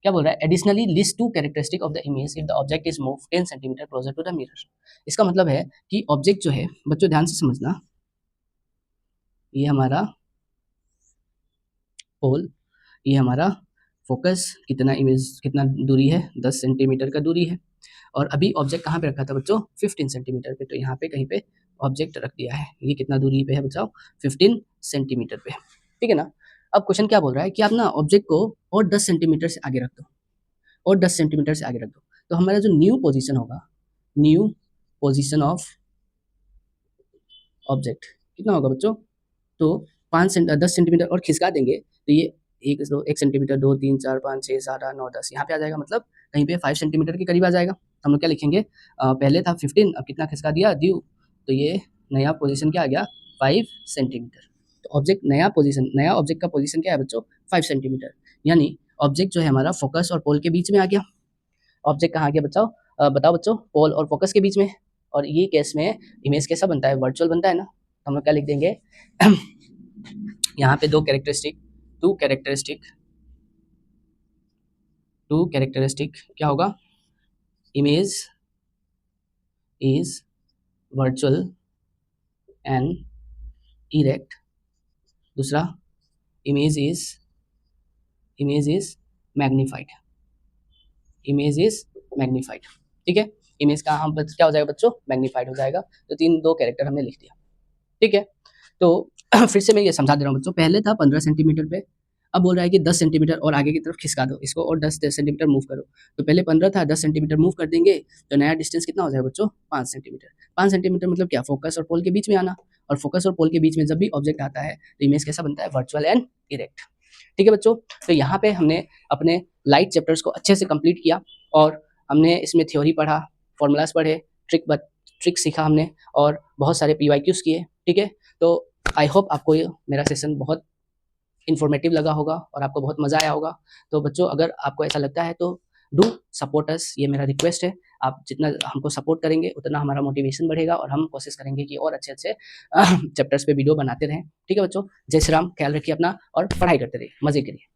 S1: क्या बोल रहा है, additionally list 2 characteristic of the image if the object is move 10 centimeter closer to the mirror. इसका मतलब है कि ऑब्जेक्ट जो है बच्चों ध्यान से समझना, ये हमारा पोल, ये हमारा फोकस, कितना इमेज कितना दूरी है, 10 सेंटीमीटर का दूरी है। और अभी ऑब्जेक्ट कहाँ पे रखा था बच्चों, 15 सेंटीमीटर पे, तो यहाँ पे कहीं पे ऑब्जेक्ट रख दिया है। ये कितना दूरी पे है बच्चों, 15 सेंटीमीटर पे, ठीक है ना। अब क्वेश्चन क्या बोल रहा है कि आप ना ऑब्जेक्ट को और 10 सेंटीमीटर से आगे रख दो, और 10 सेंटीमीटर से आगे रख दो, तो हमारा जो न्यू पोजीशन होगा, न्यू पोजीशन ऑफ ऑब्जेक्ट कितना होगा बच्चों, तो 10 सेंटीमीटर और खिसका देंगे तो ये 1 सेंटीमीटर, 2, 3, 4, 5, 6, 7, 8, 9, 10 यहाँ पे आ जाएगा, मतलब कहीं पे 5 सेंटीमीटर के करीब आ जाएगा। हम लोग क्या लिखेंगे, पहले था 15, अब कितना खिसका दिया, ड्यू, तो ये नया पोजीशन क्या आ गया, 5 सेंटीमीटर। तो ऑब्जेक्ट नया ऑब्जेक्ट का पोजीशन क्या है बच्चों, 5 सेंटीमीटर, यानी ऑब्जेक्ट जो है हमारा फोकस और पोल के बीच में आ गया। ऑब्जेक्ट कहाँ आ गया बच्चों, बताओ बच्चों, पोल और फोकस के बीच में। और ये केस में इमेज कैसा बनता है, वर्चुअल बनता है ना। हम लोग क्या लिख देंगे यहाँ पे टू कैरेक्टरिस्टिक क्या होगा, image is virtual and erect, दूसरा इमेज इज मैग्नीफाइड, ठीक है। इमेज का हम क्या हो जाएगा बच्चों, मैग्नीफाइड हो जाएगा। तो 2 कैरेक्टर हमने लिख दिया, ठीक है। तो फिर से मैं ये समझा दे रहा हूँ बच्चों, पहले था 15 सेंटीमीटर पे, अब बोल रहा है कि 10 सेंटीमीटर और आगे की तरफ खिसका दो इसको, और 10 सेंटीमीटर मूव करो। तो पहले 15 था, 10 सेंटीमीटर मूव कर देंगे तो नया डिस्टेंस कितना हो जाएगा बच्चों, 5 सेंटीमीटर। 5 सेंटीमीटर मतलब क्या, फोकस और पोल के बीच में आना, और फोकस और पोल के बीच में जब भी ऑब्जेक्ट आता है तो इमेज कैसा बनता है, वर्चुअल एंड इरेक्ट, ठीक है बच्चों। तो यहाँ पे हमने अपने लाइट चैप्टर्स को अच्छे से कंप्लीट किया, और हमने इसमें थ्योरी पढ़ा, फॉर्मूलाज पढ़े, ट्रिक सीखा हमने, और बहुत सारे PYQs किए, ठीक है। तो आई होप आपको ये मेरा सेशन बहुत इन्फॉर्मेटिव लगा होगा और आपको बहुत मज़ा आया होगा। तो बच्चों, अगर आपको ऐसा लगता है तो डू सपोर्ट अस, ये मेरा रिक्वेस्ट है। आप जितना हमको सपोर्ट करेंगे उतना हमारा मोटिवेशन बढ़ेगा, और हम कोशिश करेंगे कि और अच्छे चैप्टर्स पे वीडियो बनाते रहें, ठीक है बच्चों। जय श्री राम, ख्याल रखिए अपना और पढ़ाई करते रहिए, मज़े करिए।